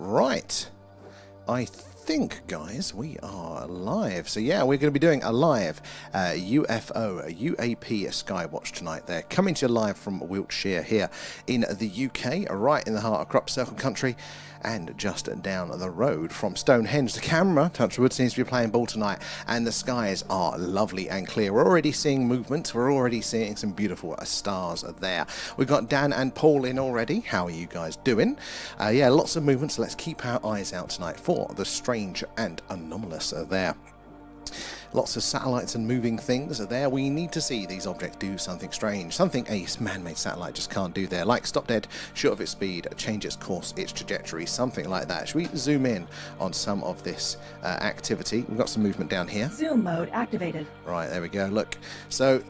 Right. I think, guys, we are live. So yeah, we're going to be doing a live UFO, UAP Skywatch tonight. They're coming to you live from Wiltshire here in the UK, right in the heart of Crop Circle country, and just down the road from Stonehenge. The camera, Touchwood, seems to be playing ball tonight, and the skies are lovely and clear. We're already seeing movement. We're already seeing some beautiful stars there. We've got Dan and Paul in already. How are you guys doing? Yeah, lots of movement, so let's keep our eyes out tonight for the strange and anomalous there. Lots of satellites and moving things are there. We need to see these objects do something strange, something a man-made satellite just can't do there, like stop dead, short of its speed, change its course, its trajectory, something like that. Should we zoom in on some of this activity? We've got some movement down here. Zoom mode activated. Right, there we go, look. So,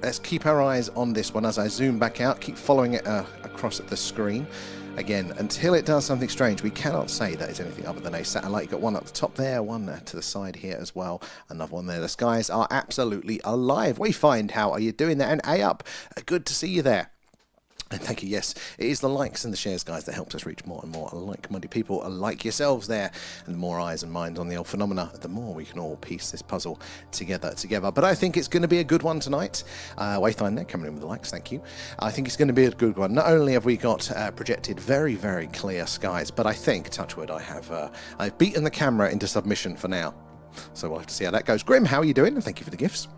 let's keep our eyes on this one as I zoom back out, keep following it across the screen. Again, until it does something strange, we cannot say that it's anything other than a satellite. You've got one up the top there, one to the side here as well, another one there. The skies are absolutely alive. We find, how are you doing there? And A-up, good to see you there. And thank you, yes, it is the likes and the shares, guys, that helps us reach more and more like-minded people like yourselves there. And the more eyes and minds on the old phenomena, the more we can all piece this puzzle together. But I think it's going to be a good one tonight. Wayfind there, coming in with the likes, thank you. I think it's going to be a good one. Not only have we got projected very, very clear skies, but I think, touchwood, I've beaten the camera into submission for now. So we'll have to see how that goes. Grim, how are you doing? And thank you for the gifts.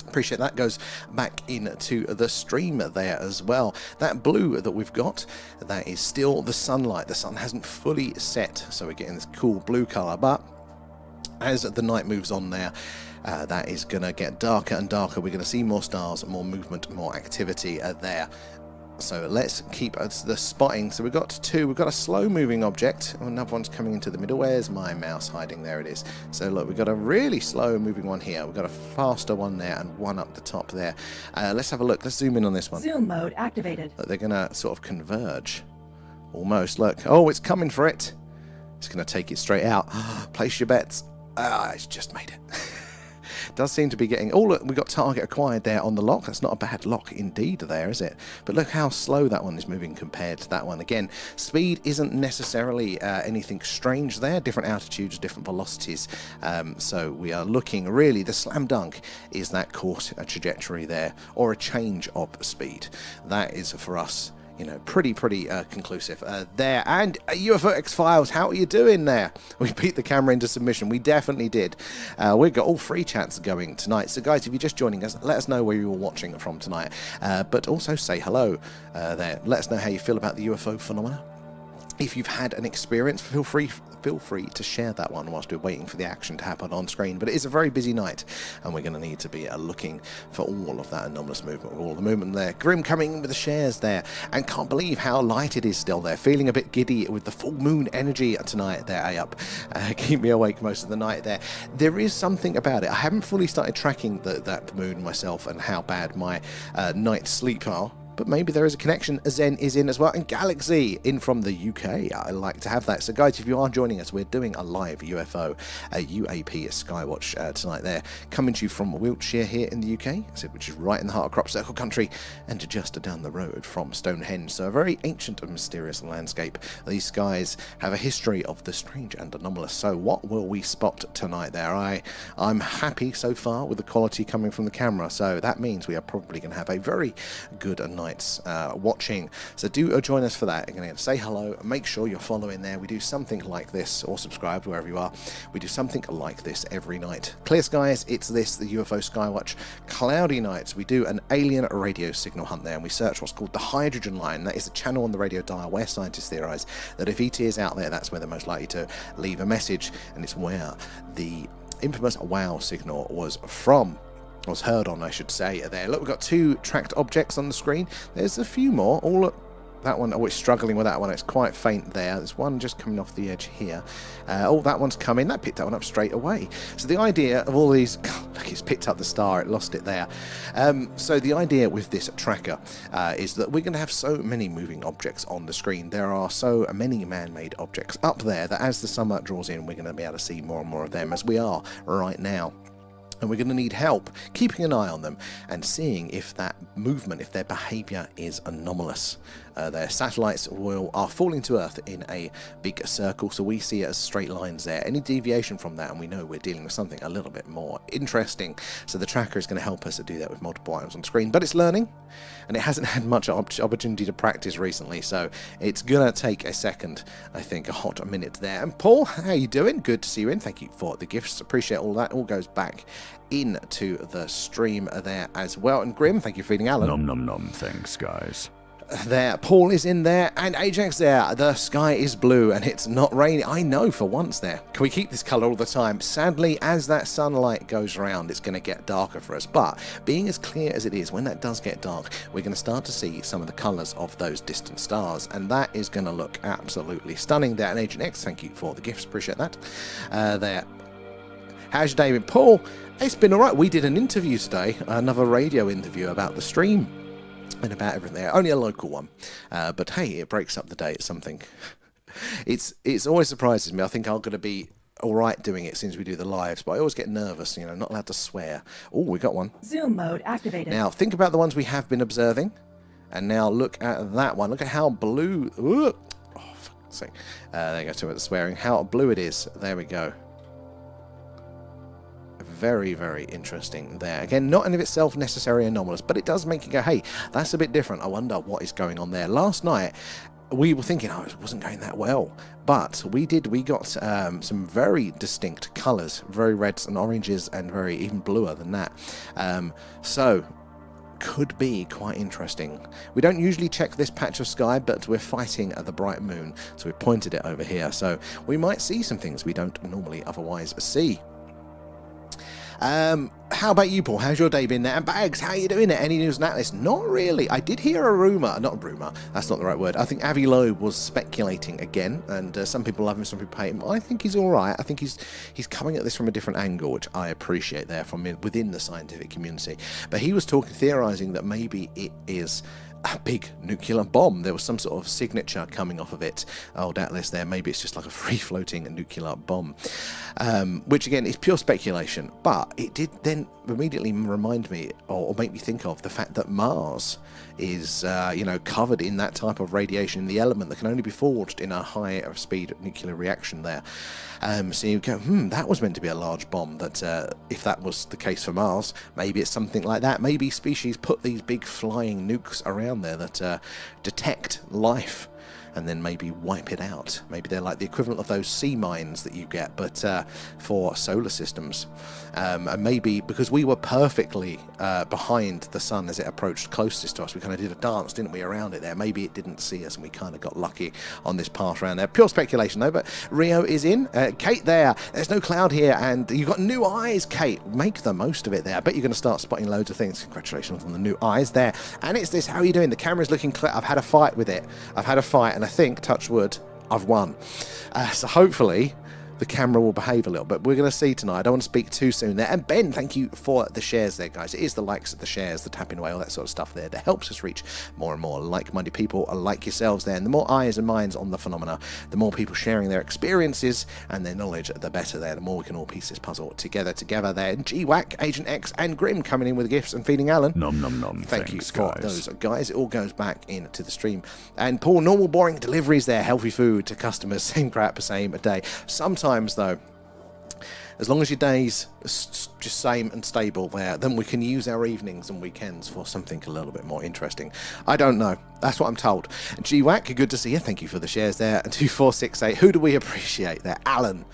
Appreciate that. Goes back into the stream there as well. That blue that we've got, that is still the sunlight. The sun hasn't fully set, so we're getting this cool blue colour. But as the night moves on there, that is going to get darker and darker. We're going to see more stars, more movement, more activity there. So let's keep the spotting. So we've got two. We've got a slow-moving object. Oh, another one's coming into the middle. Where's my mouse hiding? There it is. So look, we've got a really slow-moving one here. We've got a faster one there and one up the top there. Let's have a look. Let's zoom in on this one. Zoom mode activated. They're going to sort of converge. Almost. Look. Oh, it's coming for it. It's going to take it straight out. Place your bets. It's just made it. Does seem to be getting... Oh, look, we've got target acquired there on the lock. That's not a bad lock indeed there, is it? But look how slow that one is moving compared to that one. Again, speed isn't necessarily anything strange there. Different altitudes, different velocities. So we are looking, really, the slam dunk is that course trajectory there, or a change of speed. That is, for us, you know, pretty conclusive there. And UFO X-Files, how are you doing there? We beat the camera into submission. We definitely did. We've got all three chats going tonight. So, guys, if you're just joining us, let us know where you're watching from tonight. But also say hello there. Let us know how you feel about the UFO phenomena. If you've had an experience, feel free to share that one whilst we're waiting for the action to happen on screen. But it is a very busy night, and we're going to need to be looking for all of that anomalous movement, all the movement there. Grim coming in with the shares there, and can't believe how light it is still there. Feeling a bit giddy with the full moon energy tonight there, A-up. Keep me awake most of the night there. There is something about it. I haven't fully started tracking that moon myself and how bad my night sleep are. But maybe there is a connection. Zen is in as well, and Galaxy in from the UK. I like to have that. So, guys, if you are joining us, we're doing a live UFO, a UAP Skywatch tonight there, coming to you from Wiltshire here in the UK, which is right in the heart of Crop Circle country, and just down the road from Stonehenge. So, a very ancient and mysterious landscape. These skies have a history of the strange and anomalous. So, what will we spot tonight there? I'm happy so far with the quality coming from the camera. So, that means we are probably going to have a very good night watching. So do join us for that. Again, say hello, make sure you're following there. We do something like this, or subscribed wherever you are. We do something like this every night. Clear skies, it's this, the UFO Skywatch. Cloudy nights, we do an alien radio signal hunt there, and we search what's called the hydrogen line. That is a channel on the radio dial where scientists theorize that if ET is out there, that's where they're most likely to leave a message, and it's where the infamous WOW signal was heard on, I should say, there. Look, we've got two tracked objects on the screen. There's a few more. Oh, look, that one, oh, it's struggling with that one. It's quite faint there. There's one just coming off the edge here. Oh, that one's coming. That picked that one up straight away. So the idea of all these... Look, it's picked up the star. It lost it there. So the idea with this tracker is that we're going to have so many moving objects on the screen. There are so many man-made objects up there that as the summer draws in, we're going to be able to see more and more of them, as we are right now. And we're going to need help keeping an eye on them and seeing if that movement, if their behaviour is anomalous. Their satellites are falling to Earth in a big circle, so we see it as straight lines there. Any deviation from that, and we know we're dealing with something a little bit more interesting. So the tracker is going to help us to do that with multiple items on screen, but it's learning, and it hasn't had much opportunity to practice recently, so it's going to take a second, I think, a hot minute there. And Paul, how you doing? Good to see you in. Thank you for the gifts. Appreciate all that. All goes back into the stream there as well. And Grim, thank you for feeding Alan. Nom nom nom, thanks guys. There, Paul is in there, and Ajax there. The sky is blue, and it's not raining. I know for once there. Can we keep this colour all the time? Sadly, as that sunlight goes around, it's going to get darker for us. But being as clear as it is, when that does get dark, we're going to start to see some of the colours of those distant stars, and that is going to look absolutely stunning there. And Agent X, thank you for the gifts. Appreciate that. There. How's your day been, Paul? It's been all right. We did an interview today, another radio interview about the stream. And about everything there. Only a local one. But hey, it breaks up the day. It's something. It's always surprises me. I think I'm going to be all right doing it since we do the lives, but I always get nervous, you know, not allowed to swear. Oh, we got one. Zoom mode activated. Now, think about the ones we have been observing. And now look at that one. Look at how blue... Ooh, oh, for fuck's sake. There you go, too much swearing. How blue it is. There we go. Very, very interesting there. Again, not in of itself necessarily anomalous, but it does make you go, hey, that's a bit different. I wonder what is going on there. Last night, we were thinking, oh, it wasn't going that well. But we got some very distinct colours, very reds and oranges, and very even bluer than that. So, could be quite interesting. We don't usually check this patch of sky, but we're fighting the bright moon, so we pointed it over here. So, we might see some things we don't normally otherwise see. How about you, Paul? How's your day been there? And Bags, how you doing there? Any news on Atlas? Not really. I did hear a rumour. Not a rumour. That's not the right word. I think Avi Loeb was speculating again, and some people love him, some people hate him. I think he's all right. I think he's coming at this from a different angle, which I appreciate there from within the scientific community. But he was theorising that maybe it is a big nuclear bomb. There was some sort of signature coming off of it. Old Atlas there. Maybe it's just like a free-floating nuclear bomb. Which, again, is pure speculation. But it did then immediately remind me, or make me think of, the fact that Mars is, covered in that type of radiation, the element that can only be forged in a high-speed nuclear reaction there. So you go, that was meant to be a large bomb. That if that was the case for Mars, maybe it's something like that. Maybe species put these big flying nukes around there that detect life and then maybe wipe it out. Maybe they're like the equivalent of those sea mines that you get, but for solar systems. And maybe because we were perfectly behind the sun as it approached closest to us, we kind of did a dance, didn't we, around it there. Maybe it didn't see us and we kind of got lucky on this path around there. Pure speculation though, but Rio is in. Kate there. There's no cloud here, and you've got new eyes, Kate. Make the most of it there. I bet you're going to start spotting loads of things. Congratulations on the new eyes there. And it's this, how are you doing? The camera's looking clear. I've had a fight with it. And I think, touch wood, I've won. So hopefully the camera will behave a little, but we're going to see tonight. I don't want to speak too soon there. And Ben, thank you for the shares there, guys. It is the likes, the shares, the tapping away, all that sort of stuff there that helps us reach more and more like-minded people like yourselves there. And the more eyes and minds on the phenomena, the more people sharing their experiences and their knowledge, the better there. The more we can all piece this puzzle together there. And GWAC, Agent X, and Grim coming in with gifts and feeding Alan. Nom nom nom. Thank you for guys. those guys. It all goes back into the stream. And Paul, normal boring deliveries there, healthy food to customers, same crap, same a day. Sometimes though, as long as your day's just same and stable there, then we can use our evenings and weekends for something a little bit more interesting. I don't know. That's what I'm told. GWAC, good to see you. Thank you for the shares there. And 2468, who do we appreciate there? Alan.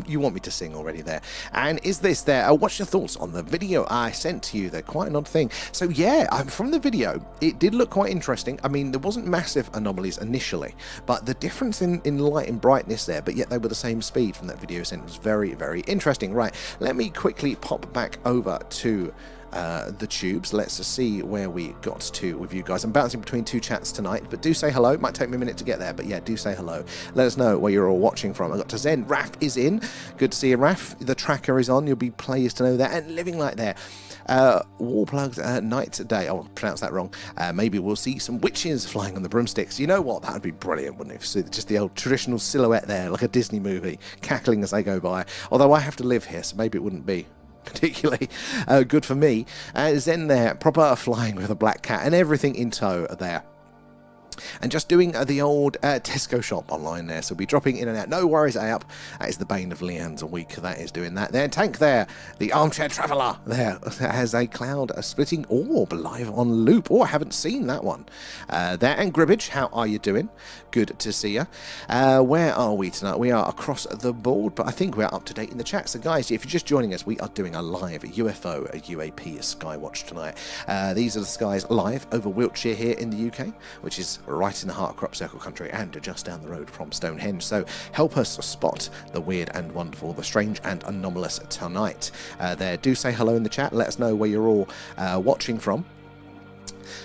You want me to sing already there. And is this there? What's your thoughts on the video I sent to you there? Quite an odd thing. So yeah, from the video, it did look quite interesting. I mean, there wasn't massive anomalies initially, but the difference in light and brightness there, but yet they were the same speed from that video sent was very, very interesting. Right, let me quickly pop back over to the tubes. Let's see where we got to with you guys. I'm bouncing between two chats tonight, but do say hello. It might take me a minute to get there, but yeah, do say hello. Let us know where you're all watching from. I got to Zen. Raf is in. Good to see you, Raf. The tracker is on. You'll be pleased to know that. And Living Light there. Wall plugged night today. I'll pronounce that wrong. Maybe we'll see some witches flying on the broomsticks. You know what? That would be brilliant, wouldn't it? So just the old traditional silhouette there, like a Disney movie, cackling as they go by. Although I have to live here, so maybe it wouldn't be particularly good for me. Zen there, proper flying with a black cat and everything in tow there. And just doing the old Tesco shop online there, so we'll be dropping in and out. No worries, App. That is the bane of Leanne's week. That is doing that. There, Tank there, the armchair traveller there, has a cloud splitting orb live on loop. Oh, I haven't seen that one. There, and Gribbage, how are you doing? Good to see you. Where are we tonight? We are across the board, but I think we're up to date in the chat. So, guys, if you're just joining us, we are doing a live UFO, a UAP, a Skywatch tonight. These are the skies live over Wiltshire here in the UK, which is right in the heart of crop circle country and just down the road from Stonehenge. So help us spot the weird and wonderful, the strange and anomalous tonight. There, do say hello in the chat. Let us know where you're all watching from.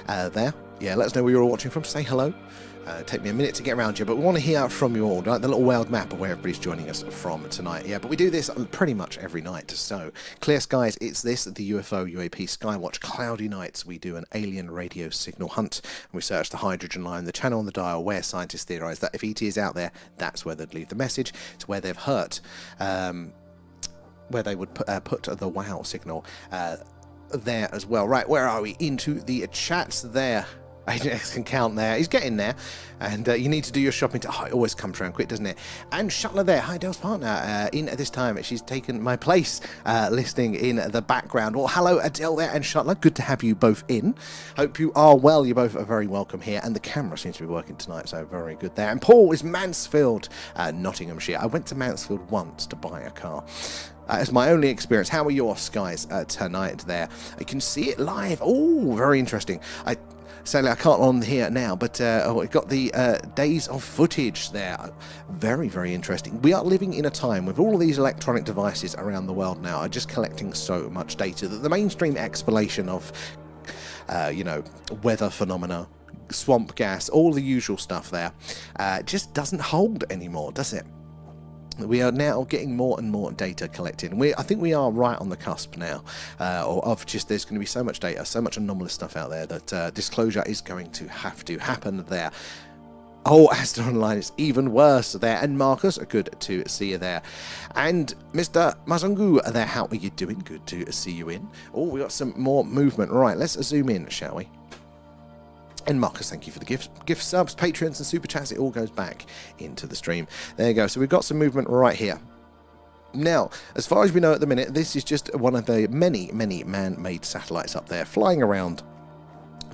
There, yeah, let us know where you're all watching from. Say hello. Take me a minute to get around you, but we want to hear from you all, right? The little world map of where everybody's joining us from tonight. Yeah, but we do this pretty much every night. So, clear skies, it's this, the UFO, UAP, Skywatch. Cloudy nights, we do an alien radio signal hunt, and we search the hydrogen line, the channel on the dial, where scientists theorise that if ET is out there, that's where they'd leave the message. It's where they've hurt, where they would put the wow signal there as well. Right, where are we? Into the chats there. Ajax can count there. He's getting there. And you need to do your shopping. Oh, it always comes around quick, doesn't it? And Shuttler there. Hi, Dale's partner. In at this time, she's taken my place, listening in the background. Well, hello, Adele there and Shuttler. Good to have you both in. Hope you are well. You both are very welcome here. And the camera seems to be working tonight, so very good there. And Paul is Mansfield, Nottinghamshire. I went to Mansfield once to buy a car. It's my only experience. How are your skies tonight there? I can see it live. Oh, very interesting. Sadly, I can't on here now, but we've got the days of footage there. Very, very interesting. We are living in a time with all of these electronic devices around the world now are just collecting so much data that the mainstream explanation of, weather phenomena, swamp gas, all the usual stuff there, just doesn't hold anymore, does it? We are now getting more and more data collected. I think we are right on the cusp now of just there's going to be so much data, so much anomalous stuff out there that disclosure is going to have to happen there. Oh, Aston Online is even worse there. And Marcus, good to see you there. And Mr. Mazungu there, how are you doing? Good to see you in. Oh, we got some more movement. Right, let's zoom in, shall we? And Marcus, thank you for the gift subs, Patreons and Super Chats. It all goes back into the stream. There you go. So we've got some movement right here. Now, as far as we know at the minute, this is just one of the many, many man-made satellites up there flying around,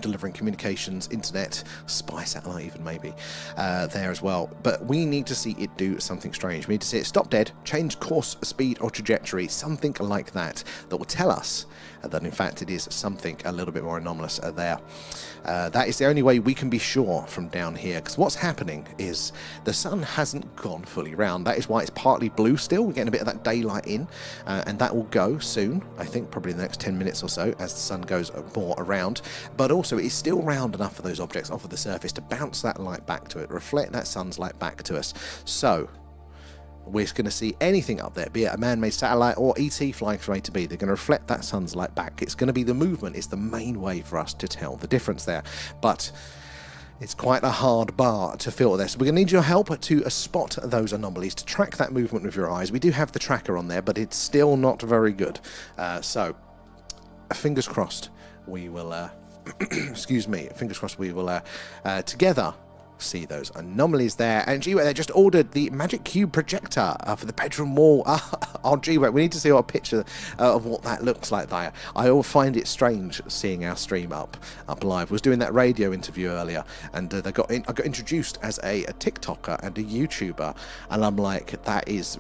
delivering communications, internet, spy satellite even maybe, there as well. But we need to see it do something strange. We need to see it stop dead, change course, speed or trajectory, something like that will tell us that in fact it is something a little bit more anomalous there. That is the only way we can be sure from down here, because what's happening is the sun hasn't gone fully round. That is why it's partly blue still. We're getting a bit of that daylight in, and that will go soon, I think probably in the next 10 minutes or so as the sun goes more around. But also it's still round enough for those objects off of the surface to bounce that light back to it, reflect that sun's light back to us. So we're going to see anything up there, be it a man-made satellite or ET flying from A to B. They're going to reflect that sun's light back. It's going to be the movement. It's the main way for us to tell the difference there. But it's quite a hard bar to filter this. We're going to need your help to spot those anomalies, to track that movement with your eyes. We do have the tracker on there, but it's still not very good. So, fingers crossed, we will... excuse me, fingers crossed we will together see those anomalies there. And GWAT, they just ordered the Magic Cube projector for the bedroom wall. On GWAT, we need to see a picture of what that looks like there. I all find it strange seeing our stream up live. I was doing that radio interview earlier, and I got introduced as a TikToker and a YouTuber, and I'm like, that is...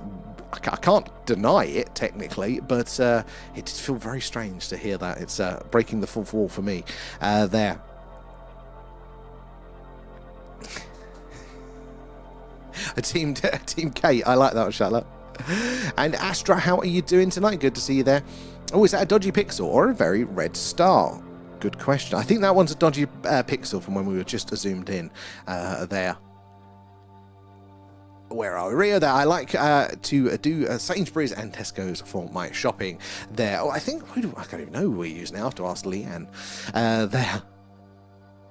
I can't deny it technically, but it just feels very strange to hear that. It's breaking the fourth wall for me there. Team Kate, I like that one, Shuttler. And Astra, how are you doing tonight? Good to see you there. Oh, is that a dodgy pixel or a very red star? Good question. I think that one's a dodgy pixel from when we were just zoomed in there. Where are we? Rio there. I like to do Sainsbury's and Tesco's for my shopping there. Oh, I think, I don't even know who we use now. I have to ask Leanne there.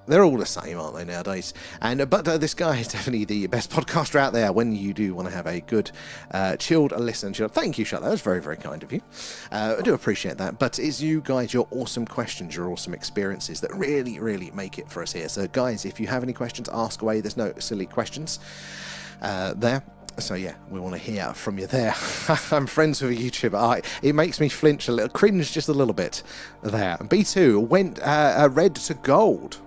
They're all the same, aren't they, nowadays? And but this guy is definitely the best podcaster out there when you do want to have a good, chilled listen. Thank you, Charlotte. That was very, very kind of you. I do appreciate that. But it's you guys, your awesome questions, your awesome experiences that really, really make it for us here. So, guys, if you have any questions, ask away. There's no silly questions there. So yeah, we want to hear from you there. I'm friends with a YouTuber. It makes me flinch a little, cringe just a little bit there. B2 went red to gold.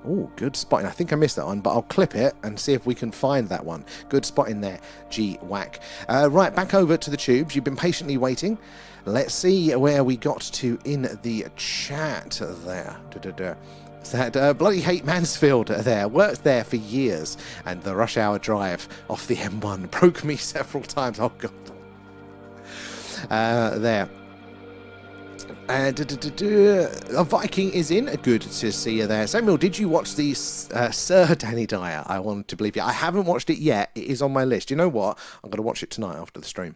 Oh, good spotting. I think I missed that one, but I'll clip it and see if we can find that one. Good spot in there, G-Whack. Right, back over to the tubes. You've been patiently waiting. Let's see where we got to in the chat there. That bloody hate Mansfield there. Worked there for years, and the rush hour drive off the M1 broke me several times. Oh, God. There. A Viking is in. Good to see you there. Samuel, did you watch the Sir Danny Dyer? I want to believe you. I haven't watched it yet. It is on my list. You know what? I'm going to watch it tonight after the stream.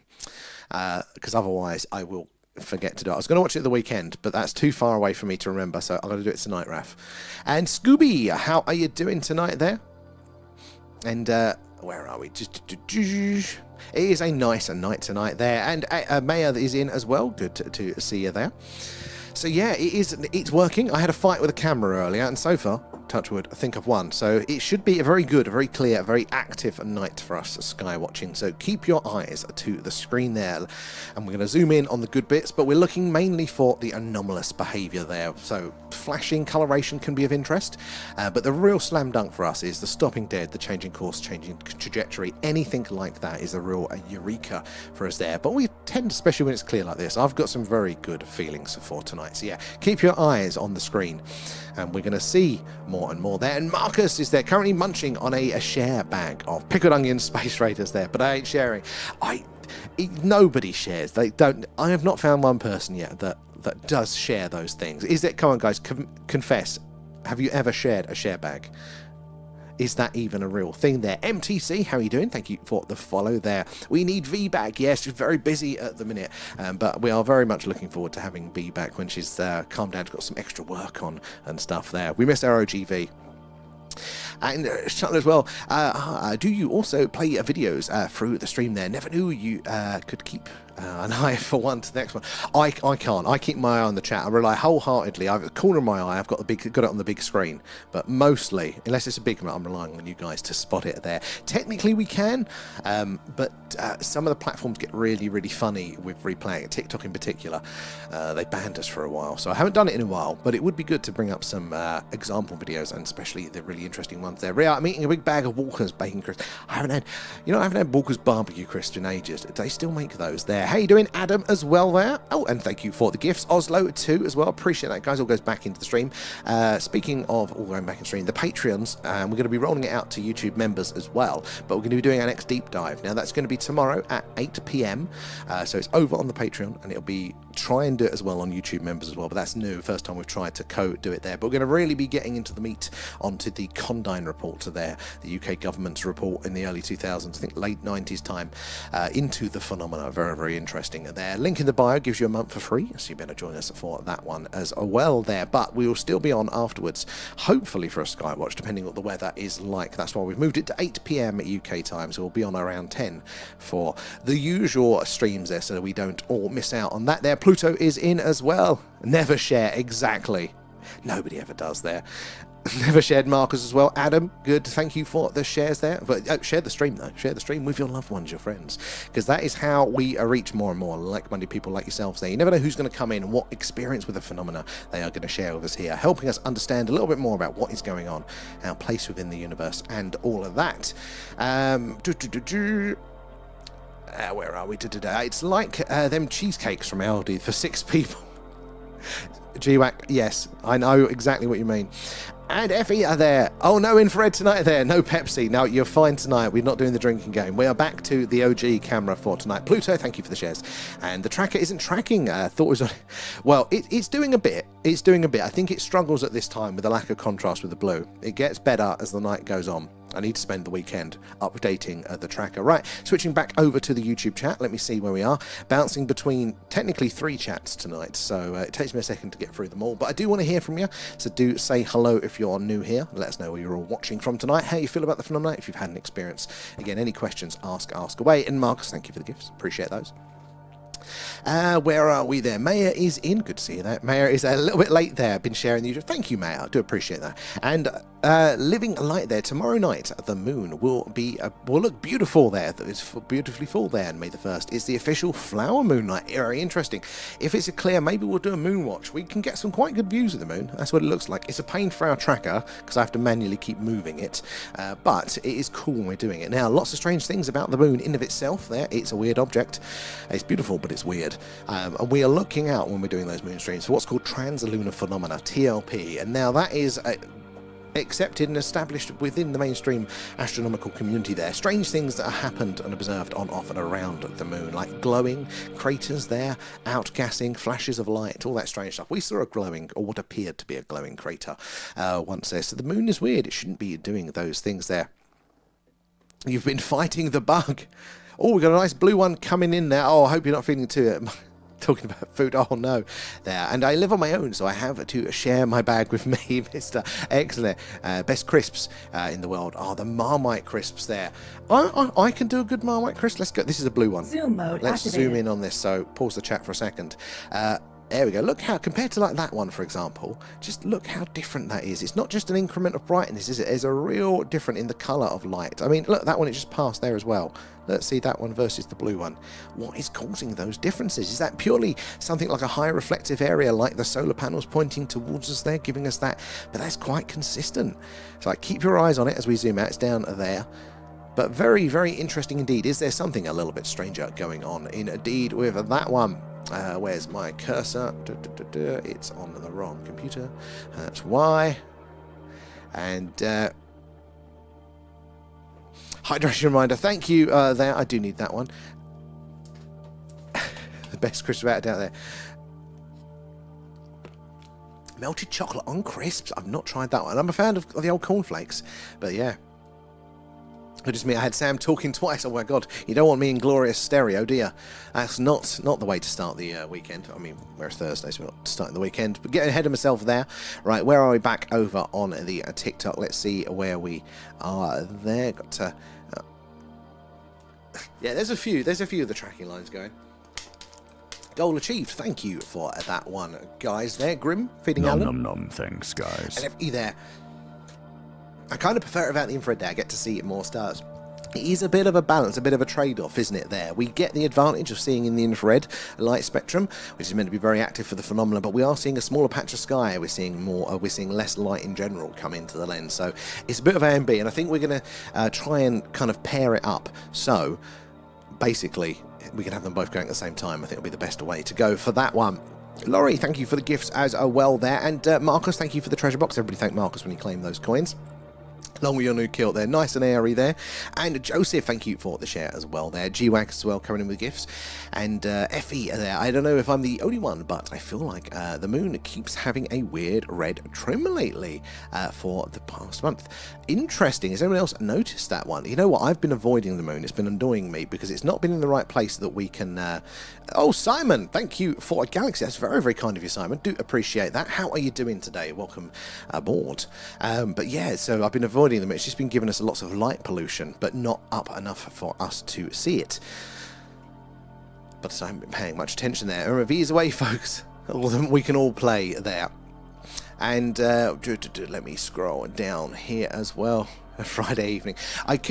Because otherwise I will forget to do it. I was going to watch it the weekend, but that's too far away for me to remember. So I'm going to do it tonight, Raf. And Scooby, how are you doing tonight there? And where are we? It is a nicer night tonight there, and Maya is in as well. Good to see you there. So yeah, it's working. I had a fight with a camera earlier, and so far, touch wood, I think I've won. So it should be a very good, very clear, very active night for us Skywatching. So keep your eyes to the screen there, and we're going to zoom in on the good bits, but we're looking mainly for the anomalous behaviour there. So flashing coloration can be of interest, but the real slam dunk for us is the stopping dead, the changing course, changing trajectory. Anything like that is a real eureka for us there. But we tend, especially when it's clear like this, I've got some very good feelings for tonight. So yeah, keep your eyes on the screen, and we're going to see more and more there. And Marcus is there, currently munching on a share bag of pickled onion space raiders there, but I ain't sharing. Nobody shares. They don't. I have not found one person yet that does share those things. Is it? Come on, guys, confess. Have you ever shared a share bag? Is that even a real thing there? MTC, how are you doing? Thank you for the follow there. We need V back. Yes, she's very busy at the minute, but we are very much looking forward to having V back when she's calmed down, got some extra work on and stuff there. We miss our OGV. And Charlotte as well, do you also play videos through the stream there? Never knew you could keep an eye for one to the next one. I can't. I keep my eye on the chat. I rely wholeheartedly. I've got the corner of my eye. I've got it on the big screen. But mostly, unless it's a big one, I'm relying on you guys to spot it there. Technically, we can, but some of the platforms get really, really funny with replaying it. TikTok in particular, they banned us for a while, so I haven't done it in a while. But it would be good to bring up some example videos, and especially the really interesting ones there. I'm eating a big bag of Walker's bacon crisps. I haven't had Walker's barbecue crisps in ages. Do they still make those there? How you doing, Adam, as well there? Oh, and thank you for the gifts. Oslo, too, as well. Appreciate that, guys. All goes back into the stream. Speaking of all going back in the stream, the Patreons, we're going to be rolling it out to YouTube members as well, but we're going to be doing our next deep dive. Now, that's going to be tomorrow at 8 p.m, so it's over on the Patreon, and it'll be try and do it as well on YouTube members as well, but that's new. First time we've tried to do it there, but we're going to really be getting into the meat onto the Condign report there, the UK government's report in the early 2000s, I think late 90s time, into the phenomena. Very, very interesting there. Link in the bio gives you a month for free, so you better join us for that one as well there. But we will still be on afterwards, hopefully for a Skywatch, depending on what the weather is like. That's why we've moved it to 8 p.m. at UK time, so we'll be on around 10 for the usual streams there, so that we don't all miss out on that there. Pluto is in as well. Never share, exactly. Nobody ever does there. Never shared Marcus as well. Adam, good. Thank you for the shares there. But share the stream, though. Share the stream with your loved ones, your friends. Because that is how we reach more and more like-minded people like yourselves there. You never know who's going to come in and what experience with the phenomena they are going to share with us here, helping us understand a little bit more about what is going on, our place within the universe, and all of that. Where are we today? It's like them cheesecakes from Aldi for 6 people. G-Wack, yes, I know exactly what you mean. And Effie are there. Oh, no infrared tonight there. No Pepsi. No, you're fine tonight. We're not doing the drinking game. We are back to the OG camera for tonight. Pluto, thank you for the shares. And the tracker isn't tracking. Thought it was on. Well, it's doing a bit. It's doing a bit. I think it struggles at this time with the lack of contrast with the blue. It gets better as the night goes on. I need to spend the weekend updating the tracker. Right, switching back over to the YouTube chat. Let me see where we are. Bouncing between technically 3 chats tonight, so it takes me a second to get through them all. But I do want to hear from you, so do say hello if you're new here. Let us know where you're all watching from tonight, how you feel about the phenomenon, if you've had an experience. Again, any questions, ask away. And Marcus, thank you for the gifts. Appreciate those. Where are we there? Maya is in. Good to see you there. Maya is a little bit late there. Been sharing the YouTube. Thank you, Maya. I do appreciate that. And living a light there. Tomorrow night, the moon will look beautiful there. It's beautifully full there. And May the 1st is the official flower moon night. Very interesting. If it's a clear, maybe we'll do a moon watch. We can get some quite good views of the moon. That's what it looks like. It's a pain for our tracker because I have to manually keep moving it. But it is cool when we're doing it. Now, lots of strange things about the moon in of itself there. It's a weird object. It's beautiful, but it's weird. And we are looking out when we're doing those moon streams for what's called translunar phenomena, TLP. And now that is accepted and established within the mainstream astronomical community there. Strange things that have happened and observed on, off, and around the moon, like glowing craters there, outgassing, flashes of light, all that strange stuff. We saw a glowing, or what appeared to be a glowing crater once there. So the moon is weird. It shouldn't be doing those things there. You've been fighting the bug. Oh, we've got a nice blue one coming in there. Oh, I hope you're not feeling too... talking about food, oh no, there. And I live on my own, so I have to share my bag with me, Mr. Excellent. Best crisps in the world are the Marmite crisps there. I can do a good Marmite crisp. Let's go. This is a blue one. Zoom mode Let's activated. zoom in on this, so pause the chat for a second. There we go. Look how, compared to like that one, for example, just look how different that is. It's not just an increment of brightness, is it? There's a real difference in the colour of light. I mean, look, that one, it just passed there as well. Let's see that one versus the blue one. What is causing those differences? Is that purely something like a high reflective area, like the solar panels pointing towards us there, giving us that? But that's quite consistent. So like, keep your eyes on it as we zoom out. It's down there. But very, very interesting indeed. Is there something a little bit stranger going on indeed with that one? Where's my cursor? It's on the wrong computer. That's why. And hydration reminder. Thank you there. I do need that one. The best crisp without a doubt there. Melted chocolate on crisps. I've not tried that one. I'm a fan of the old cornflakes. But yeah. Just me, I had Sam talking twice. Oh my god, you don't want me in glorious stereo, do you? That's not the way to start the weekend. I mean, we're Thursday, so we're not starting the weekend. But getting ahead of myself there. Right, where are we? Back over on the TikTok. Let's see where we are there. Got to... yeah, there's a few of the tracking lines going. Goal achieved. Thank you for that one, guys. There, Grim, feeding Nom Alan. nom nom, thanks, guys. And you there. I kind of prefer it without the infrared there. I get to see more stars. It is a bit of a balance, a bit of a trade-off, isn't it, there? We get the advantage of seeing in the infrared light spectrum, which is meant to be very active for the phenomenon, but we are seeing a smaller patch of sky. We're seeing more, we're seeing less light in general come into the lens. So it's a bit of A and B, and I think we're going to try and kind of pair it up. So basically, we can have them both going at the same time. I think it'll be the best way to go for that one. Laurie, thank you for the gifts as well there. And Marcus, thank you for the treasure box. Everybody thank Marcus when he claimed those coins. Along with your new kilt there, nice and airy there. And Joseph, thank you for the share as well there. GWAG as well, coming in with gifts. And Effie there, I don't know if I'm the only one, but I feel like the moon keeps having a weird red trim lately for the past month. Interesting, has anyone else noticed that one? You know what, I've been avoiding the moon. It's been annoying me because it's not been in the right place that we can... Oh, Simon, thank you for a galaxy. That's very, very kind of you, Simon. Do appreciate that. How are you doing today? Welcome aboard. But yeah, so I've been avoiding them. It's just been giving us lots of light pollution, but not up enough for us to see it. But I haven't been paying much attention there. V's away, folks. We can all play there. And let me scroll down here as well. Friday evening.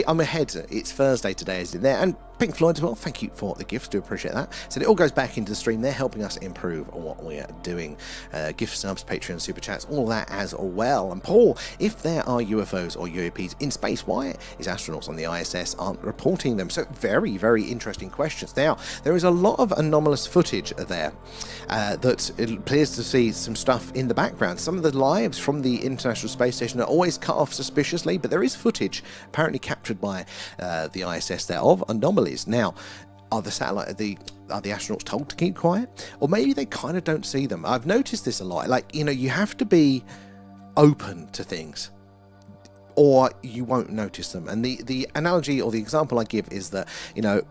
I'm ahead. It's Thursday today, isn't it? There. And Pink Floyd as well. Thank you for the gifts. Do appreciate that. So it all goes back into the stream. They're helping us improve what we're doing. Gift subs, Patreon, super chats, all that as well. And Paul, if there are UFOs or UAPs in space, why is astronauts on the ISS aren't reporting them? So very, very interesting questions. Now, there is a lot of anomalous footage there that it appears to see some stuff in the background. Some of the lives from the International Space Station are always cut off suspiciously, but there is footage apparently captured by the ISS there of anomalies. Now, are the astronauts told to keep quiet, or maybe they kind of don't see them? I've noticed this a lot. Like, you know, you have to be open to things. or you won't notice them. And the analogy or the example I give is that, you know,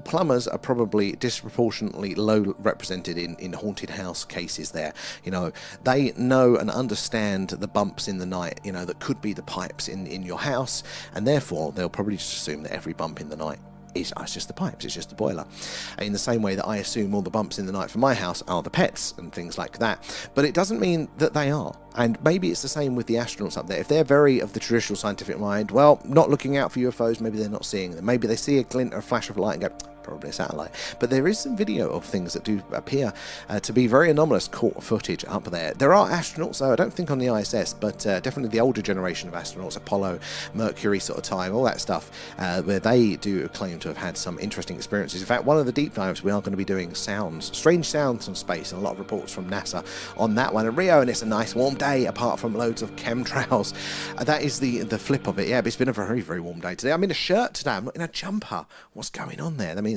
plumbers are probably disproportionately low represented in haunted house cases there. You know, they know and understand the bumps in the night, you know, that could be the pipes in your house, and therefore they'll probably just assume that every bump in the night it's just the pipes, it's just the boiler. In the same way that I assume all the bumps in the night for my house are the pets and things like that. But it doesn't mean that they are. And maybe it's the same with the astronauts up there. If they're very of the traditional scientific mind, well, not looking out for UFOs, maybe they're not seeing them. Maybe they see a glint or a flash of light and go, probably a satellite. But there is some video of things that do appear to be very anomalous caught footage up there. There are astronauts, though, I don't think on the ISS, but definitely the older generation of astronauts, Apollo, Mercury sort of time, all that stuff, where they do claim to have had some interesting experiences. In fact, one of the deep dives, we are going to be doing sounds, strange sounds from space, and a lot of reports from NASA on that one. And Rio, and it's a nice warm day, apart from loads of chemtrails. That is the flip of it. Yeah, but it's been a very, very warm day today. I'm in a shirt today. I'm not in a jumper. What's going on there? That means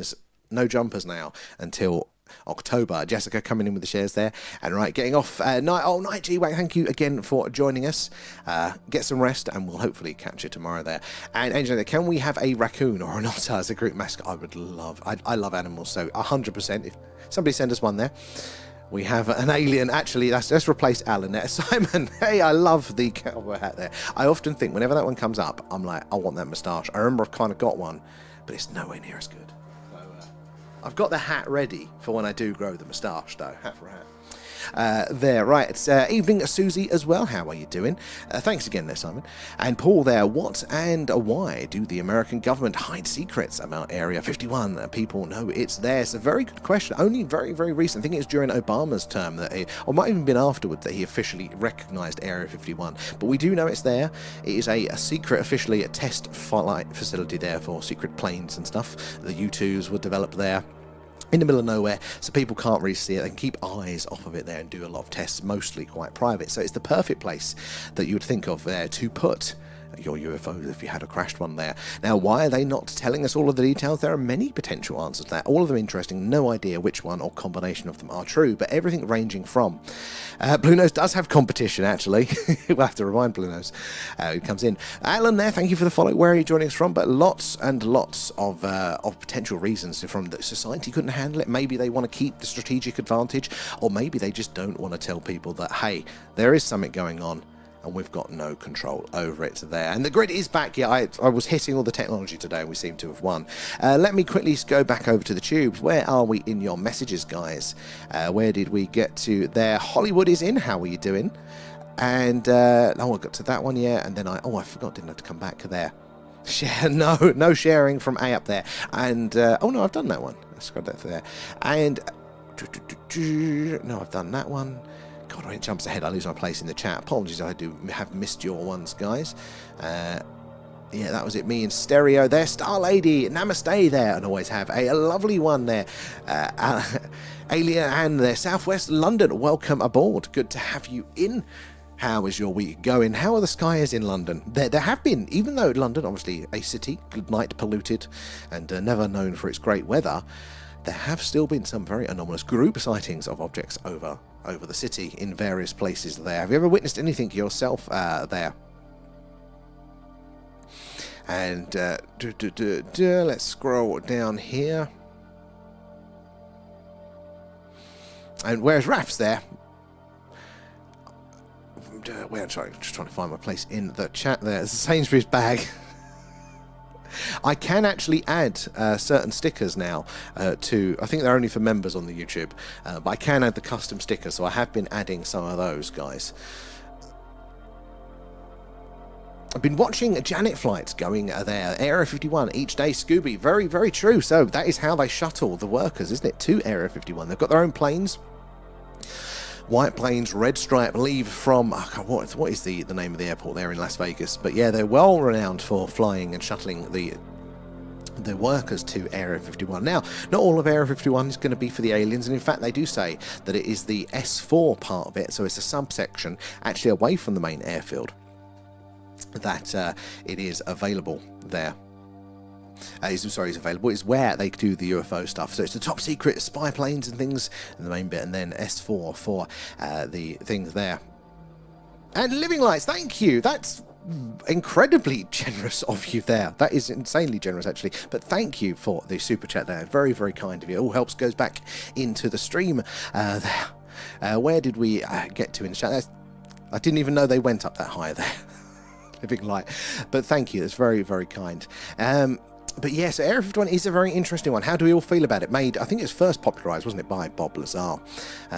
no jumpers now until October. Jessica coming in with the shares there. And right, getting off night G-Wang, thank you again for joining us. Get some rest and we'll hopefully catch you tomorrow there. And Angela, can we have a raccoon or an otter as a group mascot? I would love, I love animals, so 100%. If somebody send us one there. We have an alien. Actually, let's replace Alan there. Simon, hey, I love the cowboy hat there. I often think whenever that one comes up, I'm like, I want that moustache. I remember I've kind of got one, but it's nowhere near as good. So, I've got the hat ready for when I do grow the moustache, though. Hat for hat. There, right, it's evening Susie as well, how are you doing? Thanks again there, Simon. And Paul there, what and why do the American government hide secrets about Area 51? People know it's there. It's a very good question, only very, very recent. I think it was during Obama's term, that or might have even been afterwards, that he officially recognised Area 51. But we do know it's there. It is a secret, officially a test flight facility there for secret planes and stuff. The U-2s were developed there in the middle of nowhere, so people can't really see it. They can keep eyes off of it there and do a lot of tests, mostly quite private. So it's the perfect place that you would think of there to put your UFOs if you had a crashed one there. Now, why are they not telling us all of the details? There are many potential answers to that, all of them interesting. No idea which one or combination of them are true, but everything ranging from Blue Nose does have competition, actually. We'll have to remind Blue Nose who comes in. Alan there, thank you for the follow. Where are you joining us from? But lots and lots of potential reasons from that society couldn't handle it. Maybe they want to keep the strategic advantage, or maybe they just don't want to tell people that, hey, there is something going on and we've got no control over it there. And the grid is back. Yeah, I was hitting all the technology today and we seem to have won. Let me quickly go back over to the tubes. Where are we in your messages, guys? Where did we get to there? Hollywood is in. How are you doing? And I got to that one, yeah. And then I forgot, didn't have to come back there. Share, no sharing from A up there. And oh no, I've done that one. Let's go there. And no, I've done that one. God, when it jumps ahead, I lose my place in the chat. Apologies, I do have missed your ones, guys. Yeah, that was it. Me in stereo there. Star Lady, namaste there. And always have a lovely one there. Alien and there. Southwest London, welcome aboard. Good to have you in. How is your week going? How are the skies in London? There have been, even though London, obviously a city, light polluted, and never known for its great weather, there have still been some very anomalous group sightings of objects over the city in various places there. Have you ever witnessed anything yourself there? And let's scroll down here. And where's Raf's there? Sorry, just trying to find my place in the chat there. It's a Sainsbury's bag. I can actually add certain stickers now to, I think they're only for members on the YouTube, but I can add the custom stickers, so I have been adding some of those, guys. I've been watching Janet flights going there, Area 51 each day, Scooby, very, very true. So that is how they shuttle the workers, isn't it, to Area 51. They've got their own planes. White planes, red stripe, leave from, what is the name of the airport there in Las Vegas? But yeah, they're well renowned for flying and shuttling the workers to Area 51. Now, not all of Area 51 is going to be for the aliens, and in fact they do say that it is the S4 part of it, so it's a subsection actually away from the main airfield that it is available there. Is available, is where they do the UFO stuff. So it's the top secret spy planes and things in the main bit, and then S4 for the things there. And Living Lights, thank you. That's incredibly generous of you there. That is insanely generous, actually. But thank you for the super chat there. Very, very kind of you. It all helps goes back into the stream there. Where did we get to in the chat? I didn't even know they went up that high there. Living light. But thank you. That's very, very kind. But yeah, so Area 51 is a very interesting one. How do we all feel about it? Made, I think it was first popularised, wasn't it, by Bob Lazar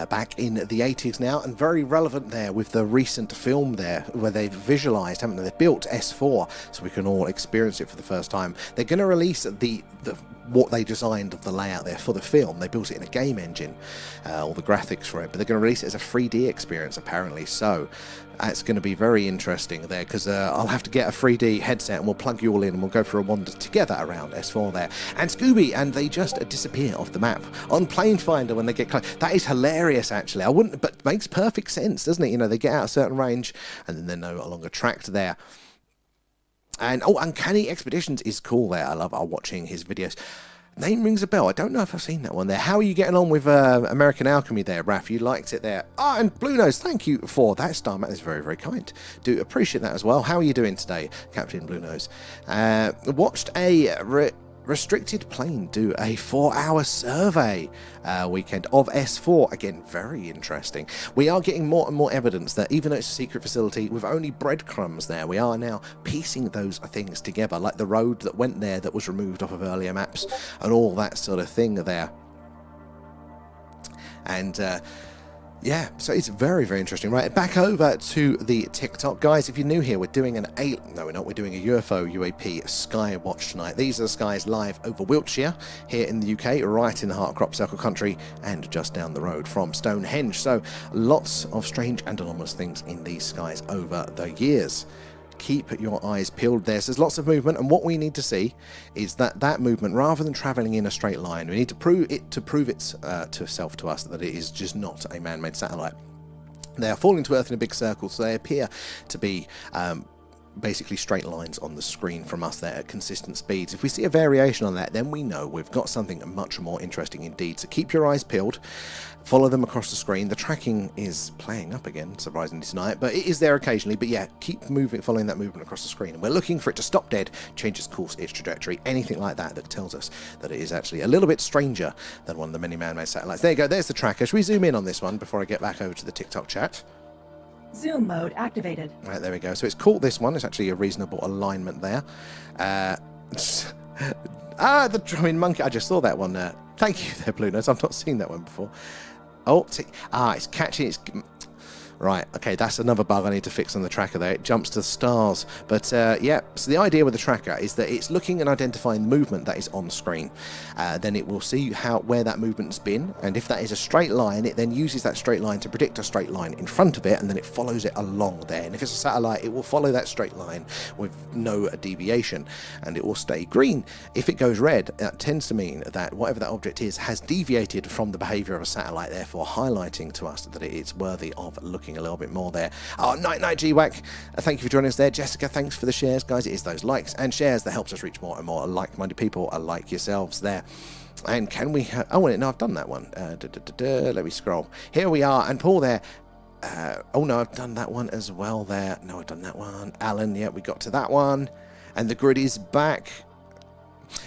back in the 80s now, and very relevant there with the recent film there where they've visualised, haven't they? They've built S4 so we can all experience it for the first time. They're going to release the what they designed of the layout there for the film. They built it in a game engine, all the graphics for it, but they're going to release it as a 3D experience apparently. So it's going to be very interesting there, because I'll have to get a 3D headset and we'll plug you all in and we'll go for a wander together around S4 there. And Scooby, and they just disappear off the map on Plane Finder when they get close. That is hilarious, actually. I wouldn't, but makes perfect sense, doesn't it? You know, they get out a certain range and then they're no longer tracked there. And Uncanny Expeditions is cool there. I love watching his videos. Name rings a bell. I don't know if I've seen that one there. How are you getting on with American Alchemy there, Raph? You liked it there. And Blue Nose, thank you for that star. That is very, very kind. Do appreciate that as well. How are you doing today, Captain Blue Nose? Watched a restricted plane do a 4-hour survey weekend of S4. Again, very interesting. We are getting more and more evidence that even though it's a secret facility with only breadcrumbs there, we are now piecing those things together, like the road that went there that was removed off of earlier maps and all that sort of thing there. And yeah, so it's very, very interesting. Right, back over to the TikTok. Guys, if you're new here, we're doing we're doing a UFO UAP Skywatch tonight. These are the skies live over Wiltshire, here in the UK, right in the heart of Crop Circle country, and just down the road from Stonehenge. So lots of strange and anomalous things in these skies over the years. Keep your eyes peeled there. So there's lots of movement, and what we need to see is that movement, rather than travelling in a straight line, we need to prove itself to us that it is just not a man-made satellite. They are falling to Earth in a big circle, so they appear to be basically straight lines on the screen from us there at consistent speeds. If we see a variation on that, then we know we've got something much more interesting indeed. So keep your eyes peeled, follow them across the screen. The tracking is playing up again, surprisingly tonight, but it is there occasionally. But yeah, keep moving, following that movement across the screen. And we're looking for it to stop dead, change its course, its trajectory, anything like that that tells us that it is actually a little bit stranger than one of the many man-made satellites. There you go, there's the tracker. Should we zoom in on this one before I get back over to the TikTok chat? Zoom mode activated. Right, there we go. So it's caught this one. It's actually a reasonable alignment there. The drumming monkey. I just saw that one there. Thank you there, Blue Nose. I've not seen that one before. Oh, it's catching. It's right. Okay, that's another bug I need to fix on the tracker there. It jumps to the stars. But yeah, so the idea with the tracker is that it's looking and identifying the movement that is on screen. Then it will see where that movement's been, and if that is a straight line, it then uses that straight line to predict a straight line in front of it, and then it follows it along there. And if it's a satellite, it will follow that straight line with no deviation, and it will stay green. If it goes red, that tends to mean that whatever that object is has deviated from the behavior of a satellite, therefore highlighting to us that it's worthy of looking a little bit more there. Oh, night GWAC, thank you for joining us there. Jessica, thanks for the shares, guys. It is those likes and shares that helps us reach more and more like-minded people like yourselves there. And can we oh no, I've done that one. Let me scroll. Here we are, and Paul there. Oh no, I've done that one as well there. No, I've done that one. Alan, yeah, we got to that one, and the grid is back.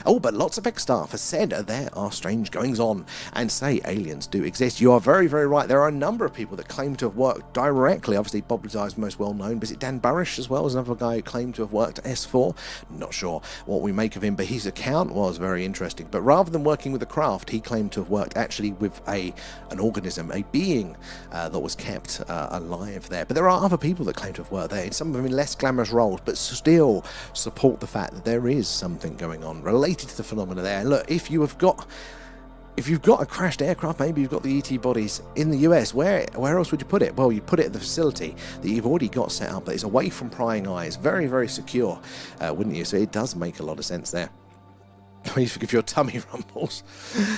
Oh, but lots of ex-staff have said there are strange goings-on and say aliens do exist. You are very, very right. There are a number of people that claim to have worked directly. Obviously, Bob Lazar is most well-known, but is it Dan Barish as well as another guy who claimed to have worked at S4? Not sure what we make of him, but his account was very interesting. But rather than working with the craft, he claimed to have worked actually with an organism, a being that was kept alive there. But there are other people that claim to have worked there, some of them in less glamorous roles, but still support the fact that there is something going on related to the phenomena there. And look, if you've got a crashed aircraft, maybe you've got the ET bodies in the US, where else would you put it? Well, you put it at the facility that you've already got set up that is away from prying eyes, very, very secure, wouldn't you? So it does make a lot of sense there. Please forgive your tummy rumbles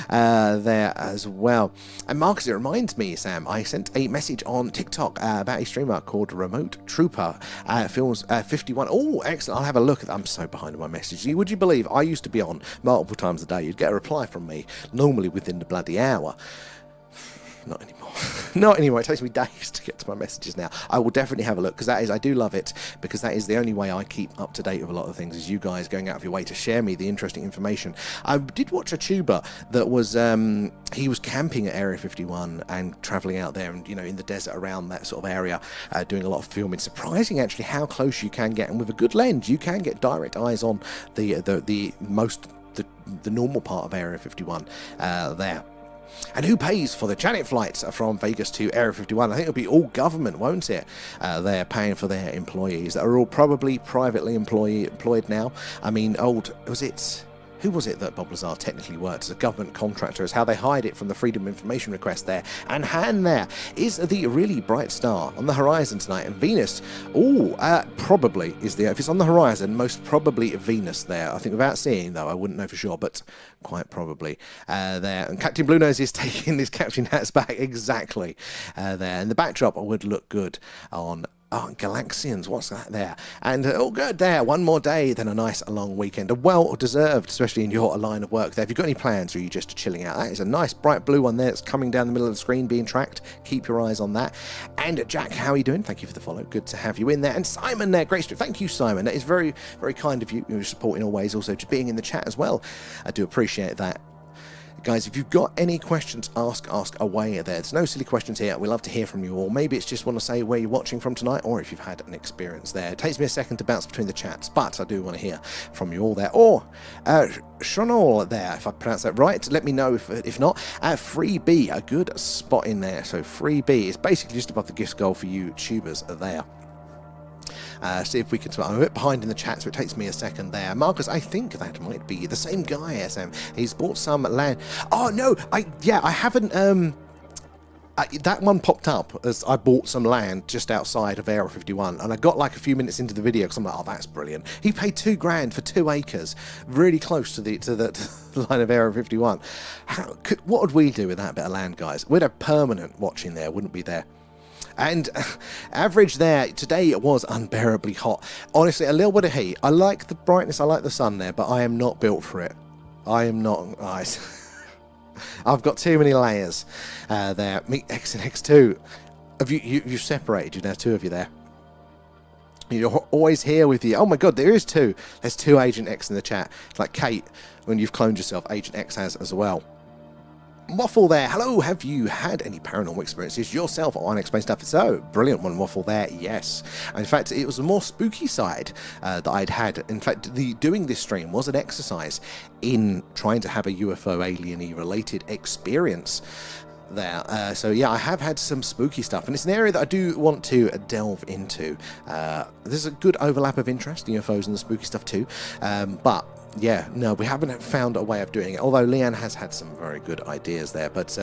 there as well. And Marcus, it reminds me, Sam, I sent a message on TikTok about a streamer called Remote Trooper, Films 51. Oh, excellent. I'll have a look at that. I'm so behind on my messages. Would you believe I used to be on multiple times a day? You'd get a reply from me, normally within the bloody hour. not anymore. Not anymore. It takes me days to get to my messages now. I will definitely have a look, because I do love it, because that is the only way I keep up to date with a lot of things, is you guys going out of your way to share me the interesting information. I did watch a tuber that was, he was camping at Area 51 and travelling out there and, in the desert around that sort of area, doing a lot of filming. Surprising, actually, how close you can get, and with a good lens, you can get direct eyes on the normal part of Area 51 there. And who pays for the Janet flights from Vegas to Area 51? I think it'll be all government, won't it? They're paying for their employees that are all probably privately employed now. I mean, who was it that Bob Lazar technically worked as a government contractor, is how they hide it from the Freedom of Information request there. And Han there is the really bright star on the horizon tonight. And Venus, probably is if it's on the horizon, most probably Venus there. I think without seeing, though, I wouldn't know for sure, but quite probably there. And Captain Blue Nose is taking his captain hats back exactly there. And the backdrop would look good on Galaxians, what's that there? And good there, one more day, then a nice long weekend. Well deserved, especially in your line of work there. Have you got any plans, or are you just chilling out? That is a nice bright blue one there that's coming down the middle of the screen being tracked. Keep your eyes on that. And Jack, how are you doing? Thank you for the follow. Good to have you in there. And Simon there, great. Thank you, Simon. That is very, very kind of you. You're supporting always, also just being in the chat as well. I do appreciate that. Guys, if you've got any questions, ask away there. There's no silly questions here. We love to hear from you all. Maybe it's just want to say where you're watching from tonight, or if you've had an experience there. It takes me a second to bounce between the chats, but I do want to hear from you all there. Or Shonol there, if I pronounce that right. Let me know if not. Freebie, a good spot in there. So Freebie is basically just above the gift goal for you tubers there. See if we can. I'm a bit behind in the chat, so it takes me a second there. Marcus, I think that might be the same guy, SM. He's bought some land. Oh no, I haven't. That one popped up as I bought some land just outside of Area 51, and I got like a few minutes into the video because I'm like, oh, that's brilliant. He paid $2 grand for 2 acres, really close to the line of Area 51. What would we do with that bit of land, guys? We'd have permanent watching there, wouldn't we? There. And average there today, it was unbearably hot. Honestly, a little bit of heat. I like the brightness, I like the sun there, but I am not built for it. I am not. I've got too many layers there. Meet X and X2. Have you've separated? There's 2 of you there. You're always here with you. Oh my God, there is 2. There's 2 Agent X in the chat. It's like Kate, when you've cloned yourself, Agent X has as well. Waffle there, hello, have you had any paranormal experiences yourself or unexplained stuff? So, brilliant one, Waffle there, yes. And in fact, it was the more spooky side that I'd had. In fact, doing this stream was an exercise in trying to have a UFO alien-y related experience there. So yeah, I have had some spooky stuff, and it's an area that I do want to delve into. There's a good overlap of interest, UFOs and the spooky stuff too, but yeah, no, we haven't found a way of doing it, although Leanne has had some very good ideas there. But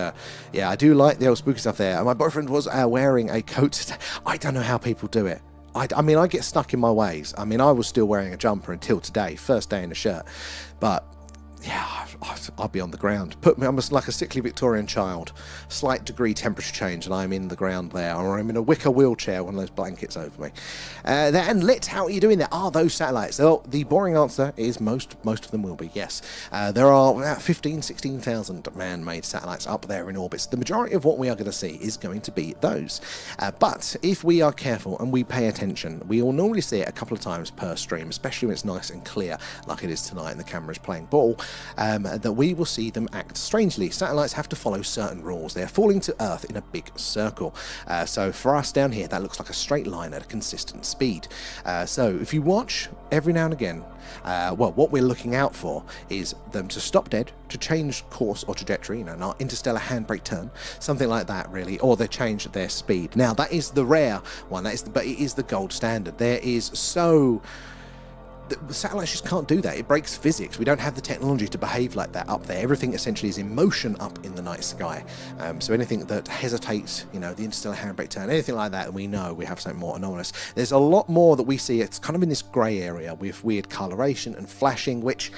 yeah, I do like the old spooky stuff there. My boyfriend was wearing a coat. I don't know how people do it. I mean, I get stuck in my ways. I mean, I was still wearing a jumper until today, first day in a shirt. But yeah, I'll be on the ground. I'm like a sickly Victorian child. Slight degree temperature change, and I'm in the ground there. Or I'm in a wicker wheelchair, one of those blankets over me. And Lit, how are you doing there? Are those satellites? Well, the boring answer is most of them will be, yes. There are about 16,000 man-made satellites up there in orbit. The majority of what we are going to see is going to be those. But if we are careful and we pay attention, we will normally see it a couple of times per stream, especially when it's nice and clear, like it is tonight, and the camera's playing ball. That we will see them act strangely. Satellites have to follow certain rules. They're falling to Earth in a big circle. So for us down here, that looks like a straight line at a consistent speed. So if you watch every now and again, well, what we're looking out for is them to stop dead, to change course or trajectory, you know, not interstellar handbrake turn, something like that really, or they change their speed. Now that is the rare one, but it is the gold standard. There is the satellites just can't do that. It breaks physics. We don't have the technology to behave like that up there. Everything essentially is in motion up in the night sky. So anything that hesitates, you know, the interstellar handbrake turn, anything like that, we know we have something more anomalous. There's a lot more that we see. It's kind of in this grey area with weird coloration and flashing, which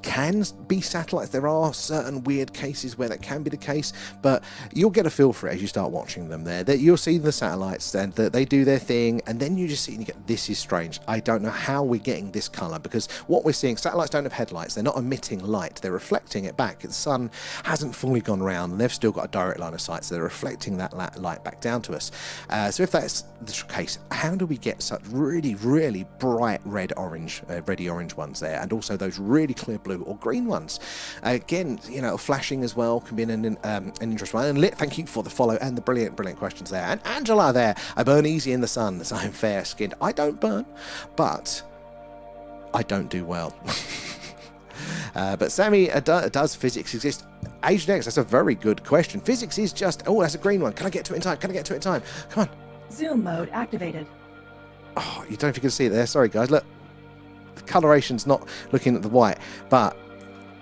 can be satellites. There are certain weird cases where that can be the case, but you'll get a feel for it as you start watching them there. That you'll see the satellites and that they do their thing, and then you just see and you get, this is strange. I don't know how we're getting this color, because what we're seeing, satellites don't have headlights. They're not emitting light. They're reflecting it back. The sun hasn't fully gone round, and they've still got a direct line of sight, so they're reflecting that light back down to us. So if that's the case, how do we get such really, really bright reddy orange ones there, and also those really clear blue or green ones? Again, you know, flashing as well can be an interesting one. And Lit, thank you for the follow and the brilliant questions there. And Angela there, I burn easy in the sun as I'm fair skinned. I don't burn, but I don't do well. But Sammy, does physics exist? Agent X, that's a very good question. Physics is just, oh, that's a green one. Can I get to it in time? Can I get to it in time? Come on. Zoom mode activated. Oh, you don't know if you can see it there. Sorry, guys. Look, the coloration's not looking at the white, but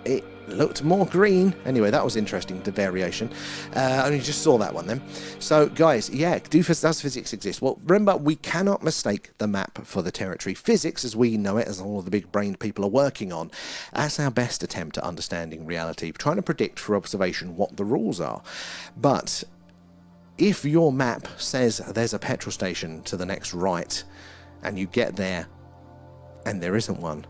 it looked more green. Anyway, that was interesting, the variation. I only just saw that one then. So, guys, yeah, does physics exist? Well, remember, we cannot mistake the map for the territory. Physics, as we know it, as all the big-brained people are working on, that's our best attempt at understanding reality, trying to predict through observation what the rules are. But if your map says there's a petrol station to the next right, and you get there, and there isn't one,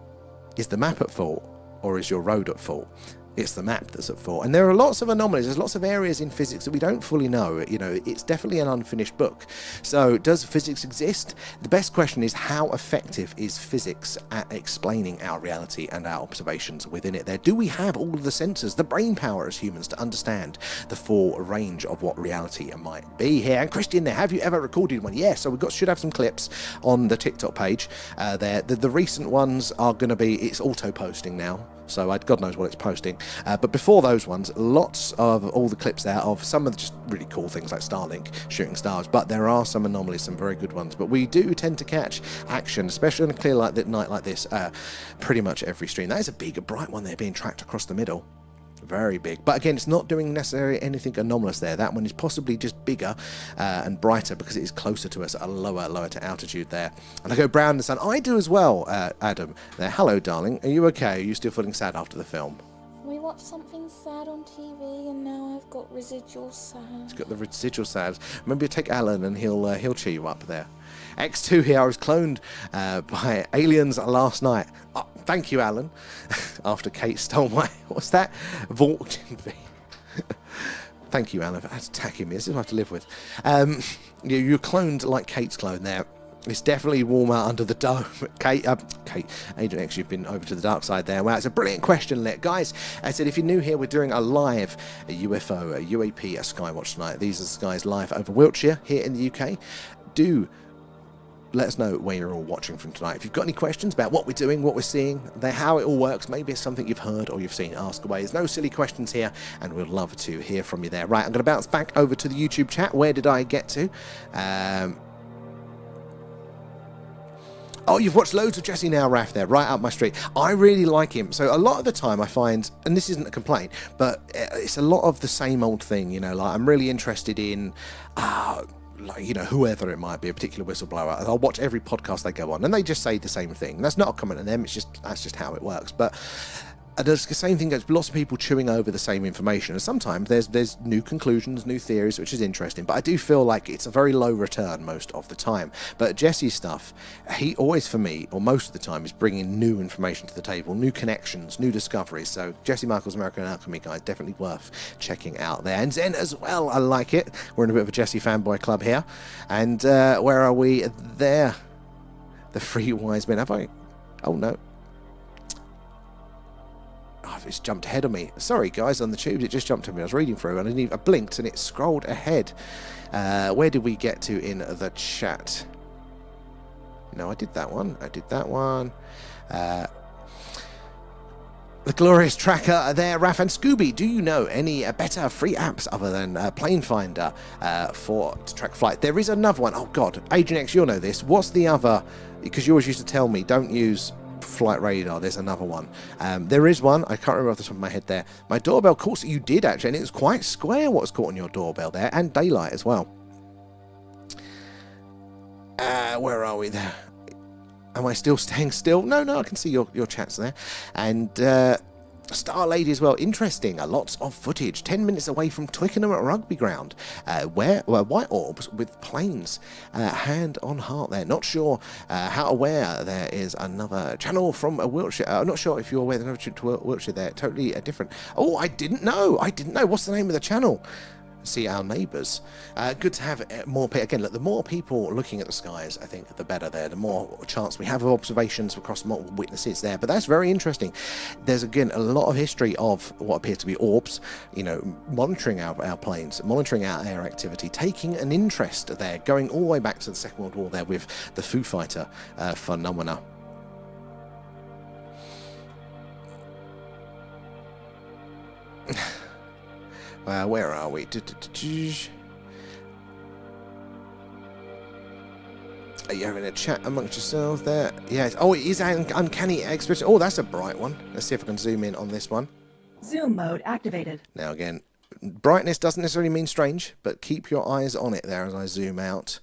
is the map at fault? Or is your road at fault? It's the map that's at fault. And there are lots of anomalies. There's lots of areas in physics that we don't fully know. You know, it's definitely an unfinished book. So does physics exist? The best question is, how effective is physics at explaining our reality and our observations within it there? Do we have all of the sensors, the brain power as humans to understand the full range of what reality might be here? And Christian there, have you ever recorded one? Yes, so should have some clips on the TikTok page there. The recent ones are going to be, it's auto-posting now. So God knows what it's posting. But before those ones, lots of all the clips there of some of the just really cool things like Starlink, shooting stars. But there are some anomalies, some very good ones. But we do tend to catch action, especially on a clear night like this, pretty much every stream. That is a big, bright one there being tracked across the middle. Very big. But again, it's not doing necessarily anything anomalous there. That one is possibly just bigger and brighter because it is closer to us at a lower to altitude there. And I go brown in the sun. I do as well, Adam. There. Hello, darling. Are you okay? Are you still feeling sad after the film? We watched something sad on TV and now I've got residual sad. He's got the residual sad. Maybe take Alan and he'll cheer you up there. X2 here, I was cloned by aliens last night. Oh, thank you, Alan. After Kate stole my, what's that? Vault. Thank you, Alan, for attacking me. This is what I have to live with. You're cloned like Kate's clone there. It's definitely warmer under the dome. Kate, Agent X, you've been over to the dark side there. Wow, it's a brilliant question, Lit. Guys, I said if you're new here, we're doing a live UFO, a UAP, a Skywatch tonight. These are the skies live over Wiltshire here in the UK. Do let us know where you're all watching from tonight. If you've got any questions about what we're doing, what we're seeing, how it all works, maybe it's something you've heard or you've seen, ask away. There's no silly questions here, and we'd love to hear from you there. Right, I'm going to bounce back over to the YouTube chat. Where did I get to? Oh, you've watched loads of Jesse Now Raff there, right up my street. I really like him. So a lot of the time I find, and this isn't a complaint, but it's a lot of the same old thing, you know, like I'm really interested in, like, you know, whoever it might be, a particular whistleblower. I'll watch every podcast they go on, and they just say the same thing. That's not a comment on them, that's just how it works. But there's the same thing, there's lots of people chewing over the same information, and sometimes there's new conclusions, new theories, which is interesting, but I do feel like it's a very low return most of the time. But Jesse's stuff, he always, for me, or most of the time, is bringing new information to the table, new connections, new discoveries. So Jesse Michael's American Alchemy, guys, definitely worth checking out there. And Zen as well, I like it. We're in a bit of a Jesse fanboy club here. And where are we? There. The Three Wise Men. Have I? Oh, no. Oh, it's jumped ahead of me. Sorry, guys, on the tubes, it just jumped to me. I was reading through, and I blinked, and it scrolled ahead. Where did we get to in the chat? No, I did that one. The glorious tracker there, Raph and Scooby. Do you know any better free apps other than Plane Finder to track flight? There is another one. Oh, God. Agent X, you'll know this. What's the other? Because you always used to tell me, don't use Flight Radar. There's another one. There is one. I can't remember off the top of my head there. My doorbell caught. You did, actually, and it was quite square what was caught on your doorbell there, and daylight as well. Where are we there? Am I still staying still? No, I can see your chats there. And Star Lady as well, interesting. Lots of footage. 10 minutes away from Twickenham at rugby ground, where white orbs with planes. Hand on heart there. Not sure how aware there is another channel from Wiltshire. I'm not sure if you're aware there's another Wiltshire there. Totally different. Oh, I didn't know. What's the name of the channel? See our neighbours. Good to have more people. Again, look, the more people looking at the skies, I think, the better there. The more chance we have of observations across multiple witnesses there. But that's very interesting. There's, again, a lot of history of what appear to be orbs, you know, monitoring our planes, monitoring our air activity, taking an interest there, going all the way back to the Second World War there with the Foo Fighter phenomena. Where are we? Are you having a chat amongst yourselves there? Yes. Oh, it is an uncanny expression. Oh, that's a bright one. Let's see if I can zoom in on this one. Zoom mode activated. Now again, brightness doesn't necessarily mean strange, but keep your eyes on it there as I zoom out,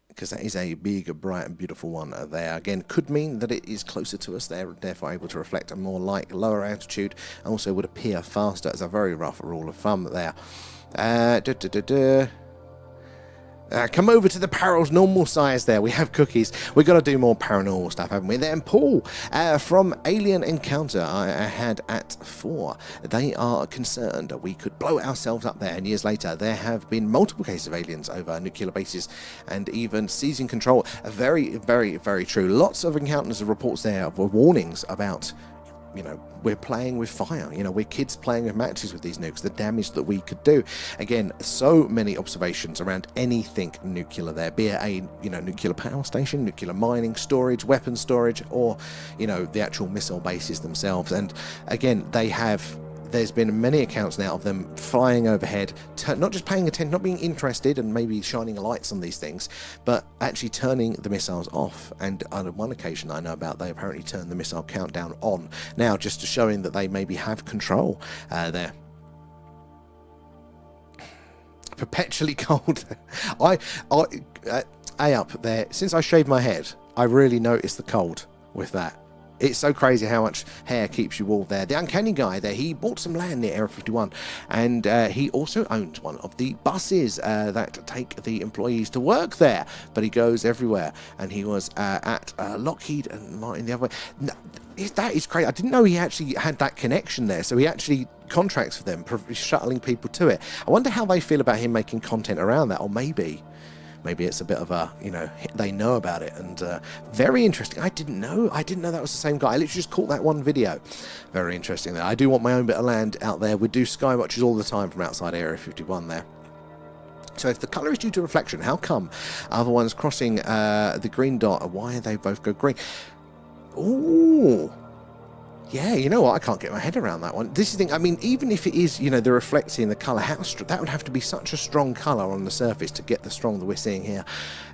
because that is a big, bright and beautiful one there. Again, could mean that it is closer to us there, therefore able to reflect a more light, lower altitude, and also would appear faster. It's a very rough rule of thumb there. Come over to the paranormal size there. We have cookies. We've got to do more paranormal stuff, haven't we? Then Paul from Alien Encounter I had at 4. They are concerned we could blow ourselves up there. And years later, there have been multiple cases of aliens over nuclear bases and even seizing control. Very, very, very true. Lots of encounters and reports there of warnings about, you know, we're playing with fire. You know, we're kids playing with matches with these nukes, the damage that we could do. Again, so many observations around anything nuclear there, be it a, you know, nuclear power station, nuclear mining, storage, weapons storage, or, you know, the actual missile bases themselves. And again, there's been many accounts now of them flying overhead, not just paying attention, not being interested and maybe shining lights on these things, but actually turning the missiles off. And on one occasion I know about, they apparently turned the missile countdown on, now just to showing that they maybe have control there. Perpetually cold. I up there, since I shaved my head, I really noticed the cold with that. It's so crazy how much hair keeps you warm there. The uncanny guy there, he bought some land near Area 51, and he also owns one of the buses that take the employees to work there. But he goes everywhere, and he was at Lockheed and Martin the other way. No, that is crazy. I didn't know he actually had that connection there. So he actually contracts for them, shuttling people to it. I wonder how they feel about him making content around that, or maybe it's a bit of a, you know, they know about it. And very interesting. I didn't know that was the same guy. I literally just caught that one video. Very interesting there. I do want my own bit of land out there. We do skywatches all the time from outside Area 51 there. So if the colour is due to reflection, how come other ones crossing the green dot, why they both go green? Ooh. Yeah, you know what? I can't get my head around that one. This is the thing. I mean, even if it is, you know, the reflecting the colour, that would have to be such a strong colour on the surface to get the strong that we're seeing here,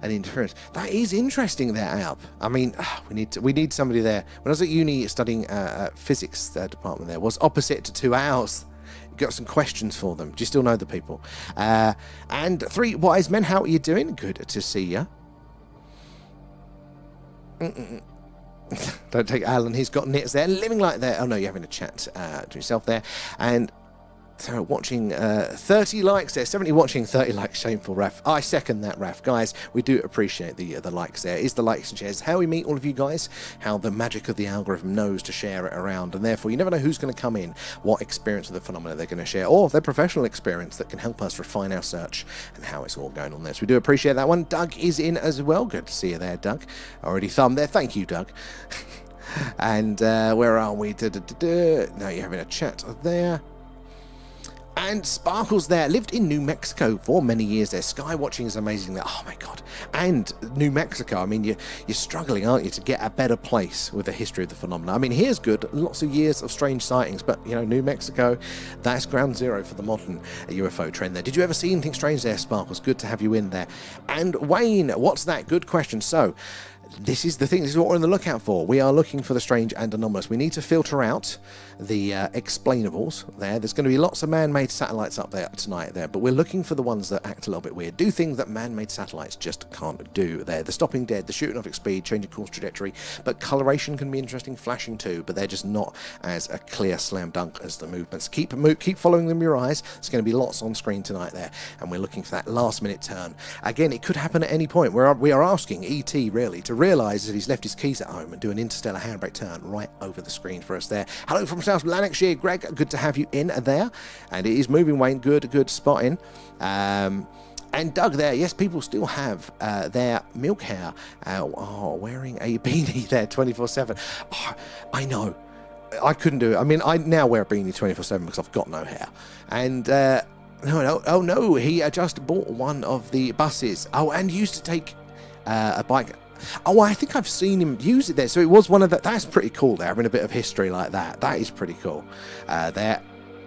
and interference. That is interesting there, Alp. I mean, we need somebody there. When I was at uni studying physics department, there was opposite to 2 hours. Got some questions for them. Do you still know the people? And 3 wise men. How are you doing? Good to see you. Don't take Alan, he's got nits there, living like that. Oh no, you're having a chat to yourself there. And so watching 30 likes there, 70 watching, 30 likes. Shameful, Raf. I second that, Raf. Guys, we do appreciate the likes there. It's the likes and shares how we meet all of you guys, how the magic of the algorithm knows to share it around, and therefore you never know who's going to come in, what experience of the phenomena they're going to share, or their professional experience that can help us refine our search and how it's all going on there. So we do appreciate that one. Doug is in as well. Good to see you there, Doug. Already thumbed there. Thank you, Doug. And where are we? Now you're having a chat there. And Sparkles there, lived in New Mexico for many years there. Skywatching is amazing there. Oh my God. And New Mexico, I mean, you're struggling, aren't you, to get a better place with the history of the phenomena. I mean, here's good, lots of years of strange sightings, but, you know, New Mexico, that's ground zero for the modern UFO trend there. Did you ever see anything strange there, Sparkles? Good to have you in there. And Wayne, what's that? Good question. So, this is the thing, this is what we're on the lookout for. We are looking for the strange and anomalous. We need to filter out the explainables there. There's going to be lots of man-made satellites up there tonight there, but we're looking for the ones that act a little bit weird, do things that man-made satellites just can't do there. The stopping dead, the shooting off its speed, changing course trajectory, but coloration can be interesting, flashing too, but they're just not as a clear slam dunk as the movements. Keep following them with your eyes. There's going to be lots on screen tonight there, and we're looking for that last minute turn. Again, it could happen at any point. We are asking ET really to realise that he's left his keys at home and do an interstellar handbrake turn right over the screen for us there. Hello from South Lanarkshire, Greg. Good to have you in there. And it is moving, Wayne. Good spotting. And Doug there, yes, people still have their milk hair wearing a beanie there 24/7. Oh, I know. I couldn't do it. I mean, I now wear a beanie 24/7 because I've got no hair. And no, he just bought one of the buses. Oh, and used to take a bike. Oh, I think I've seen him use it there. So it was one of the... That's pretty cool there, having a bit of history like that. That is pretty cool. There.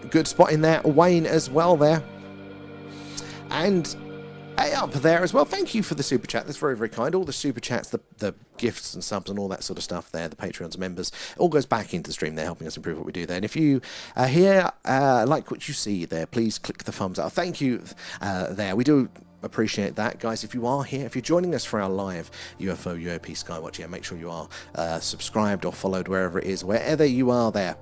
Good spot in there. Wayne as well there. And up there as well. Thank you for the super chat. That's very, very kind. All the super chats, the gifts and subs and all that sort of stuff there, the Patreons members, all goes back into the stream. They're helping us improve what we do there. And if you here like what you see there, please click the thumbs up. Thank you there. We do appreciate that, guys. If you are here, if you're joining us for our live UFO UAP Skywatch, yeah, make sure you are subscribed or followed wherever it is, wherever you are there.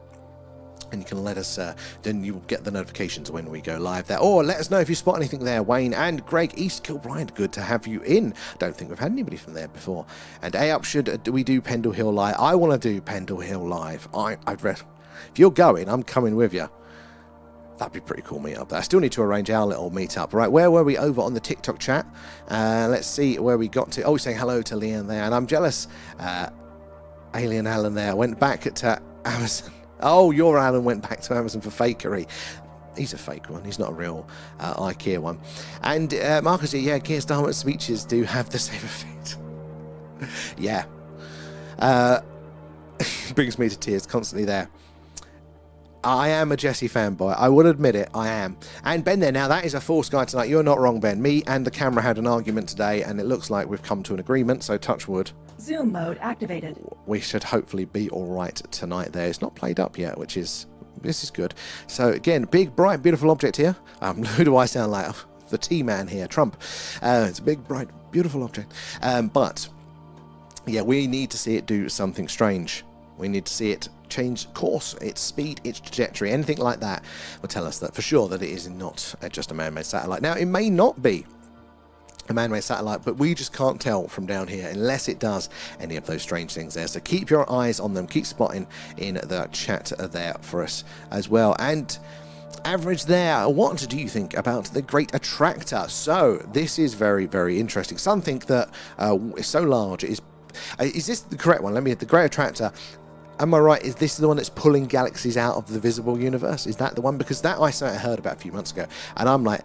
And you can let us, then you'll get the notifications when we go live there. Or let us know if you spot anything there, Wayne and Greg. East Kilbride, good to have you in. Don't think we've had anybody from there before. And up, should we do Pendle Hill Live? I want to do Pendle Hill Live. I'd read. If you're going, I'm coming with you. That'd be pretty cool meet-up. I still need to arrange our little meet-up. Right, where were we over on the TikTok chat? Let's see where we got to. Oh, saying hello to Leanne there. And I'm jealous. Alien Alan there. Went back to Amazon. Oh, your Alan went back to Amazon for fakery. He's a fake one. He's not a real IKEA one. And Marcus, yeah, Keir Starmer's speeches do have the same effect. Yeah. Brings me to tears constantly there. I am a Jesse fanboy. I will admit it. I am. And Ben there. Now, that is a force guy tonight. You're not wrong, Ben. Me and the camera had an argument today, and it looks like we've come to an agreement, so touch wood. Zoom mode activated. We should hopefully be all right tonight there. It's not played up yet, this is good. So, again, big, bright, beautiful object here. Who do I sound like? The T-man here, Trump. It's a big, bright, beautiful object. But, yeah, we need to see it do something strange. We need to see it change course, its speed, its trajectory, anything like that will tell us that for sure that it is not just a man-made satellite. Now, it may not be a man-made satellite, but we just can't tell from down here unless it does any of those strange things there. So keep your eyes on them, keep spotting in the chat there for us as well. And Average there, what do you think about the Great Attractor? So this is very, very interesting. Some think that is so large is this the correct one? Let me hit the Great Attractor. Am I right? Is this the one that's pulling galaxies out of the visible universe? Is that the one? Because that I heard about a few months ago, and I'm like,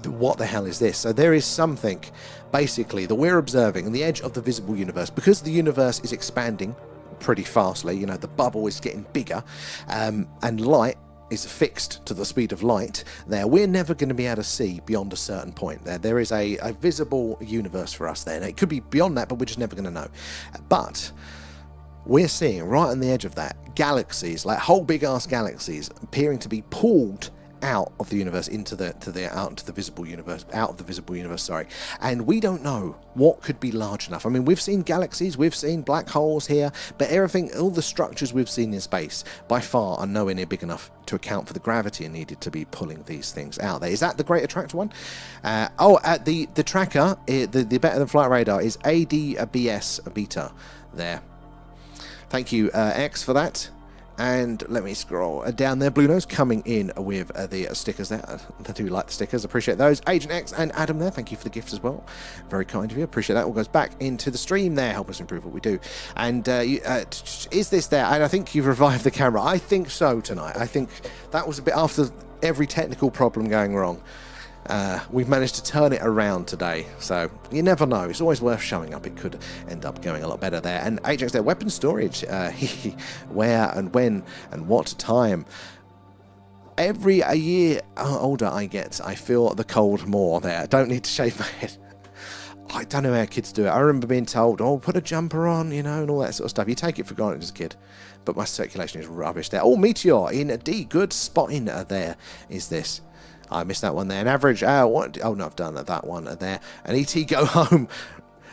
what the hell is this? So there is something, basically, that we're observing on the edge of the visible universe, because the universe is expanding pretty fastly. You know, the bubble is getting bigger, and light is fixed to the speed of light there. We're never going to be able to see beyond a certain point there. There is a visible universe for us there. And it could be beyond that, but we're just never going to know. But we're seeing right on the edge of that galaxies, like whole big ass galaxies, appearing to be pulled out of the universe into the visible universe, sorry. And we don't know what could be large enough. I mean, we've seen galaxies, we've seen black holes here, but everything, all the structures we've seen in space by far are nowhere near big enough to account for the gravity needed to be pulling these things out there. Is that the Great Attractor one? The tracker, the Better Than Flight radar is ADBS beta there. Thank you, X, for that. And let me scroll down there. Blue Nose coming in with the stickers there. I do like the stickers. Appreciate those. Agent X and Adam there. Thank you for the gifts as well. Very kind of you. Appreciate that. All goes back into the stream there. Help us improve what we do. And is this there? And I think you've revived the camera. I think so tonight. I think that was a bit after every technical problem going wrong. We've managed to turn it around today, so you never know. It's always worth showing up. It could end up going a lot better there. And Ajax there, weapon storage. Where and when and what time? Every a year older I get, I feel the cold more there. Don't need to shave my head. I don't know how kids do it. I remember being told, oh, put a jumper on, you know, and all that sort of stuff. You take it for granted as a kid. But my circulation is rubbish there. Oh, meteor in D. Good spotting there is this. I missed that one there. An average, what? Oh, no, I've done that one there. An ET go home.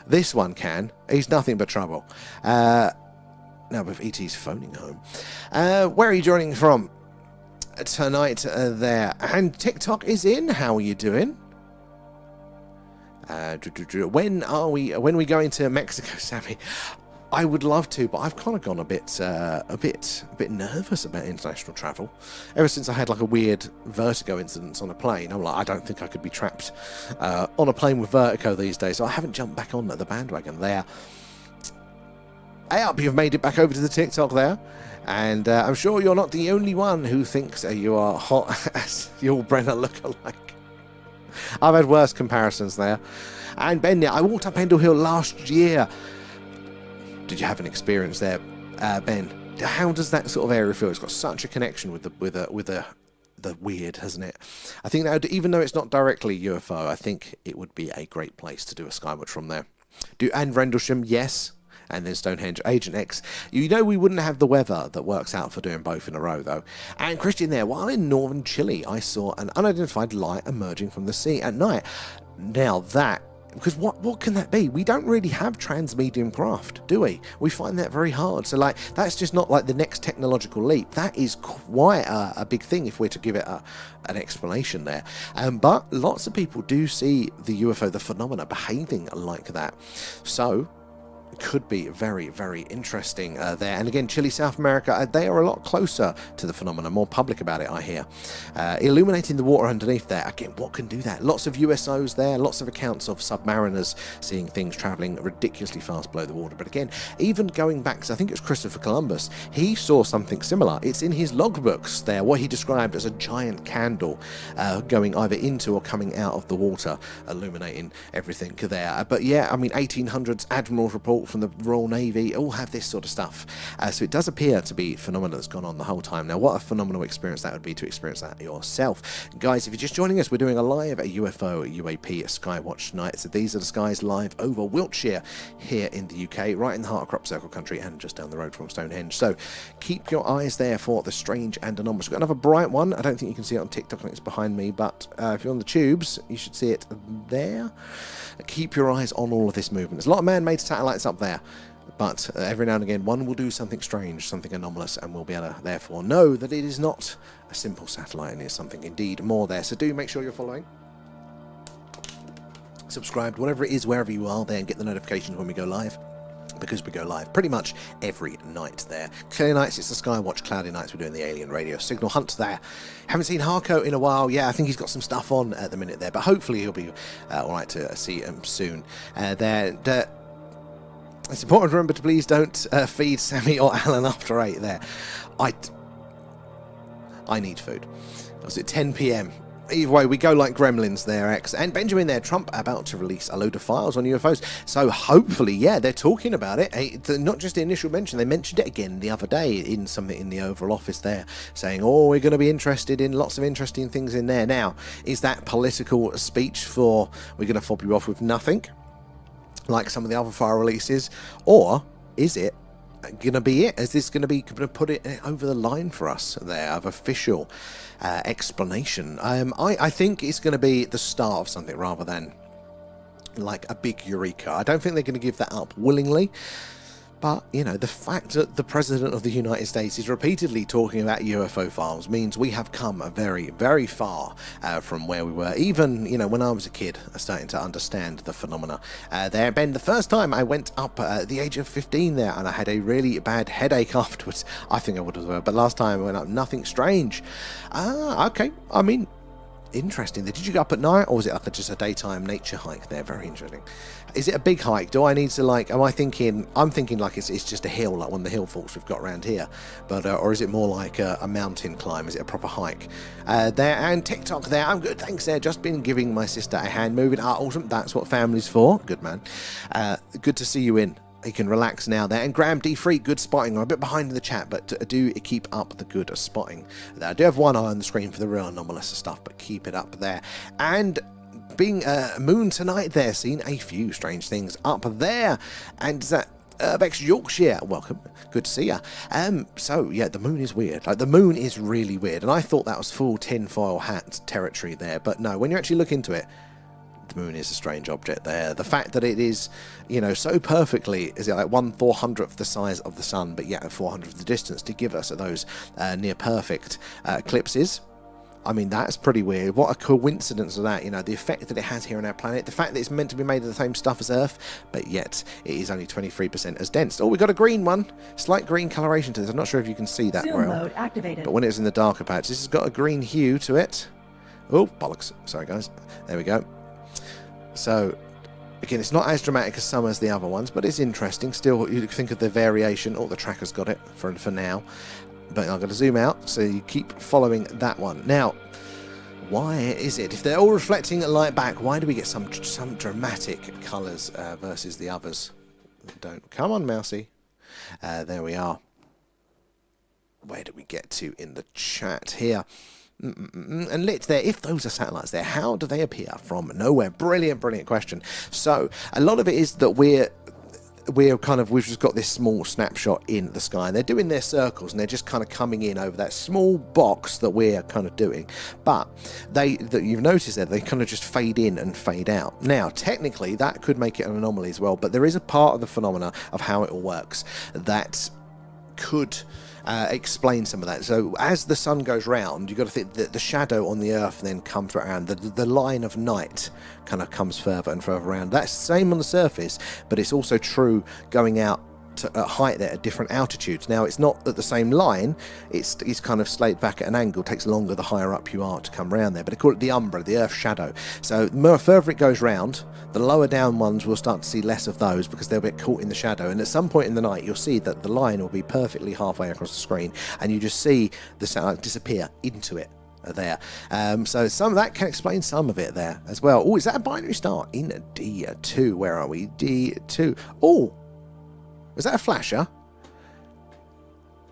This one can. He's nothing but trouble. No, but ET's phoning home. Where are you joining from tonight there? And TikTok is in. How are you doing? When are we going to Mexico, Sammy? I would love to, but I've kind of gone a bit nervous about international travel. Ever since I had like a weird vertigo incident on a plane, I'm like, I don't think I could be trapped on a plane with vertigo these days. So I haven't jumped back on the bandwagon there. Hey up, you've made it back over to the TikTok there, and I'm sure you're not the only one who thinks you are hot as your Brenner look-alike. I've had worse comparisons there. And Ben, I walked up Pendle Hill last year. Did you have an experience there, Ben? How does that sort of area feel? It's got such a connection with the weird, hasn't it? I think that even though it's not directly UFO, I think it would be a great place to do a Skywatch from there. And Rendlesham, yes. And then Stonehenge, Agent X. You know we wouldn't have the weather that works out for doing both in a row, though. And Christian there, while in northern Chile, I saw an unidentified light emerging from the sea at night. Now that, because what can that be? We don't really have transmedium craft, do we? We find that very hard. So, like, that's just not like the next technological leap. That is quite a big thing if we're to give it an explanation there. But lots of people do see the UFO, the phenomena, behaving like that. So could be very, very interesting there. And again, Chile, South America, they are a lot closer to the phenomena, more public about it, I hear. Illuminating the water underneath there. Again, what can do that? Lots of USOs there, lots of accounts of submariners seeing things traveling ridiculously fast below the water. But again, even going back to, I think it was Christopher Columbus, he saw something similar. It's in his logbooks there, what he described as a giant candle going either into or coming out of the water, illuminating everything there. But yeah, I mean, 1800s Admiral's report from the Royal Navy all have this sort of stuff. So it does appear to be a phenomenon that's gone on the whole time. Now, what a phenomenal experience that would be to experience that yourself. Guys, if you're just joining us, we're doing a live UFO UAP Skywatch night. So these are the skies live over Wiltshire here in the UK, right in the heart of Crop Circle country and just down the road from Stonehenge. So keep your eyes there for the strange and anomalous. We've got another bright one. I don't think you can see it on TikTok, I think it's behind me, but if you're on the tubes, you should see it there. Keep your eyes on all of this movement. There's a lot of man-made satellites up there, but every now and again one will do something strange, something anomalous, and we'll be able to therefore know that it is not a simple satellite and is something indeed more there. So do make sure you're following, subscribed, whatever it is, wherever you are there, and get the notifications when we go live, because we go live pretty much every night there. Clear nights, it's the Skywatch. Cloudy nights, we're doing the alien radio signal hunt there. Haven't seen Harco in a while. Yeah, I think he's got some stuff on at the minute there, but hopefully he'll be alright to see him soon. It's important to remember to please don't feed Sammy or Alan after 8 there. I need food. It was at 10 p.m. Either way, we go like gremlins there, X. And Benjamin there, Trump about to release a load of files on UFOs. So hopefully, yeah, they're talking about it. Not just the initial mention, they mentioned it again the other day in something in the Oval Office there, saying, oh, we're going to be interested in lots of interesting things in there. Now, is that political speech for we're going to fob you off with nothing, like some of the other file releases? Or is it gonna be it? Is this gonna put it over the line for us there of official explanation? I think it's gonna be the start of something rather than like a big eureka. I don't think they're gonna give that up willingly. But, you know, the fact that the President of the United States is repeatedly talking about UFO files means we have come very, very far from where we were. Even, you know, when I was a kid, starting to understand the phenomena there. Ben, the first time I went up at the age of 15 there, and I had a really bad headache afterwards. I think I would as well. But last time I went up, nothing strange. Okay. I mean, interesting. Did you go up at night, or was it like just a daytime nature hike there? Very interesting. Is it a big hike? Do I need to like? I'm thinking like it's just a hill, like one of the hill forks we've got around here, but or is it more like a mountain climb? Is it a proper hike? There and TikTok there. I'm good, thanks. There, just been giving my sister a hand moving. Awesome. That's what family's for. Good man. Good to see you in. You can relax now there. And Graham D3, good spotting. I'm a bit behind in the chat, but do keep up the good spotting. I do have one eye on the screen for the real anomalous stuff, but keep it up there. And being moon tonight there, seen a few strange things up there. And is that Urbex Yorkshire, welcome, good to see ya. So yeah, the moon is weird. Like, the moon is really weird, and I thought that was full tinfoil hat territory there, but no, when you actually look into it, the moon is a strange object there. The fact that it is, you know, so perfectly, is it like 1/400th the size of the sun, but yet at 400th the distance to give us those near perfect eclipses. I mean, that's pretty weird. What a coincidence of that, you know, the effect that it has here on our planet, the fact that it's meant to be made of the same stuff as Earth, but yet it is only 23% as dense. Oh, we got a green one. Slight green coloration to this. I'm not sure if you can see that Zoom well. mode activated. But when it's in the darker patch, this has got a green hue to it. Oh, bollocks. Sorry, guys. There we go. So, again, it's not as dramatic as some as the other ones, but it's interesting. Still, you think of the variation. Oh, the tracker's got it for now. But I'm going to zoom out, so you keep following that one. Now, why is it, if they're all reflecting light back, why do we get some dramatic colours versus the others? Don't. Come on, mousey. There we are. Where do we get to in the chat here? And lit there, if those are satellites there, how do they appear from nowhere? Brilliant, brilliant question. So, a lot of it is that we've just got this small snapshot in the sky, and they're doing their circles, and they're just kind of coming in over that small box that we're kind of doing. But you've noticed that they kind of just fade in and fade out. Now, technically, that could make it an anomaly as well, but there is a part of the phenomena of how it all works that could explain some of that. So as the sun goes round, you've got to think that the shadow on the Earth then comes around. The line of night kind of comes further and further around. That's the same on the surface, but it's also true going out at height there at different altitudes. Now, it's not at the same line, it's kind of slayed back at an angle. It takes longer the higher up you are to come round there, but they call it the umbra, the Earth shadow. So the more further it goes round, the lower down ones will start to see less of those because they'll get caught in the shadow, and at some point in the night you'll see that the line will be perfectly halfway across the screen, and you just see the satellite disappear into it there. So some of that can explain some of it there as well. Oh, is that a binary star in D2? Where are we? D2. Oh, was that a flasher?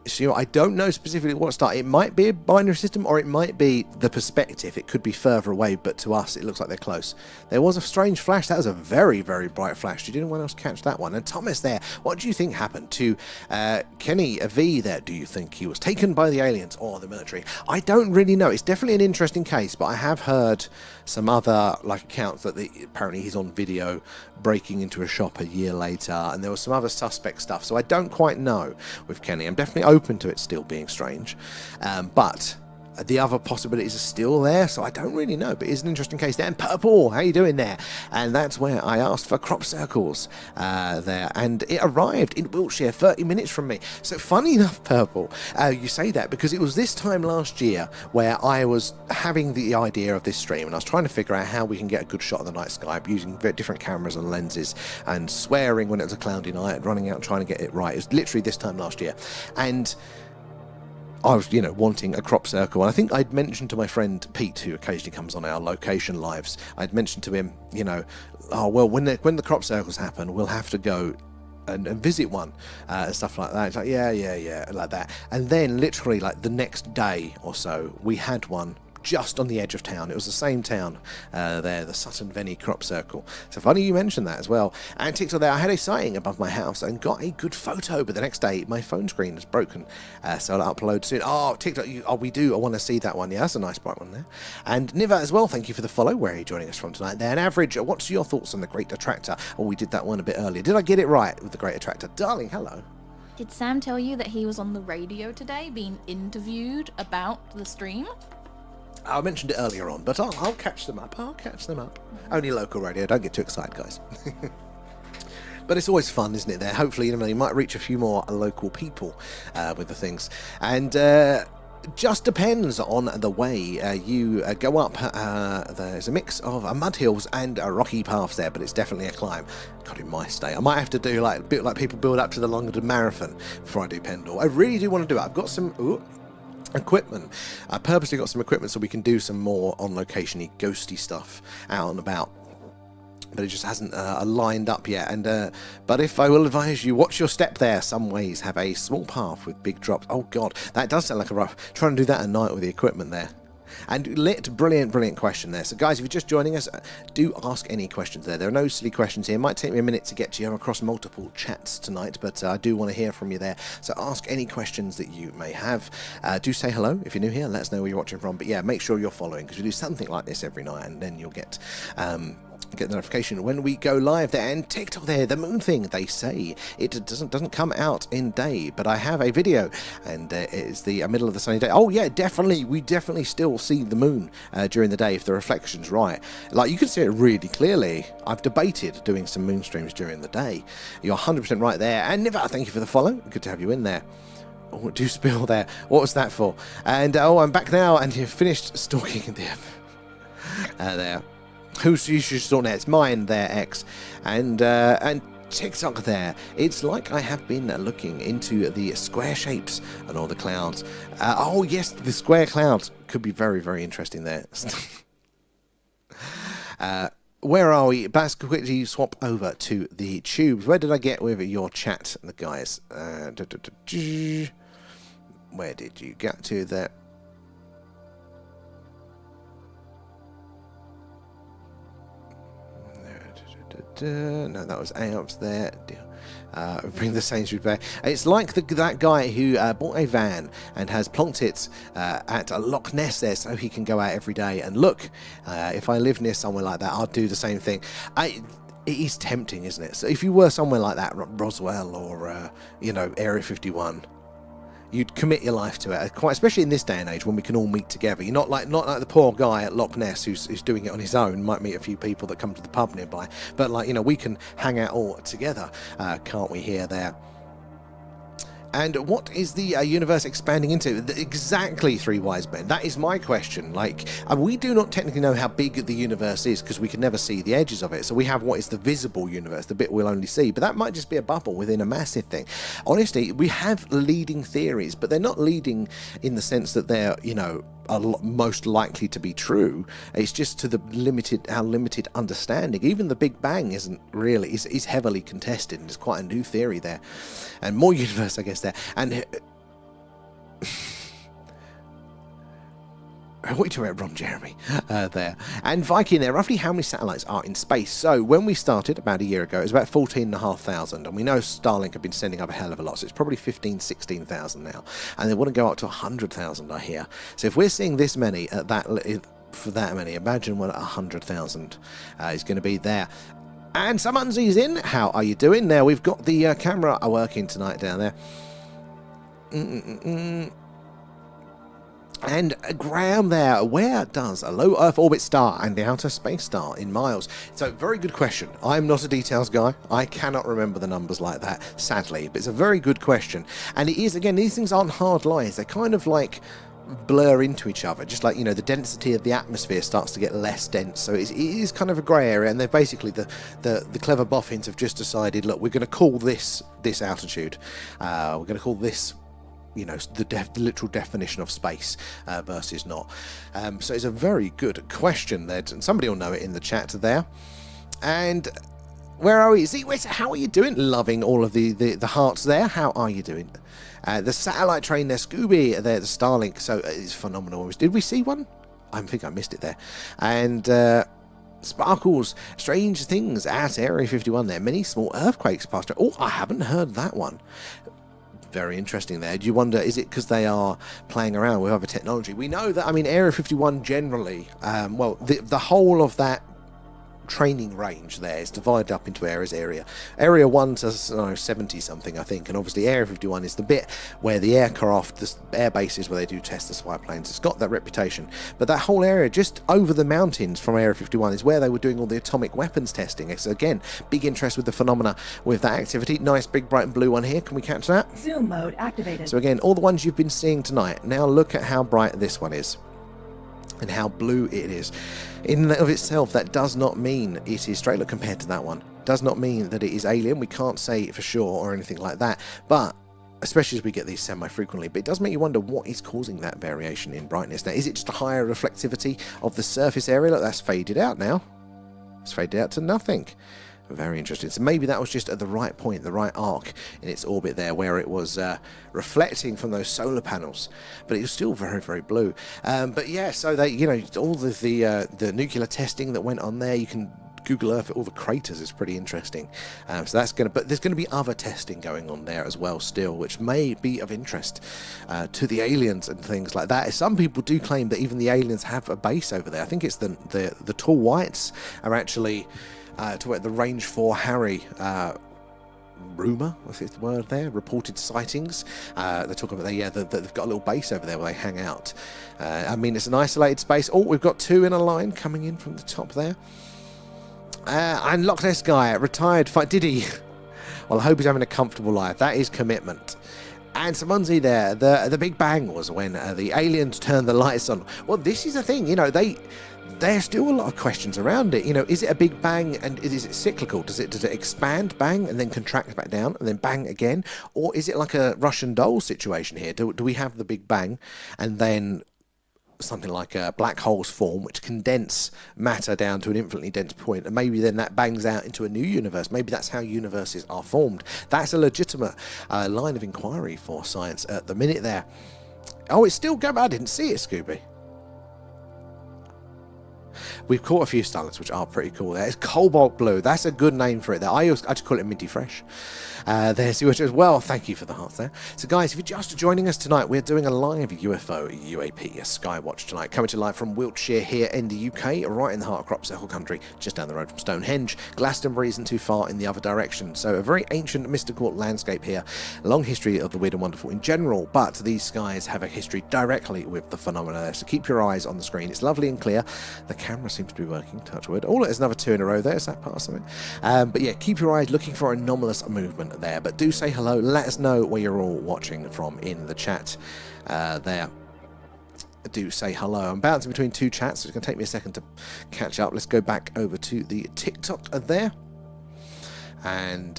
So, I don't know specifically what star. It might be a binary system, or it might be the perspective. It could be further away, but to us it looks like they're close. There was a strange flash. That was a very, very bright flash. Did anyone else catch that one? And Thomas there, what do you think happened to Kenny V there? Do you think he was taken by the aliens or the military? I don't really know. It's definitely an interesting case, but I have heard some other accounts that apparently he's on video breaking into a shop a year later, and there was some other suspect stuff. So I don't quite know with Kenny. I'm definitely open to it still being strange, but the other possibilities are still there, so I don't really know, but it's an interesting case there. And Purple, how you doing there? And that's where I asked for crop circles there, and it arrived in Wiltshire 30 minutes from me. So funny enough, Purple, you say that because it was this time last year where I was having the idea of this stream, and I was trying to figure out how we can get a good shot of the night sky using different cameras and lenses, and swearing when it was a cloudy night, running out trying to get it right. It was literally this time last year, and I was, wanting a crop circle. And I think I'd mentioned to my friend Pete, who occasionally comes on our location lives, I'd mentioned to him, oh, well, when the crop circles happen, we'll have to go and visit one, and stuff like that. It's like, yeah, like that. And then literally the next day or so, we had one just on the edge of town. It was the same town there, the Sutton Veney crop circle. So funny you mentioned that as well. And TikTok there, I had a sighting above my house and got a good photo, but the next day my phone screen is broken, so I'll upload soon. Oh, TikTok, we do. I want to see that one. Yeah, that's a nice bright one there. And Niva as well, thank you for the follow. Where are you joining us from tonight there? And Average, what's your thoughts on the Great Attractor? Oh, we did that one a bit earlier. Did I get it right with the Great Attractor? Darling, hello. Did Sam tell you that he was on the radio today being interviewed about the stream? I mentioned it earlier on, but I'll catch them up. Only local radio. Don't get too excited, guys. But it's always fun, isn't it, there? Hopefully, you might reach a few more local people with the things. And just depends on the way you go up. There's a mix of mud hills and rocky paths there, but it's definitely a climb. God, in my state, I might have to do a bit like people build up to the London Marathon before I do Pendle. I really do want to do it. I've got some equipment. I purposely got some equipment so we can do some more on location-y ghosty stuff out and about, but it just hasn't lined up yet. And but if I will advise you, watch your step there. Some ways have a small path with big drops. Oh god, that does sound like a rough. Trying to do that at night with the equipment there. And brilliant question there. So guys, if you're just joining us, do ask any questions there. There are no silly questions here. It might take me a minute to get to you across multiple chats tonight, but I do want to hear from you there. So ask any questions that you may have. Do say hello if you're new here. Let us know where you're watching from. But yeah, make sure you're following, because we do something like this every night, and then you'll get the notification when we go live there. And TikTok there, the moon thing, they say it doesn't come out in day, but I have a video, and it's the middle of the sunny day. Oh yeah, definitely, we definitely still see the moon during the day if the reflection's right. Like, you can see it really clearly. I've debated doing some moon streams during the day. You're 100% right there. And Niva, thank you for the follow. Good to have you in there. Oh, do spill there. What was that for? And oh, I'm back now, and you've finished stalking there. Who's you should sort there? It's mine there, X. And TikTok there. It's like I have been looking into the square shapes and all the clouds. Oh yes, the square clouds could be very, very interesting there. Where are we? Let's quickly swap over to the tubes. Where did I get with your chat, the guys? Where did you get to there? No, that was Amps there. Bring the Sainsbury's back. It's like that guy who bought a van and has plonked it at a Loch Ness there, so he can go out every day and look. If I live near somewhere like that, I'll do the same thing. It is tempting, isn't it? So if you were somewhere like that, Roswell or Area 51, you'd commit your life to it, quite especially in this day and age when we can all meet together. You're not like the poor guy at Loch Ness who's doing it on his own. Might meet a few people that come to the pub nearby, but we can hang out all together, can't we? Here, there. And what is the universe expanding into? Exactly, Three Wise Men. That is my question. Like, we do not technically know how big the universe is, because we can never see the edges of it. So we have what is the visible universe, the bit we'll only see. But that might just be a bubble within a massive thing. Honestly, we have leading theories, but they're not leading in the sense that they're, are most likely to be true. It's just to our limited understanding. Even the Big Bang isn't really, is heavily contested, and it's quite a new theory there. And more universe, I guess, there. And what are you talking about, Ron Jeremy? There. And Viking there, roughly how many satellites are in space? So when we started about a year ago, it was about 14,500, and we know Starlink have been sending up a hell of a lot, so it's probably 16,000 now, and they want to go up to 100,000, I hear. So if we're seeing this many at for that many, imagine what 100,000 is going to be there. And Samanzi's in. How are you doing? There, we've got the camera working tonight down there. And Graham there, where does a low Earth orbit star and the outer space star in miles? So, very good question. I'm not a details guy. I cannot remember the numbers like that, sadly. But it's a very good question. And it is, again, these things aren't hard lines. They're kind of like blur into each other, just like, the density of the atmosphere starts to get less dense, so it is kind of a grey area. And they're basically the clever boffins have just decided, look, we're going to call this altitude, we're going to call this the literal definition of space versus not. So it's a very good question there, and somebody will know it in the chat there. And where are we? How are you doing? Loving all of the hearts there. How are you doing? The satellite train there, Scooby there, the Starlink. So it's phenomenal. Did we see one? I think I missed it there. And Sparkles, strange things at Area 51 there. Many small earthquakes passed. Oh, I haven't heard that one. Very interesting there. Do you wonder, is it because they are playing around with other technology? We know that, Area 51 generally, the whole of that training range there is divided up into areas. Area 1 to 70 something, I think, and obviously Area 51 is the bit where the aircraft, the air bases where they do test the spy planes. It's got that reputation, but that whole area just over the mountains from Area 51 is where they were doing all the atomic weapons testing. It's again big interest with the phenomena with that activity. Nice big bright and blue one here. Can we catch that? Zoom mode activated. So again, all the ones you've been seeing tonight. Now look at how bright this one is and how blue it is. In and of itself, that does not mean it is straight. Look, compared to that one, does not mean that it is alien. We can't say for sure or anything like that, but especially as we get these semi-frequently, but it does make you wonder what is causing that variation in brightness. Now, is it just a higher reflectivity of the surface area? Look, that's faded out now. It's faded out to nothing. Very interesting. So maybe that was just at the right point, the right arc in its orbit there, where it was reflecting from those solar panels, but it was still very, very blue. But yeah, so they, you know, all the nuclear testing that went on there, you can Google Earth all the craters is pretty interesting. So that's going to, but there's going to be other testing going on there as well still, which may be of interest to the aliens and things like that. Some people do claim that even the aliens have a base over there. I think it's the tall whites are actually to the Range 4 Harry rumour, if it's the word there, reported sightings. They're talking about they've got a little base over there where they hang out. I mean, it's an isolated space. Oh, we've got two in a line coming in from the top there. And Loch Ness guy, retired fight. Did he? Well, I hope he's having a comfortable life. That is commitment. And Samunzi there, the Big Bang was when the aliens turned the lights on. Well, this is the thing, you know, there's still a lot of questions around it. You know, is it a big bang and is it cyclical? Does it expand, bang, and then contract back down, and then bang again? Or is it like a Russian doll situation here? Do we have the Big Bang and then something like black holes form, which condense matter down to an infinitely dense point, and maybe then that bangs out into a new universe? Maybe that's how universes are formed. That's a legitimate line of inquiry for science at the minute there. Oh, it's still going. I didn't see it, Scooby. We've caught a few starlets, which are pretty cool there. It's cobalt blue. That's a good name for it there. I just call it minty fresh. There's which as well. Thank you for the hearts there. So guys, if you're just joining us tonight, we're doing a live UFO UAP, a Skywatch tonight, coming to you live from Wiltshire here in the UK, right in the heart of crop circle country, just down the road from Stonehenge. Glastonbury isn't too far in the other direction. So a very ancient mystical landscape here. Long history of the weird and wonderful in general, but these skies have a history directly with the phenomena there. So keep your eyes on the screen. It's lovely and clear. The camera seems to be working, touch wood. Oh, there's another two in a row there. Is that part of something? But yeah, keep your eyes looking for anomalous movement there. But do say hello. Let us know where you're all watching from in the chat there. Do say hello. I'm bouncing between two chats, so it's going to take me a second to catch up. Let's go back over to the TikTok there. And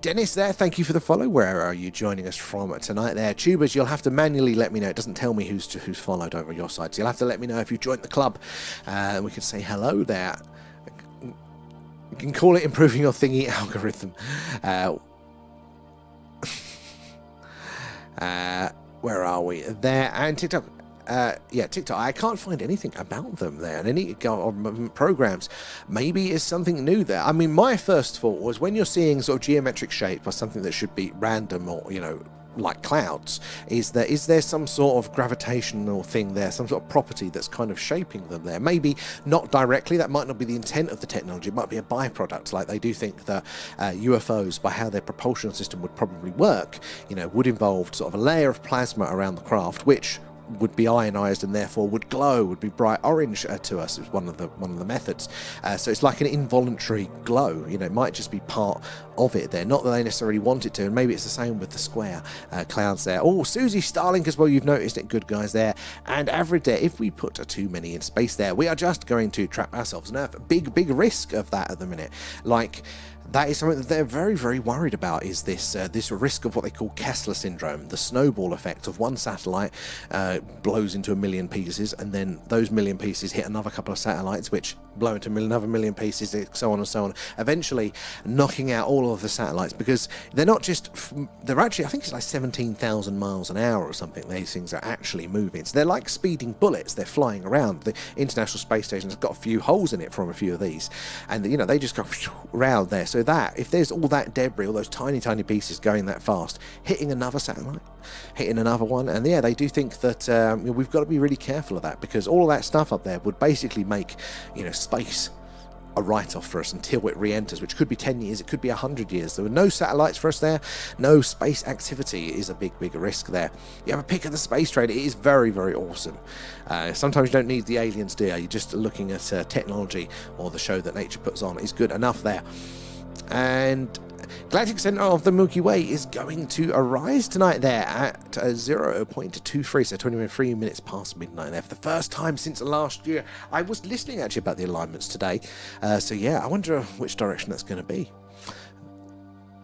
Dennis there, thank you for the follow. Where are you joining us from tonight there? Tubers, you'll have to manually let me know. It doesn't tell me who's followed over your side, so you'll have to let me know if you've joined the club. We can say hello there. You can call it improving your thingy algorithm. Where are we? There, and TikTok. Yeah, TikTok. I can't find anything about them there, and any programs. Maybe it's something new there. I mean, my first thought was when you're seeing sort of geometric shape or something that should be random or, you know, like clouds, is there some sort of gravitational thing there, some sort of property that's kind of shaping them there? Maybe not directly, that might not be the intent of the technology, it might be a byproduct. Like they do think that UFOs, by how their propulsion system would probably work, you know, would involve sort of a layer of plasma around the craft, which would be ionized and therefore would glow, would be bright orange to us. It's one of the methods. So it's like an involuntary glow. You know, it might just be part of it there. Not that they necessarily want it to. And maybe it's the same with the square clouds there. Oh, Susie Starlink as well. You've noticed it. Good guys there. And average there. If we put too many in space there, we are just going to trap ourselves on Earth. Big risk of that at the minute. Like, that is something that they're very, very worried about, is this this risk of what they call Kessler syndrome, the snowball effect of one satellite blows into a million pieces, and then those million pieces hit another couple of satellites, which blow into another million pieces, so on and so on, eventually knocking out all of the satellites, because they're not just, they're actually, I think it's like 17,000 miles an hour or something, these things are actually moving. So they're like speeding bullets, they're flying around. The International Space Station's got a few holes in it from a few of these, and you know, they just go around there. So that, if there's all that debris, all those tiny pieces going that fast, hitting another satellite, hitting another one, and yeah, they do think that we've got to be really careful of that, because all of that stuff up there would basically make, you know, space a write-off for us until it re-enters, which could be 10 years, it could be 100 years. There were no satellites for us there, no space activity. It is a big risk there. You have a pick of the space trade. It is very, very awesome. Sometimes you don't need the aliens, do you? You're just looking at technology, or the show that nature puts on is good enough there. And Galactic Center of the Milky Way is going to arise tonight there at 0.23, so 23 minutes past midnight there, for the first time since last year. I was listening actually about the alignments today, so yeah, I wonder which direction that's going to be.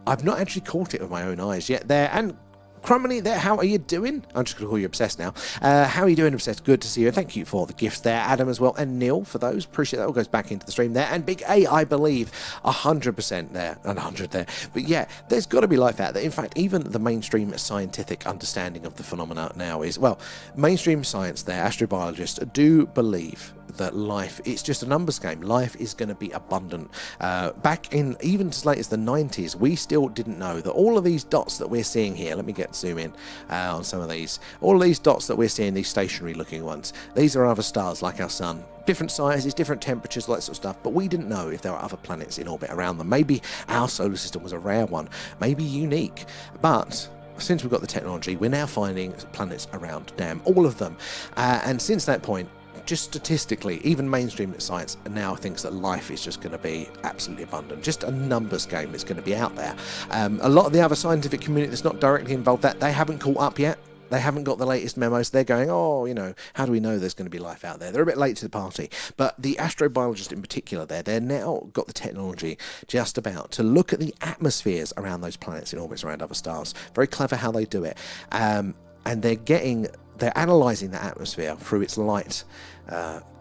I've not actually caught it with my own eyes yet there, and Crummy there, how are you doing? I'm just going to call you Obsessed now. How are you doing, Obsessed? Good to see you. Thank you for the gifts there, Adam as well, and Neil for those. Appreciate that. All goes back into the stream there. And Big A, I believe, 100% there, and 100 there. But yeah, there's got to be life out there. In fact, even the mainstream scientific understanding of the phenomena now is, well, mainstream science there, astrobiologists do believe that life, it's just a numbers game. Life is going to be abundant. Back in even as late as the 90s, we still didn't know that all of these dots that we're seeing here, let me zoom in on some of these, all of these dots that we're seeing, these stationary looking ones, these are other stars like our sun, different sizes, different temperatures, all that sort of stuff, but we didn't know if there were other planets in orbit around them. Maybe our solar system was a rare one, maybe unique, but since we've got the technology, we're now finding planets around damn all of them, and since that point, just statistically, even mainstream science now thinks that life is just going to be absolutely abundant. Just a numbers game that's going to be out there. A lot of the other scientific community that's not directly involved, that they haven't caught up yet. They haven't got the latest memos. They're going, oh, you know, how do we know there's going to be life out there? They're a bit late to the party. But the astrobiologists in particular they're now got the technology just about to look at the atmospheres around those planets in orbits around other stars. Very clever how they do it. And they're analysing the atmosphere through its light,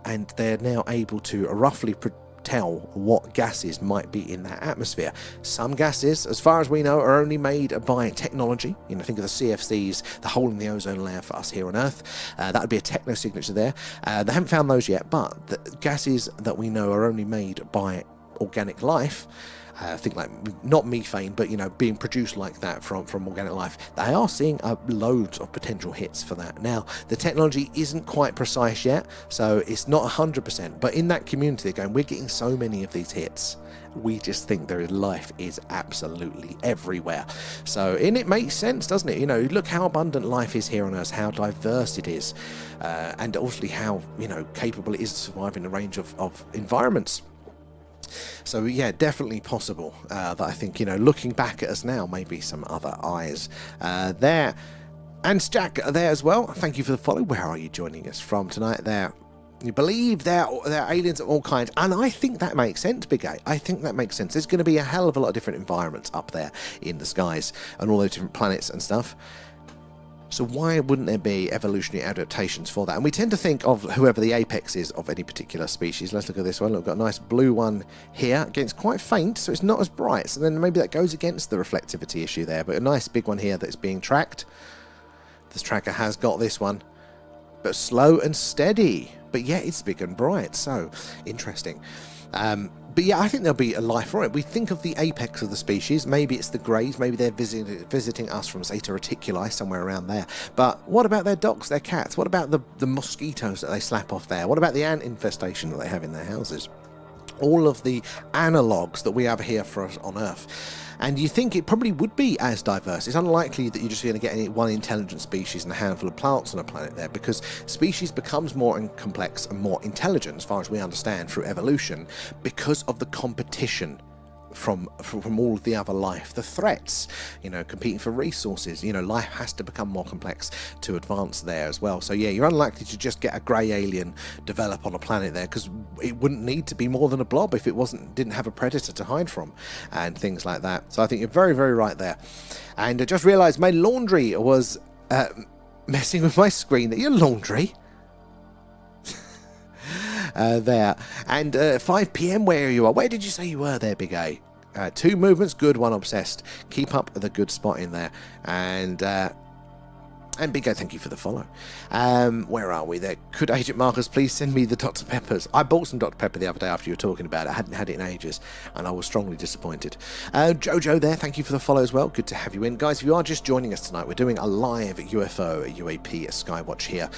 and they're now able to roughly tell what gases might be in that atmosphere. Some gases, as far as we know, are only made by technology. You know, think of the CFCs, the hole in the ozone layer for us here on Earth. That would be a techno signature there. They haven't found those yet, but the gases that we know are only made by organic life. Think like not methane, but you know, being produced like that from organic life. They are seeing loads of potential hits for that. Now, the technology isn't quite precise yet, so it's not 100%. But in that community, they're going, we're getting so many of these hits. We just think life is absolutely everywhere. So, and it makes sense, doesn't it? You know, look how abundant life is here on Earth, how diverse it is, and obviously how, you know, capable it is to survive in a range of environments. So yeah, definitely possible that I think, you know, looking back at us now, maybe some other eyes there. And Jack there as well. Thank you for the follow. Where are you joining us from tonight there? You believe they're aliens of all kinds, and I think that makes sense, Big A. I think that makes sense. There's going to be a hell of a lot of different environments up there in the skies and all those different planets and stuff. So why wouldn't there be evolutionary adaptations for that? And we tend to think of whoever the apex is of any particular species. Let's look at this one. Look, we've got a nice blue one here. Again, it's quite faint, so it's not as bright. So then maybe that goes against the reflectivity issue there. But a nice big one here that's being tracked. This tracker has got this one, but slow and steady. But yeah, it's big and bright. So interesting. But yeah, I think there'll be a life for it. We think of the apex of the species. Maybe it's the greys. Maybe they're visiting us from Zeta Reticuli, somewhere around there. But what about their dogs, their cats? What about the mosquitoes that they slap off there? What about the ant infestation that they have in their houses? All of the analogues that we have here for us on Earth. And you think it probably would be as diverse. It's unlikely that you're just going to get any one intelligent species and a handful of plants on a planet there, because species becomes more complex and more intelligent, as far as we understand, through evolution, because of the competition from all of the other life, the threats, you know, competing for resources. You know, life has to become more complex to advance there as well. So yeah, you're unlikely to just get a grey alien develop on a planet there, because it wouldn't need to be more than a blob if it didn't have a predator to hide from and things like that. So I think you're very, very right there. And I just realised my laundry was messing with my screen. Your laundry? There. And 5 p.m. where you are. Where did you say you were there, Big A? 2 movements, good, 1 obsessed. Keep up the good spot in there. And Big O, thank you for the follow. Where are we there? Could Agent Marcus please send me the Dr. Peppers? I bought some Dr. Pepper the other day after you were talking about it. I hadn't had it in ages, and I was strongly disappointed. Jojo there, thank you for the follow as well. Good to have you in. Guys, if you are just joining us tonight, we're doing a live UFO, UAP, Skywatch here.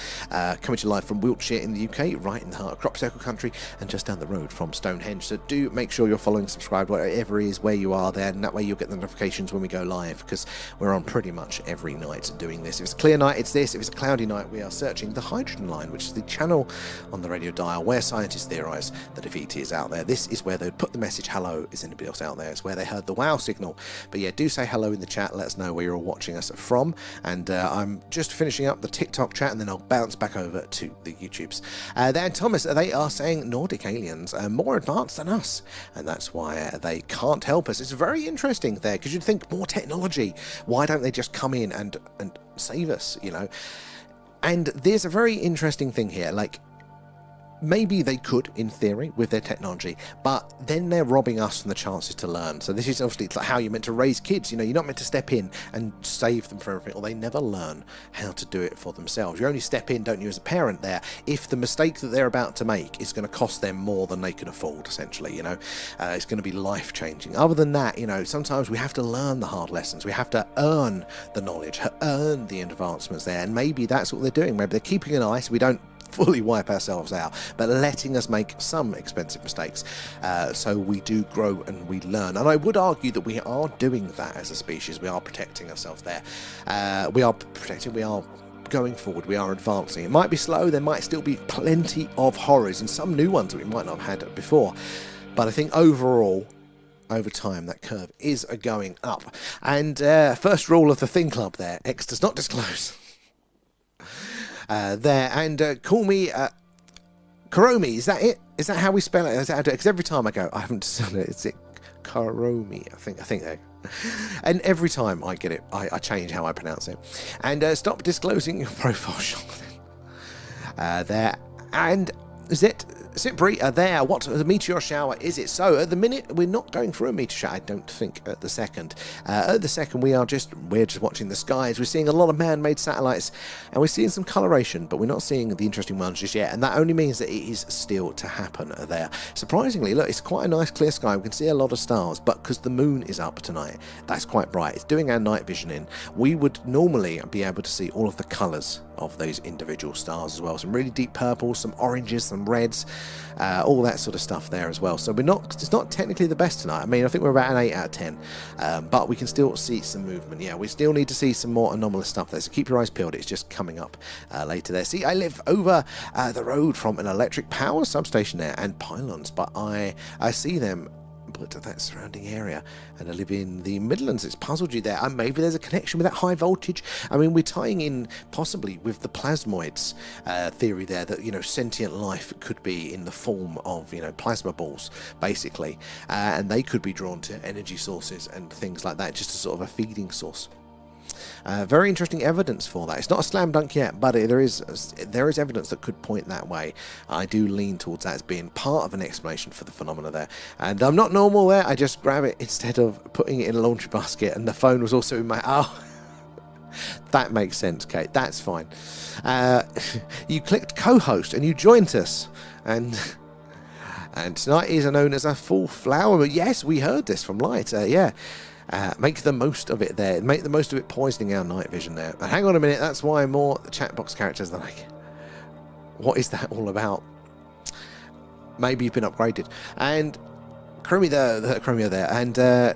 Coming to you live from Wiltshire in the UK, right in the heart of Crop Circle country, and just down the road from Stonehenge. So do make sure you're following, subscribed, whatever it is, where you are there, and that way you'll get the notifications when we go live, because we're on pretty much every night doing this. If it's clear clear night, it's this. If it's a cloudy night, we are searching the hydrogen line, which is the channel on the radio dial where scientists theorise that if ET is out there, this is where they would put the message, hello, is anybody else out there? It's where they heard the wow signal. But yeah, do say hello in the chat. Let us know where you're all watching us from. And I'm just finishing up the TikTok chat, and then I'll bounce back over to the YouTubes. Then Thomas, they are saying Nordic aliens are more advanced than us, and that's why they can't help us. It's very interesting there, because you'd think more technology. Why don't they just come in and save us, you know? And there's a very interesting thing here, like, maybe they could, in theory, with their technology, but then they're robbing us from the chances to learn. So this is obviously like how you're meant to raise kids. You know, you're not meant to step in and save them from everything, or they never learn how to do it for themselves. You only step in, don't you, as a parent there, if the mistake that they're about to make is going to cost them more than they can afford, essentially, you know. It's going to be life-changing. Other than that, you know, sometimes we have to learn the hard lessons. We have to earn the knowledge, earn the advancements there, and maybe that's what they're doing. Maybe they're keeping an eye so we don't fully wipe ourselves out, but letting us make some expensive mistakes, so we do grow and we learn. And I would argue that we are doing that as a species. We are protecting ourselves there. We are going forward, we are advancing. It might be slow, there might still be plenty of horrors and some new ones that we might not have had before, but I think overall, over time, that curve is going up. And first rule of the Thing Club there, X does not disclose. There, and call me Karomi. Is that it? Is that how we spell it? Is that how to? Because every time I go, I haven't said it. It's Karomi. I think that. And every time I get it, I change how I pronounce it. And stop disclosing your profile shot. There, and Sipri, there, what the meteor shower is it? So at the minute we're not going through a meteor shower, I don't think, at the second. We're just watching the skies. We're seeing a lot of man-made satellites, and we're seeing some coloration, but we're not seeing the interesting ones just yet, and that only means that it is still to happen there. Surprisingly, look, it's quite a nice clear sky. We can see a lot of stars, but because the moon is up tonight, that's quite bright. It's doing our night vision in. We would normally be able to see all of the colours of those individual stars as well. Some really deep purples, some oranges, some reds, all that sort of stuff there as well. So it's not technically the best tonight. I mean, I think we're about an 8 out of 10, but we can still see some movement. Yeah, we still need to see some more anomalous stuff there, so keep your eyes peeled. It's just coming up later there. See, I live over the road from an electric power substation there and pylons, but I see them, but that surrounding area, and I live in the Midlands. It's puzzled you there, and maybe there's a connection with that high voltage. I mean, we're tying in possibly with the plasmoids theory there, that, you know, sentient life could be in the form of, you know, plasma balls basically, and they could be drawn to energy sources and things like that, just as sort of a feeding source. Very interesting evidence for that. It's not a slam dunk yet, but there is evidence that could point that way. I do lean towards that as being part of an explanation for the phenomena there. And I'm not normal there. I just grab it instead of putting it in a laundry basket, and the phone was also in my... Oh, that makes sense, Kate. That's fine. You clicked co-host and you joined us, and tonight is known as a full flower. But yes, we heard this from Light. Yeah. Make the most of it there. Make the most of it poisoning our night vision there. And hang on a minute, that's why more chat box characters are like, what is that all about? Maybe you've been upgraded. And Chromia there.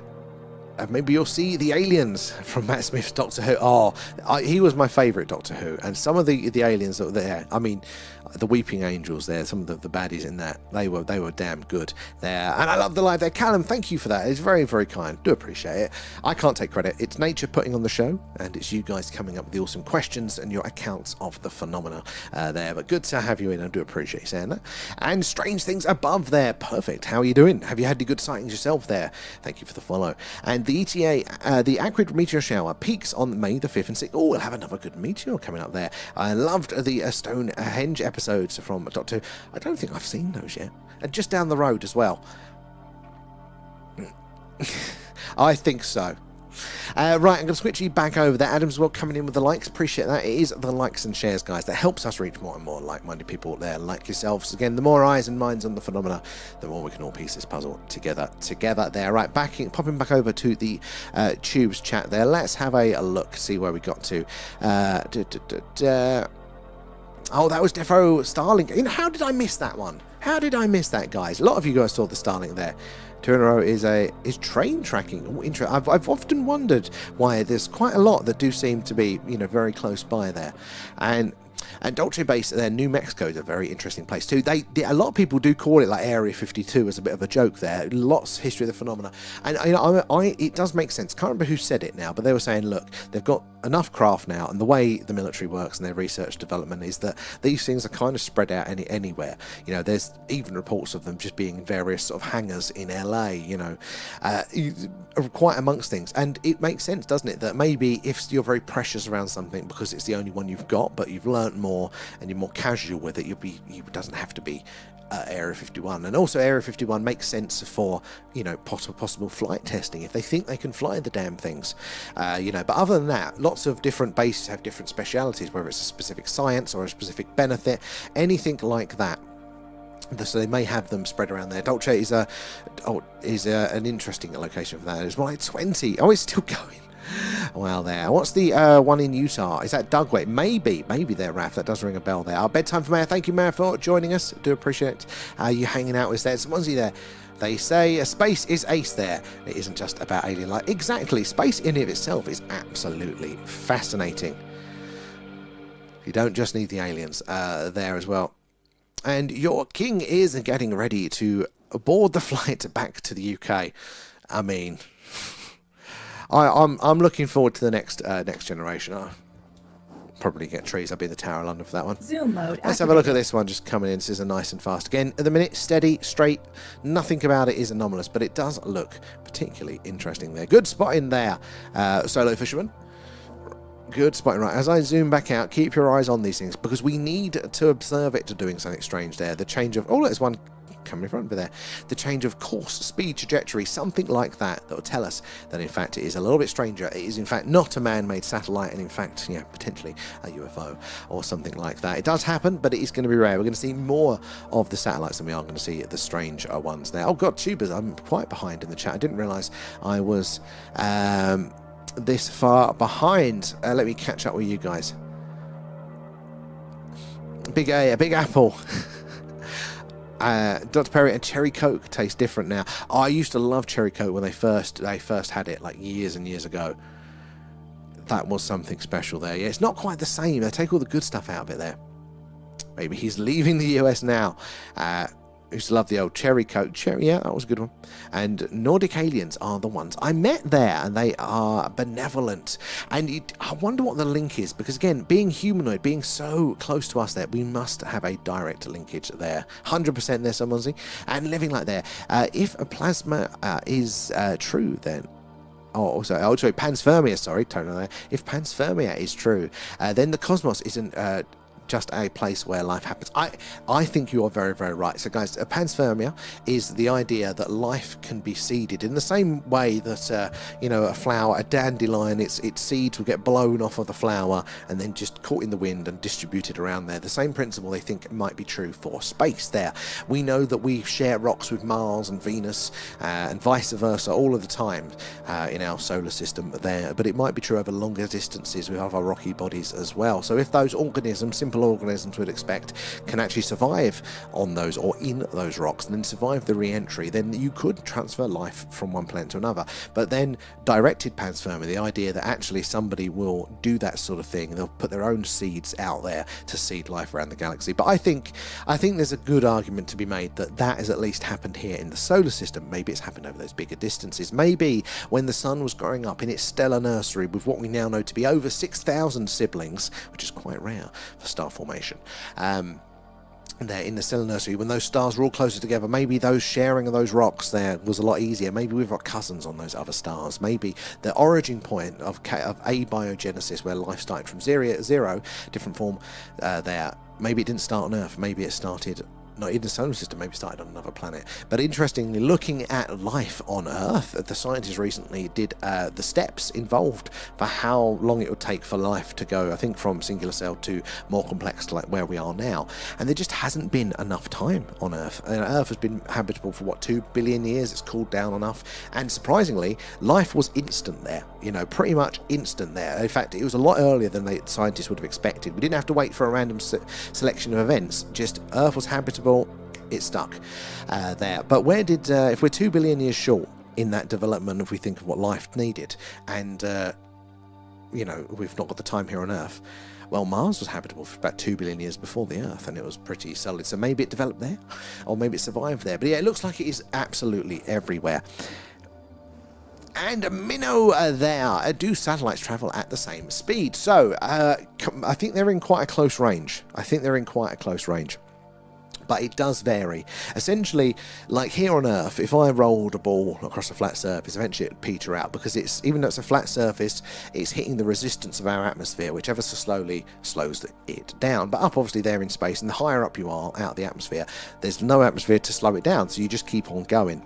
And maybe you'll see the aliens from Matt Smith's Doctor Who. Oh, he was my favourite Doctor Who. And some of the aliens that were there, I mean, the Weeping Angels there, some of the baddies in that, they were damn good there. And I love the live there. Callum, thank you for that. It's very, very kind. Do appreciate it. I can't take credit. It's nature putting on the show, and it's you guys coming up with the awesome questions and your accounts of the phenomena there. But good to have you in. I do appreciate you saying that. And Strange Things above there. Perfect. How are you doing? Have you had any good sightings yourself there? Thank you for the follow. And the ETA, the acrid meteor shower peaks on May the 5th and 6th. Oh, we'll have another good meteor coming up there. I loved the Stonehenge episodes from Doctor Who. I don't think I've seen those yet. And just down the road as well. I think so. Right, I'm going to switch you back over there. Adam's well coming in with the likes. Appreciate that. It is the likes and shares, guys, that helps us reach more and more like-minded people there, like yourselves. Again, the more eyes and minds on the phenomena, the more we can all piece this puzzle together there. Right, popping back over to the Tubes chat there. Let's have a look, see where we got to. Oh, that was Defo Starlink. You know, how did I miss that one? How did I miss that, guys? A lot of you guys saw the Starlink there. 2 in a row is train tracking. Oh, I've often wondered why there's quite a lot that do seem to be, you know, very close by there. And Dulce Base there, New Mexico, is a very interesting place too. A lot of people do call it like Area 52 as a bit of a joke there. Lots of history of the phenomena, and you know, it does make sense. Can't remember who said it now, but they were saying, look, they've got enough craft now, and the way the military works and their research development is that these things are kind of spread out anywhere. You know, there's even reports of them just being in various sort of hangars in LA. You know, quite amongst things, and it makes sense, doesn't it, that maybe if you're very precious around something because it's the only one you've got, but you've learnt more and you're more casual with it, it doesn't have to be Area 51. And also Area 51 makes sense for, you know, possible flight testing if they think they can fly the damn things, you know. But other than that, lots of different bases have different specialities, whether it's a specific science or a specific benefit, anything like that. So they may have them spread around there. Dulce is an interesting location for that. It's like 20. Oh, it's still going. Well, there. What's the one in Utah? Is that Dugway? Maybe there, Raph. That does ring a bell there. Our bedtime for Mayor. Thank you, Mayor, for joining us. Do appreciate you hanging out with us there. Swansea there. They say space is ace there. It isn't just about alien life. Exactly. Space in and of itself is absolutely fascinating. You don't just need the aliens there as well. And your king is getting ready to board the flight back to the UK. I mean, I'm looking forward to the next generation. I'll probably get trees. I'll be in the Tower of London for that one. Zoom mode. Let's have a look at this one just coming in. This is a nice and fast. Again, at the minute, steady, straight. Nothing about it is anomalous, but it does look particularly interesting there. Good spotting there, solo fisherman. Good spotting. Right, as I zoom back out, keep your eyes on these things because we need to observe it to doing something strange there. The change of... Oh, there's one coming in front of me there. The change of course, speed, trajectory, something like that will tell us that in fact it is a little bit stranger. It is in fact not a man-made satellite and in fact, yeah, potentially a UFO or something like that. It does happen, but it is going to be rare. We're going to see more of the satellites than we are going to see the strange ones there. Oh god, tubers, I'm quite behind in the chat. I didn't realise I was this far behind. Let me catch up with you guys. Big A, a big apple. Dr. Perry and Cherry Coke taste different now. Oh, I used to love Cherry Coke when they first had it, like years and years ago. That was something special there. Yeah, it's not quite the same. They take all the good stuff out of it there. Maybe he's leaving the US now. Used to love the old Cherry Coke. Yeah, that was a good one. And Nordic aliens are the ones I met there, and they are benevolent. And I wonder what the link is, because again, being humanoid, being so close to us there, we must have a direct linkage there. 100% there, someone see. And living like there. If a plasma is true, then... Oh, sorry, panspermia, sorry, totally there. If panspermia is true, then the cosmos isn't... just a place where life happens. I think you are very, very right. So guys, panspermia is the idea that life can be seeded in the same way that you know, a flower, a dandelion, its seeds will get blown off of the flower and then just caught in the wind and distributed around there. The same principle they think might be true for space there. We know that we share rocks with Mars and Venus and vice versa all of the time in our solar system there, but it might be true over longer distances with other rocky bodies as well. So if those organisms, simple organisms would expect, can actually survive on those or in those rocks and then survive the re-entry, then you could transfer life from one planet to another. But then directed panspermia, the idea that actually somebody will do that sort of thing, they'll put their own seeds out there to seed life around the galaxy. But I think there's a good argument to be made that has at least happened here in the solar system. Maybe it's happened over those bigger distances. Maybe when the sun was growing up in its stellar nursery with what we now know to be over 6,000 siblings, which is quite rare for star formation, there in the stellar nursery, when those stars were all closer together, maybe those sharing of those rocks there was a lot easier. Maybe we've got cousins on those other stars. Maybe the origin point of abiogenesis, where life started from zero, different form there, maybe it didn't start on Earth. Maybe it started not in the solar system, maybe started on another planet. But interestingly, looking at life on Earth, the scientists recently did the steps involved for how long it would take for life to go, I think, from singular cell to more complex, to like where we are now. And there just hasn't been enough time on Earth. And Earth has been habitable for, what, 2 billion years? It's cooled down enough. And surprisingly, life was instant there. You know, pretty much instant there. In fact, it was a lot earlier than the scientists would have expected. We didn't have to wait for a random selection of events. Just Earth was habitable it's stuck there. But where did, if we're 2 billion years short in that development, if we think of what life needed, and, you know, we've not got the time here on Earth, well, Mars was habitable for about 2 billion years before the Earth, and it was pretty solid. So maybe it developed there, or maybe it survived there. But yeah, it looks like it is absolutely everywhere. And a minnow there. Do satellites travel at the same speed? So I think they're in quite a close range. But it does vary. Essentially, like here on Earth, if I rolled a ball across a flat surface, eventually it would peter out, because it's, even though it's a flat surface, it's hitting the resistance of our atmosphere, which ever so slowly slows it down. But up, obviously, they're in space, and the higher up you are out of the atmosphere, there's no atmosphere to slow it down, so you just keep on going.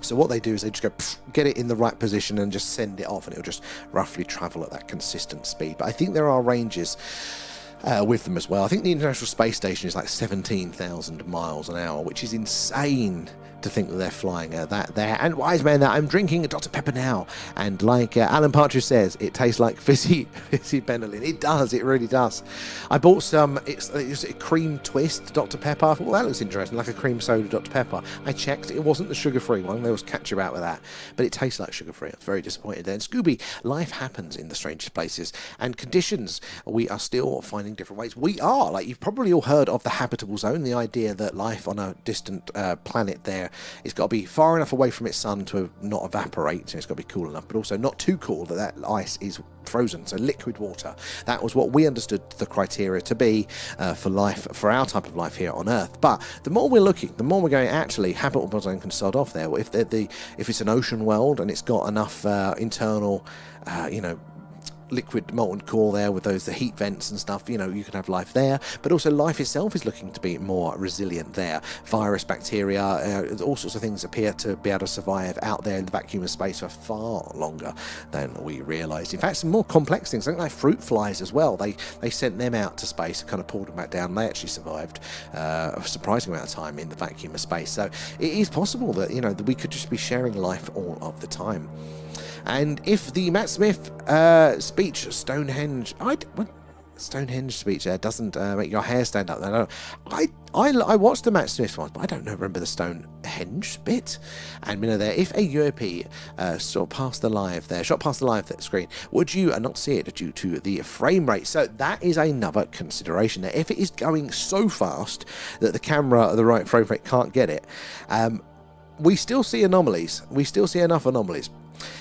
So what they do is they just go, get it in the right position and just send it off, and it'll just roughly travel at that consistent speed. But I think there are ranges with them as well. I think the International Space Station is like 17,000 miles an hour, which is insane to think that they're flying that there. And wise man, that I'm drinking a Dr. Pepper now, and like Alan Partridge says, it tastes like fizzy Benylin. It does, it really does. I bought some, it's a cream twist Dr. Pepper. I thought, well, that looks interesting, like a cream soda Dr. Pepper. I checked, it wasn't the sugar-free one. They always catch you out with that, but it tastes like sugar-free. I was very disappointed there. And Scooby, life happens in the strangest places, and conditions, we are still finding different ways. We are, like, you've probably all heard of the habitable zone, the idea that life on a distant planet there, it's got to be far enough away from its sun to not evaporate, so it's got to be cool enough, but also not too cool that ice is frozen, so liquid water. That was what we understood the criteria to be for life, for our type of life here on Earth. But the more we're looking, the more we're going, actually, habitable zone can start off there. If it's an ocean world and it's got enough internal, you know, liquid molten core there with the heat vents and stuff, you know, you can have life there. But also life itself is looking to be more resilient there. Virus, bacteria, all sorts of things appear to be able to survive out there in the vacuum of space for far longer than we realised. In fact, some more complex things, something like fruit flies as well. They sent them out to space and kind of pulled them back down, and they actually survived a surprising amount of time in the vacuum of space. So it is possible that, you know, that we could just be sharing life all of the time. And if the Matt Smith speech, Stonehenge speech there doesn't make your hair stand up, no. I watched the Matt Smith one, but I don't remember the Stonehenge bit. And you know, there, if a UAP shot past the live screen, would you not see it due to the frame rate? So that is another consideration there. If it is going so fast that the camera at the right frame rate can't get it, we still see anomalies. We still see enough anomalies.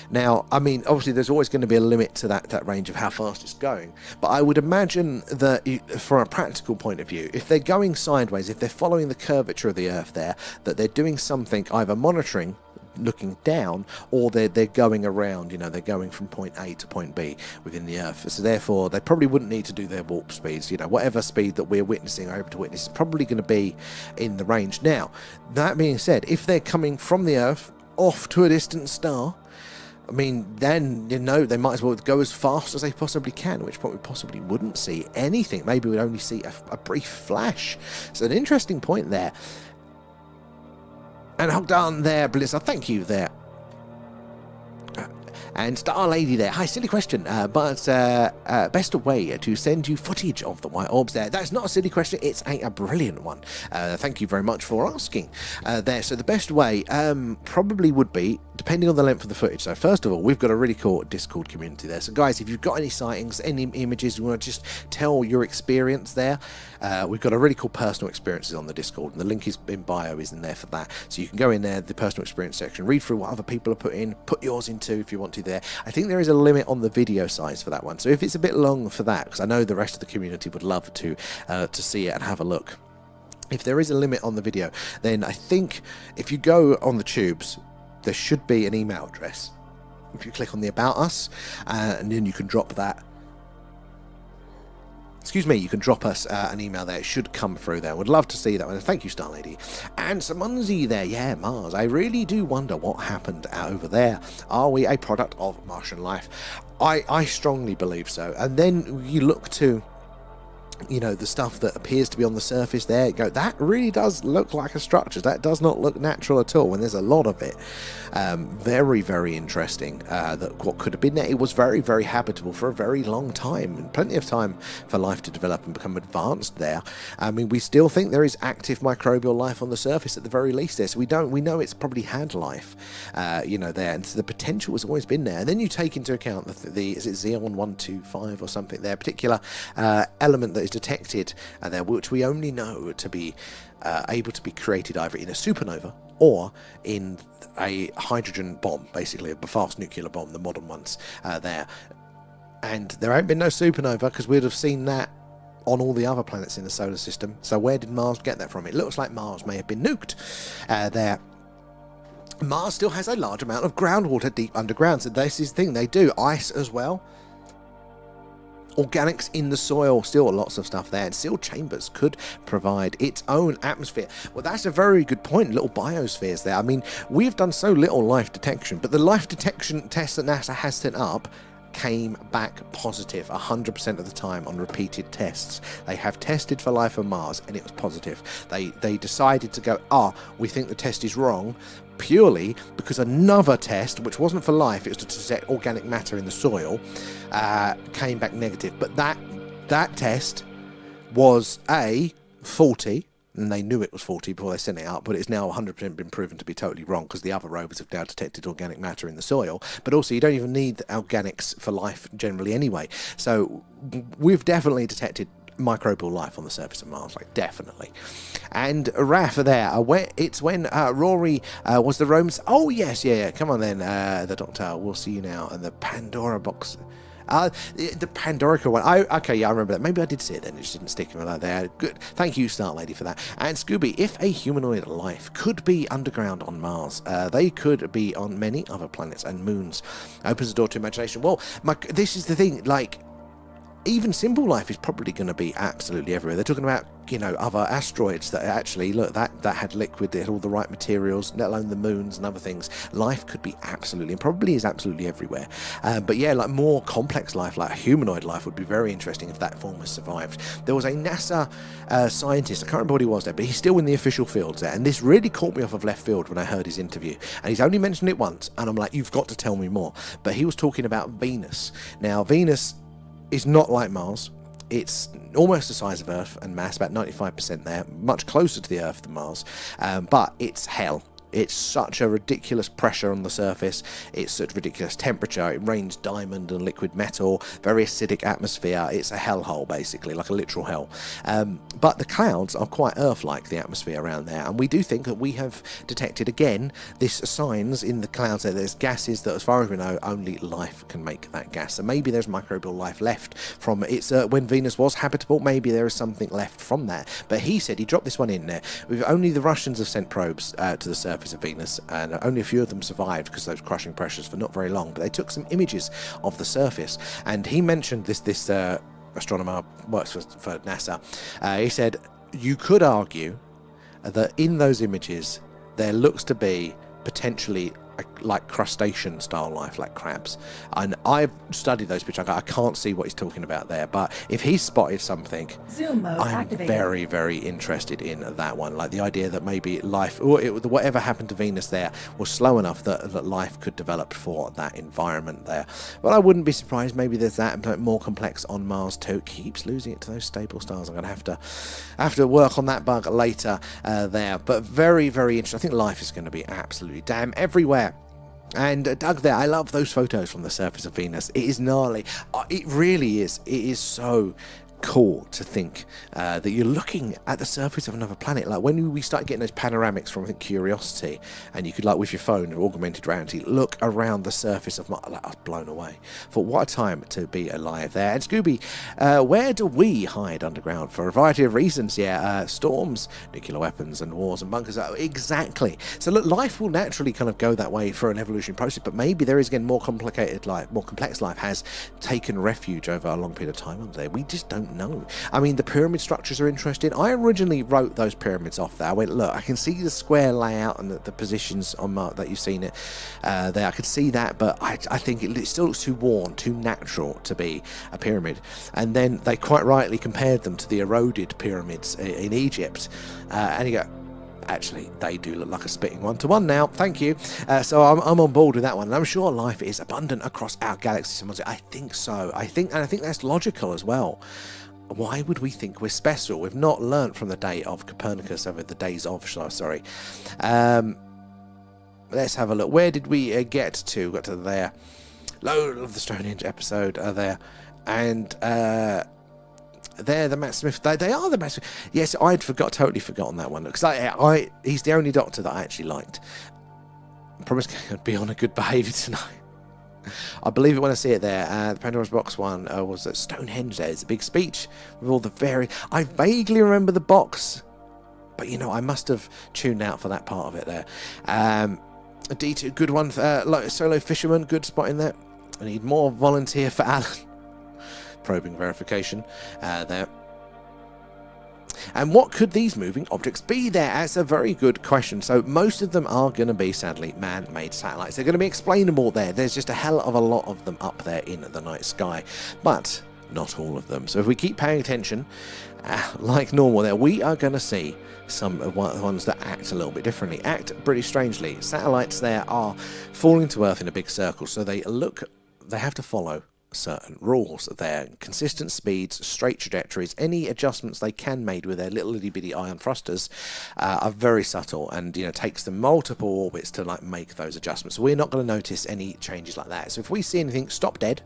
Now, I mean, obviously there's always going to be a limit to that range of how fast it's going, but I would imagine that from a practical point of view, if they're going sideways, if they're following the curvature of the Earth there, that they're doing something, either monitoring, looking down, or they're going around, you know, they're going from point A to point B within the Earth. So therefore, they probably wouldn't need to do their warp speeds, you know, whatever speed that we're witnessing or able to witness is probably going to be in the range. Now, that being said, if they're coming from the Earth off to a distant star, I mean, then, you know, they might as well go as fast as they possibly can, at which point we possibly wouldn't see anything. Maybe we'd only see a brief flash. So an interesting point there. And hold on there, Blizzard. Thank you there. And Star Lady there. Hi, silly question, but best way to send you footage of the white orbs there. That's not a silly question, it's a brilliant one. Thank you very much for asking there. So the best way probably would be, depending on the length of the footage. So first of all, we've got a really cool Discord community there. So guys, if you've got any sightings, any images, you want to just tell your experience there, we've got a really cool personal experiences on the Discord, and the link is in bio, is in there for that. So you can go in there, the personal experience section, read through what other people have put in, put yours in too if you want to there. I think there is a limit on the video size for that one. So if it's a bit long for that, because I know the rest of the community would love to see it and have a look. If there is a limit on the video, then I think if you go on the tubes, there should be an email address. If you click on the About Us, and then you can drop that. Excuse me, you can drop us an email there. It should come through there. Would love to see that one. Thank you, Star Lady. And Samunzi there. Yeah, Mars. I really do wonder what happened over there. Are we a product of Martian life? I strongly believe so. And then you look to you know, the stuff that appears to be on the surface there, go, that really does look like a structure. That does not look natural at all, and there's a lot of it. Very, very interesting, that what could have been there. It was very, very habitable for a very long time, and plenty of time for life to develop and become advanced there. I mean, we still think there is active microbial life on the surface at the very least there, so we know it's probably had life, you know, there, and so the potential has always been there. And then you take into account the is it Xeon 125 or something there, particular element that is detected there, which we only know to be able to be created either in a supernova or in a hydrogen bomb, basically a fast nuclear bomb, the modern ones there. And there ain't been no supernova, because we'd have seen that on all the other planets in the solar system. So where did Mars get that from? It looks like Mars may have been nuked there. Mars still has a large amount of groundwater deep underground, so this is the thing they do. Ice as well. Organics in the soil, still lots of stuff there, and sealed chambers could provide its own atmosphere. Well, that's a very good point, little biospheres there. I mean, we've done so little life detection, but the life detection tests that NASA has sent up came back positive 100% of the time on repeated tests. They have tested for life on Mars, and it was positive. They decided to go, we think the test is wrong, purely because another test, which wasn't for life, it was to detect organic matter in the soil, came back negative. But that test was faulty, and they knew it was faulty before they sent it up, but it's now 100% been proven to be totally wrong, because the other rovers have now detected organic matter in the soil. But also, you don't even need organics for life generally anyway. So we've definitely detected microbial life on the surface of Mars, like, definitely. And Raf there, it's when Rory was the Romans. Oh yes, yeah, come on then, the Doctor, we'll see you now, and the Pandora box. The Pandorica one. Okay, yeah, I remember that. Maybe I did see it then. It just didn't stick in that there. Good. Thank you, Star Lady, for that. And Scooby, if a humanoid life could be underground on Mars, they could be on many other planets and moons. Opens the door to imagination. Well, this is the thing. Like, even simple life is probably going to be absolutely everywhere. They're talking about, you know, other asteroids that actually, look, that had liquid, it had all the right materials, let alone the moons and other things. Life could be absolutely, and probably is absolutely everywhere. But yeah, like more complex life, like humanoid life, would be very interesting if that form has survived. There was a NASA scientist, I can't remember what he was there, but he's still in the official fields there, and this really caught me off of left field when I heard his interview. And he's only mentioned it once, and I'm like, you've got to tell me more. But he was talking about Venus. Now, Venus is not like Mars. It's almost the size of Earth and mass, about 95% there, much closer to the Earth than Mars, but it's hell. It's such a ridiculous pressure on the surface, it's such ridiculous temperature, it rains diamond and liquid metal, very acidic atmosphere. It's a hellhole, basically, like a literal hell. But the clouds are quite Earth-like, the atmosphere around there, and we do think that we have detected, again, this signs in the clouds there. There's gases that, as far as we know, only life can make that gas. So maybe there's microbial life left from its when Venus was habitable. Maybe there is something left from that. But he said, he dropped this one in there, only the Russians have sent probes to the surface of Venus, and only a few of them survived because of those crushing pressures for not very long, but they took some images of the surface, and he mentioned this astronomer works for NASA. He said you could argue that in those images there looks to be potentially like crustacean style life, like crabs, and I've studied those pictures. I can't see what he's talking about there, but if he's spotted something, Zoom mode I'm activated. very, very interested in that one. Like the idea that maybe life, or whatever happened to Venus there, was slow enough that life could develop for that environment there. But I wouldn't be surprised. Maybe there's that, and more complex on Mars too. It keeps losing it to those stable stars. I'm going to have to work on that bug later there. But very, very interesting. I think life is going to be absolutely damn everywhere. And Doug there, I love those photos from the surface of Venus. It is gnarly. It really is. It is so cool to think that you're looking at the surface of another planet. Like when we started getting those panoramics from, I think, Curiosity, and you could, like, with your phone or augmented reality, look around the surface of Mars. Like, I was blown away. Thought, what a time to be alive there. And Scooby, where do we hide underground? For a variety of reasons, yeah. Storms, nuclear weapons, and wars and bunkers. Exactly. So look, life will naturally kind of go that way for an evolutionary process, but maybe there is, again, more complicated life, more complex life has taken refuge over a long period of time up there. We just don't don't know. I mean, the pyramid structures are interesting. I originally wrote those pyramids off there. I went, look, I can see the square layout and the positions on that you've seen it there. I could see that, but I think it still looks too worn, too natural to be a pyramid. And then they quite rightly compared them to the eroded pyramids in Egypt. And you go, actually, they do look like a spitting one-to-one now. Thank you. So I'm on board with that one. And I'm sure life is abundant across our galaxy. Someone said, I think so. I think that's logical as well. Why would we think we're special? We've not learnt from the day of Copernicus over the days of, sorry. Let's have a look. Where did we get to? Got to there. Load of the Stonehenge episode there. And they're the Matt Smith. They are the Matt Smith. Yes, I'd totally forgotten that one. Because he's the only Doctor that I actually liked. I promise I'd be on a good behaviour tonight. I believe it when I see it there. The Pandora's Box one was at Stonehenge. There's a big speech with all the I vaguely remember the box, but I must have tuned out for that part of it there. A D2, good one. Solo Fisherman, good spot in there. I need more volunteer for Alan. Probing verification there. And what could these moving objects be there? That's a very good question. So most of them are going to be, sadly, man-made satellites. They're going to be explainable there. There's just a hell of a lot of them up there in the night sky. But not all of them. So if we keep paying attention, like normal there, we are going to see some of the ones that act a little bit differently. Act pretty strangely. Satellites there are falling to Earth in a big circle. So they have to follow certain rules there. Consistent speeds, straight trajectories, any adjustments they can make with their little itty bitty ion thrusters are very subtle, and takes them multiple orbits to make those adjustments. So we're not going to notice any changes like that. So if we see anything, stop dead,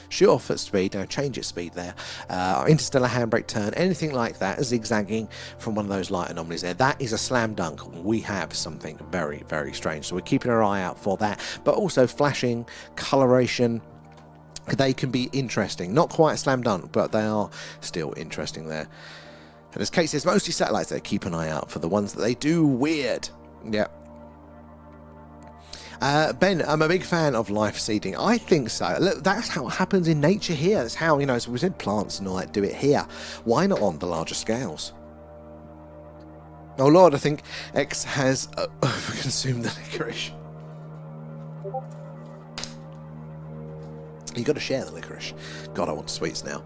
shoot off at speed, change its speed there, interstellar handbrake turn, anything like that, zigzagging from one of those light anomalies there, that is a slam dunk. We have something very, very strange. So we're keeping our eye out for that, but also flashing, coloration. They can be interesting. Not quite slam dunk, but they are still interesting there. And as Kate says, mostly satellites there. Keep an eye out for the ones that they do weird. Yeah. Ben, I'm a big fan of life seeding. I think so. Look, that's how it happens in nature here. That's how, so we said plants and all that do it here. Why not on the larger scales? Oh Lord, I think X has consumed the licorice. You got to share the licorice. God, I want sweets now.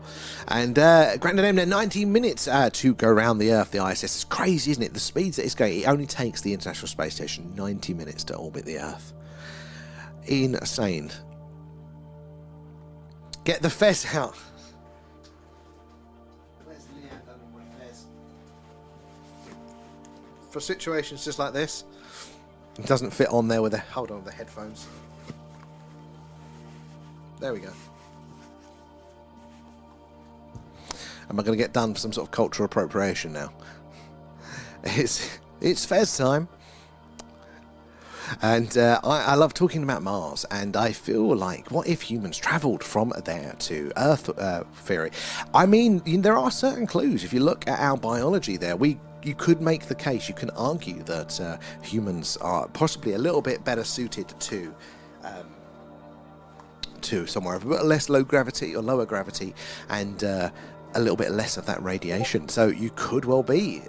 And Grandad M there, 19 minutes to go around the Earth, the ISS. It's crazy, isn't it? The speeds that it's going, it only takes the International Space Station 90 minutes to orbit the Earth. Insane. Get the fez out. Where's Leanne done with my fez? For situations just like this, it doesn't fit on there with the, hold on, the headphones. There we go. Am I going to get done for some sort of cultural appropriation now? It's Fez time. And I love talking about Mars, and I feel like, what if humans travelled from there to Earth theory? I mean, there are certain clues. If you look at our biology there, you could make the case, you can argue that humans are possibly a little bit better suited to somewhere a bit less low gravity or lower gravity, and a little bit less of that radiation. So you could well be,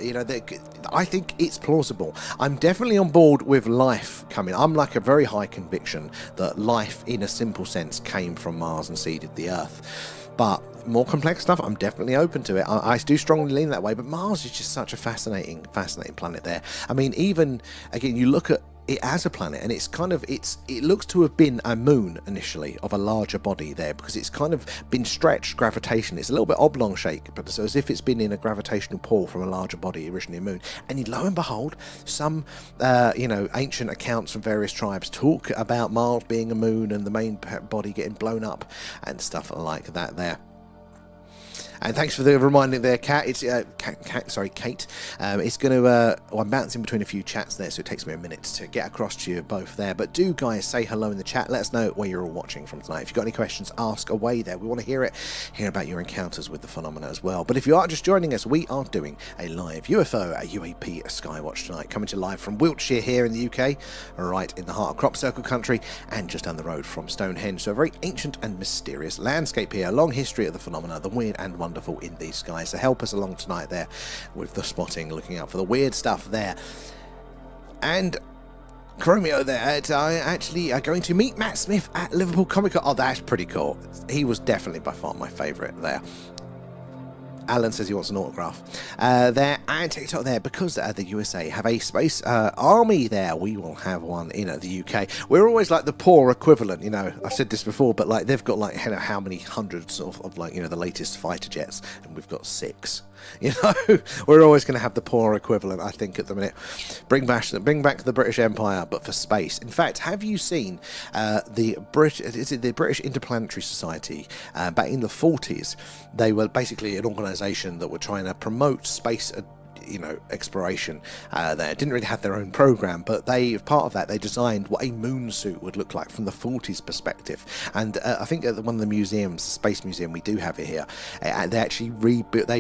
I think it's plausible. I'm definitely on board with life coming. I'm like a very high conviction that life in a simple sense came from Mars and seeded the Earth. But more complex stuff, I'm definitely open to it. I do strongly lean that way, but Mars is just such a fascinating planet there. I mean, even again, you look at it as a planet, and it looks to have been a moon initially of a larger body there, because it's kind of been stretched gravitation. It's a little bit oblong shape, but so as if it's been in a gravitational pull from a larger body, originally a moon. And lo and behold, some ancient accounts from various tribes talk about Mars being a moon and the main body getting blown up and stuff like that there. And thanks for the reminding there, Kat. It's Kate. It's going to. I'm bouncing between a few chats there, so it takes me a minute to get across to you both there. But do, guys, say hello in the chat. Let us know where you're all watching from tonight. If you've got any questions, ask away there. We want to hear about your encounters with the phenomena as well. But if you are just joining us, we are doing a live UFO, a UAP, a Skywatch tonight, coming to live from Wiltshire here in the UK, right in the heart of Crop Circle country, and just down the road from Stonehenge. So a very ancient and mysterious landscape here. A long history of the phenomena, the weird and wonderful wonderful in these skies. So help us along tonight there with the spotting, looking out for the weird stuff there. And Chromio there, I actually are going to meet Matt Smith at Liverpool Comic Con. Oh, that's pretty cool. He was definitely by far my favourite there. Alan says he wants an autograph there, and TikTok there, because the USA have a space army there. We will have one in the UK. We're always like the poor equivalent, you know. I've said this before, but like they've got like how many hundreds of like, you know, the latest fighter jets, and we've got 6. You know, we're always going to have the poor equivalent, I think, at the minute. Bring back the British Empire, but for space. In fact, have you seen the British Interplanetary Society back in the 40s? They were basically an organisation that were trying to promote space, you know, exploration. They didn't really have their own program, but part of that they designed what a moon suit would look like from the 40s perspective. And I think at one of the museums, the Space Museum, we do have it here, they actually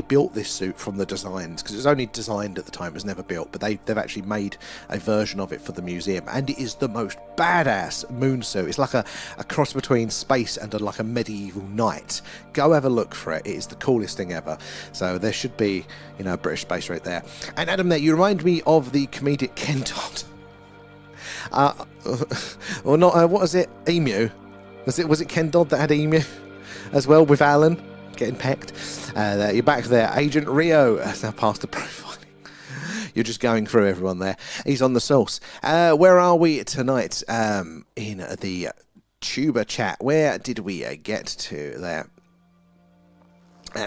built this suit from the designs, because it was only designed at the time, it was never built, but they've actually made a version of it for the museum, and it is the most badass moon suit. It's like a cross between space and like a medieval knight. Go have a look for it. It is the coolest thing ever. So there should be, you know, a British space right there. And Adam, there, you remind me of the comedic Ken Todd. Or not? What was it? Emu? Was it Ken Dodd that had Emu as well with Alan getting pecked? You're back there, Agent Rio. Now past the profiling. You're just going through everyone there. He's on the source. Where are we tonight? In the Tuber chat. Where did we get to there?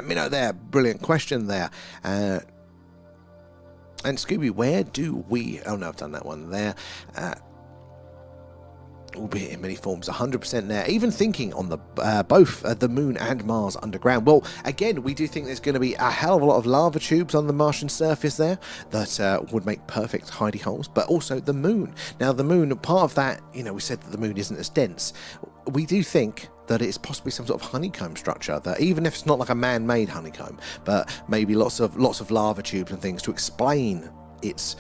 Minnow there, brilliant question there. And Scooby, where do we... Oh no, I've done that one there. Albeit in many forms, 100% there. Even thinking on the both the Moon and Mars underground. Well, again, we do think there's going to be a hell of a lot of lava tubes on the Martian surface there that would make perfect hidey holes, but also the Moon. Now, the Moon, part of that, you know, we said that the Moon isn't as dense. We do think that it's possibly some sort of honeycomb structure, that even if it's not like a man-made honeycomb, but maybe lots of lava tubes and things to explain its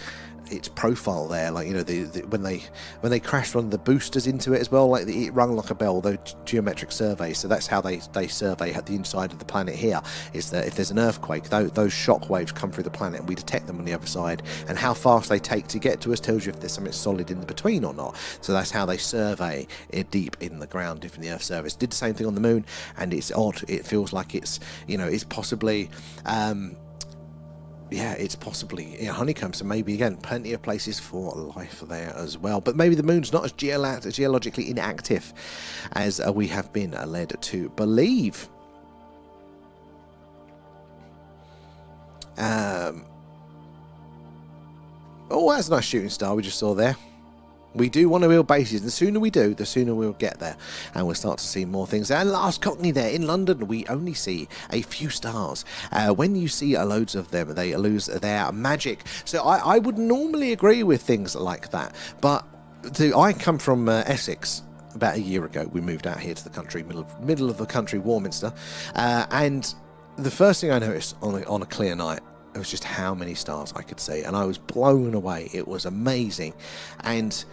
profile there, like, you know, when they crashed one of the boosters into it as well, like it rung like a bell, those geometric surveys. So that's how they survey the inside of the planet here, is that if there's an earthquake, those shock waves come through the planet and we detect them on the other side, and how fast they take to get to us tells you if there's something solid in between or not. So that's how they survey it deep in the ground, if in the Earth surface. Did the same thing on the Moon, and it's odd, it feels like it's, you know, it's possibly yeah, it's possibly a honeycomb, so maybe, again, plenty of places for life there as well. But maybe the Moon's not as geologically inactive as we have been led to believe. Oh, that's a nice shooting star we just saw there. We do want to build bases. The sooner we do, the sooner we'll get there. And we'll start to see more things. And last Cockney there, in London, we only see a few stars. When you see loads of them, they lose their magic. So I would normally agree with things like that. But I come from Essex. About a year ago, we moved out here to the country, middle of the country, Warminster. And the first thing I noticed on a clear night, it was just how many stars I could see, and I was blown away. It was amazing. And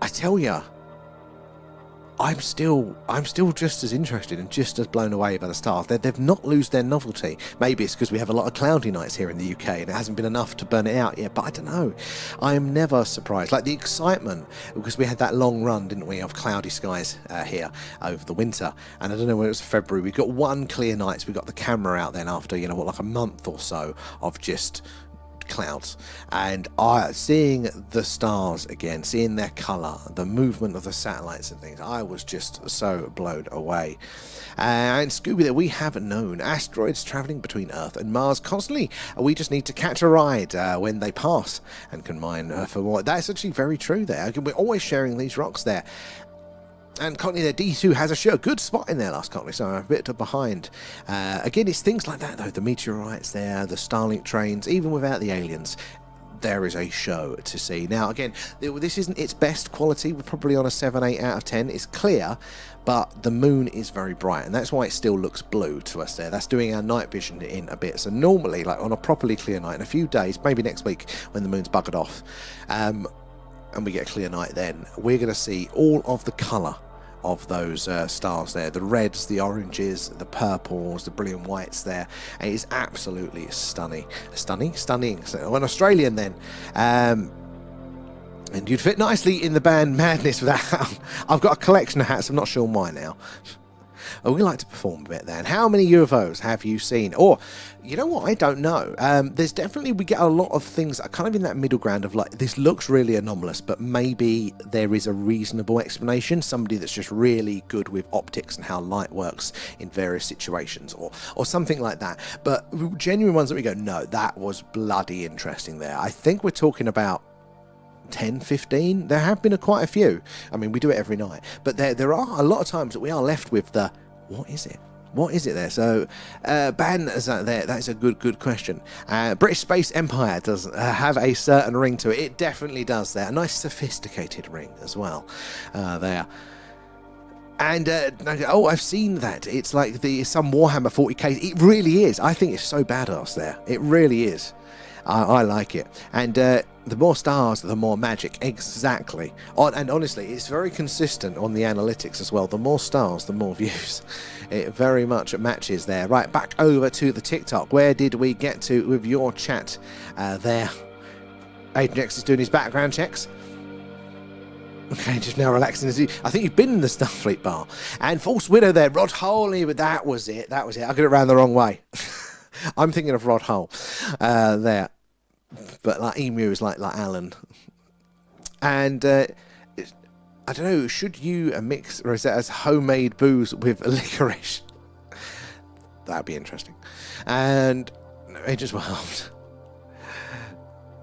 I tell you, I'm still just as interested and just as blown away by the stars. They've not lost their novelty. Maybe it's because we have a lot of cloudy nights here in the UK and it hasn't been enough to burn it out yet, but I don't know. I am never surprised. Like the excitement, because we had that long run, didn't we, of cloudy skies here over the winter. And I don't know when it was February. We got one clear night, so we got the camera out then after, you know, what, like a month or so of just clouds, and seeing the stars again, seeing their colour, the movement of the satellites and things, I was just so blown away. And Scooby, that we have known asteroids travelling between Earth and Mars constantly. We just need to catch a ride when they pass and can mine for more. That's actually very true there. We're always sharing these rocks there. And Cockney there, D2 has a show. Good spot in there last Cockney, so I'm a bit behind. Again, it's things like that, though. The meteorites there, the Starlink trains, even without the aliens, there is a show to see. Now, again, this isn't its best quality. We're probably on a 7, 8 out of 10. It's clear, but the Moon is very bright, and that's why it still looks blue to us there. That's doing our night vision in a bit. So normally, like on a properly clear night, in a few days, maybe next week, when the Moon's buggered off, and we get a clear night, then we're going to see all of the colour of those stars there. The reds, the oranges, the purples, the brilliant whites there. And it is absolutely stunning. Stunning. So an Australian then. And you'd fit nicely in the band Madness with that hat. I've got a collection of hats. I'm not sure why now. We like to perform a bit there. And how many UFOs have you seen? Or, you know what, I don't know. There's definitely, we get a lot of things that are kind of in that middle ground of like, this looks really anomalous, but maybe there is a reasonable explanation. Somebody that's just really good with optics and how light works in various situations, or something like that. But genuine ones that we go, no, that was bloody interesting there. I think we're talking about 10, 15. There have been quite a few. I mean, we do it every night, but there are a lot of times that we are left with the, what is it? What is it there? So, ban is that there? That is a good question. British Space Empire does have a certain ring to it. It definitely does there. A nice sophisticated ring as well there. And, oh, I've seen that. It's like some Warhammer 40k. It really is. I think it's so badass there. It really is. I like it. And the more stars, the more magic. Exactly. And honestly, it's very consistent on the analytics as well. The more stars, the more views. It very much matches there. Right, back over to the TikTok. Where did we get to with your chat there? Agent X is doing his background checks. Okay, just now relaxing. I think you've been in the Starfleet bar. And False Widow there. Rod Holey, but that was it. I got it round the wrong way. I'm thinking of Rod Hull there. But like Emu is like Alan. And I don't know, should you mix Rosetta's homemade booze with licorice? That'd be interesting. And Agents World.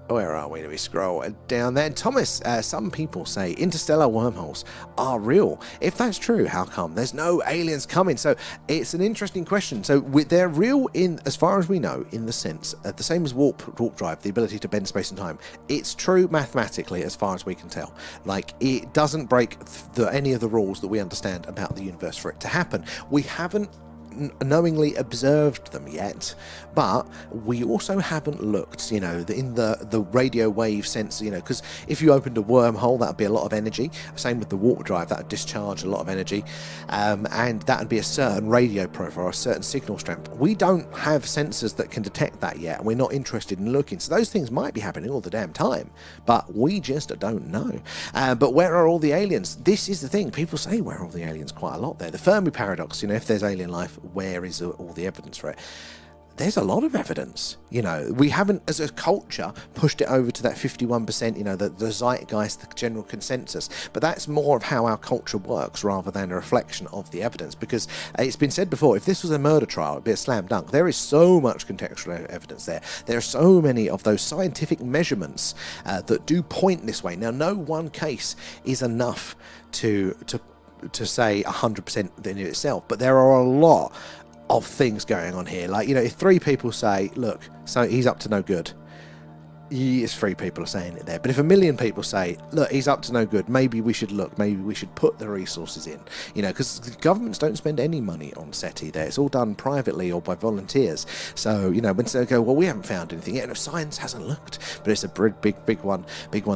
Where are we? Let me scroll down there. Thomas, some people say interstellar wormholes are real. If that's true, how come there's no aliens coming? So it's an interesting question. So they're real in, as far as we know, in the sense, the same as warp drive, the ability to bend space and time. It's true mathematically, as far as we can tell. Like, it doesn't break any of the rules that we understand about the universe for it to happen. We haven't knowingly observed them yet, but we also haven't looked, in the radio wave sense, because if you opened a wormhole, that would be a lot of energy. Same with the warp drive, that would discharge a lot of energy, and that would be a certain radio profile, a certain signal strength. We don't have sensors that can detect that yet, and we're not interested in looking. So those things might be happening all the damn time, but we just don't know. But where are all the aliens? This is the thing. People say, where are all the aliens? Quite a lot there. The Fermi paradox, if there's alien life, where is all the evidence for it? There's a lot of evidence. We haven't, as a culture, pushed it over to that 51%, the zeitgeist, the general consensus. But that's more of how our culture works rather than a reflection of the evidence. Because it's been said before, if this was a murder trial, it'd be a slam dunk. There is so much contextual evidence there. There are so many of those scientific measurements that do point this way. Now, no one case is enough to say 100% in itself, but there are a lot of things going on here. Like, if 3 people say, look, so he's up to no good, it's 3 people are saying it there. But if 1 million people say, look, he's up to no good, maybe we should look, maybe we should put the resources in, because the governments don't spend any money on SETI there. It's all done privately or by volunteers. So, when they go, well, we haven't found anything yet, science hasn't looked. But it's a big one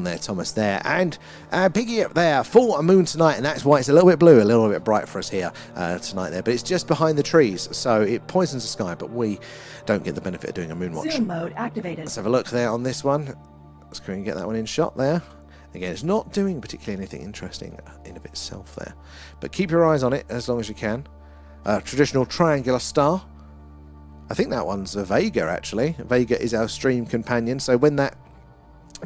there, Thomas there. And Piggy up there, full moon tonight, and that's why it's a little bit blue, a little bit bright for us here tonight there. But it's just behind the trees, so it poisons the sky, but we don't get the benefit of doing a moon watch. Zoom mode activated. Let's have a look there on this one. Let's go and get that one in shot there. Again, it's not doing particularly anything interesting in of itself there, but keep your eyes on it as long as you can. Traditional triangular star. I think that one's a Vega, actually. Vega is our stream companion, so when that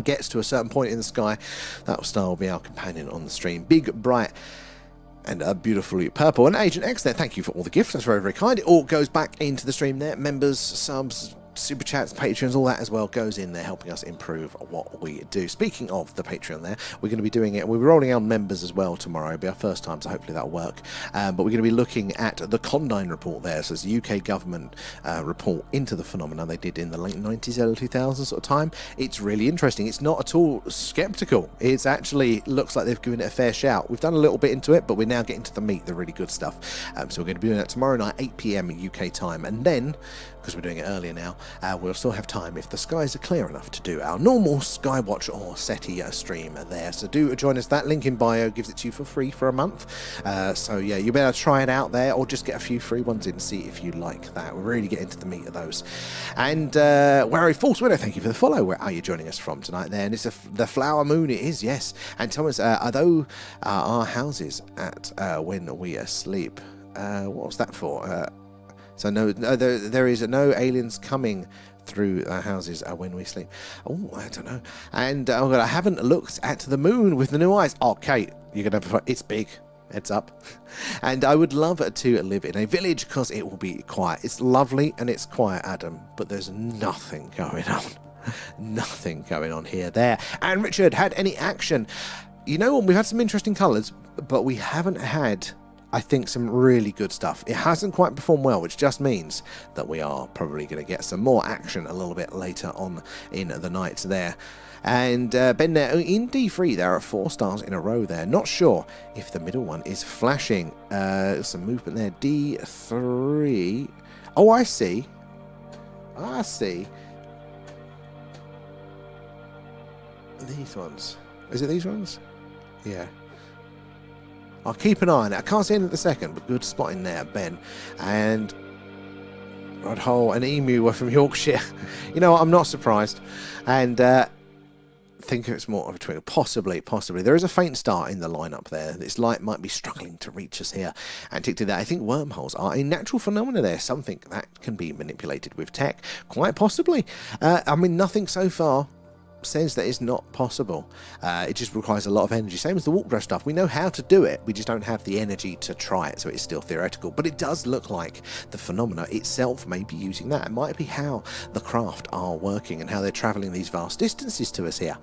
gets to a certain point in the sky, that star will be our companion on the stream. Big, bright, and beautifully purple. And Agent X there, thank you for all the gifts. That's very, very kind. It all goes back into the stream there. Members, subs, super chats, Patreons, all that as well goes in there, helping us improve what we do. Speaking of the Patreon there, we're going to be doing it. We'll be rolling out members as well tomorrow. It'll be our first time, so hopefully that'll work. But we're going to be looking at the Condign report there. So it's the UK government report into the phenomenon they did in the late 90s, early 2000s sort of time. It's really interesting. It's not at all skeptical. It's actually looks like they've given it a fair shout. We've done a little bit into it, but we're now getting to the meat, the really good stuff. So we're going to be doing that tomorrow night, 8 PM UK time. And then, because we're doing it earlier now, we'll still have time if the skies are clear enough to do our normal Skywatch or SETI stream there. So do join us. That link in bio gives it to you for free for a month. So yeah, you better try it out there, or just get a few free ones in and see if you like that. We'll really get into the meat of those. And Wary False Widow, thank you for the follow. Where are you joining us from tonight there? And it's the flower moon, it is, yes. And Thomas, although our houses at when we sleep, what was that for? So no, there is no aliens coming through our houses when we sleep. Oh, I don't know. And I haven't looked at the moon with the new eyes. Oh, Kate, you're gonna have it's big. Heads up. And I would love to live in a village because it will be quiet. It's lovely and it's quiet, Adam, but there's nothing going on. Nothing going on there. And Richard, had any action? You know what? We've had some interesting colours, but we haven't had, I think, some really good stuff. It hasn't quite performed well, which just means that we are probably going to get some more action a little bit later on in the night there. And Ben there, in D3, there are 4 stars in a row there. Not sure if the middle one is flashing. Some movement there. D3. Oh, I see. These ones. Is it these ones? Yeah. I'll keep an eye on it. I can't see anything at the second, but good spotting there, Ben. And Rodhole and Emu were from Yorkshire. You know what? I'm not surprised. And think it's more of a twinkle. Possibly. There is a faint star in the lineup there. This light might be struggling to reach us here. And to that, I think wormholes are a natural phenomena there. Something that can be manipulated with tech. Quite possibly. I mean, nothing so far says that it's not possible. It just requires a lot of energy. Same as the warp drive stuff. We know how to do it. We just don't have the energy to try it, so it's still theoretical. But it does look like the phenomena itself may be using that. It might be how the craft are working and how they're travelling these vast distances to us here.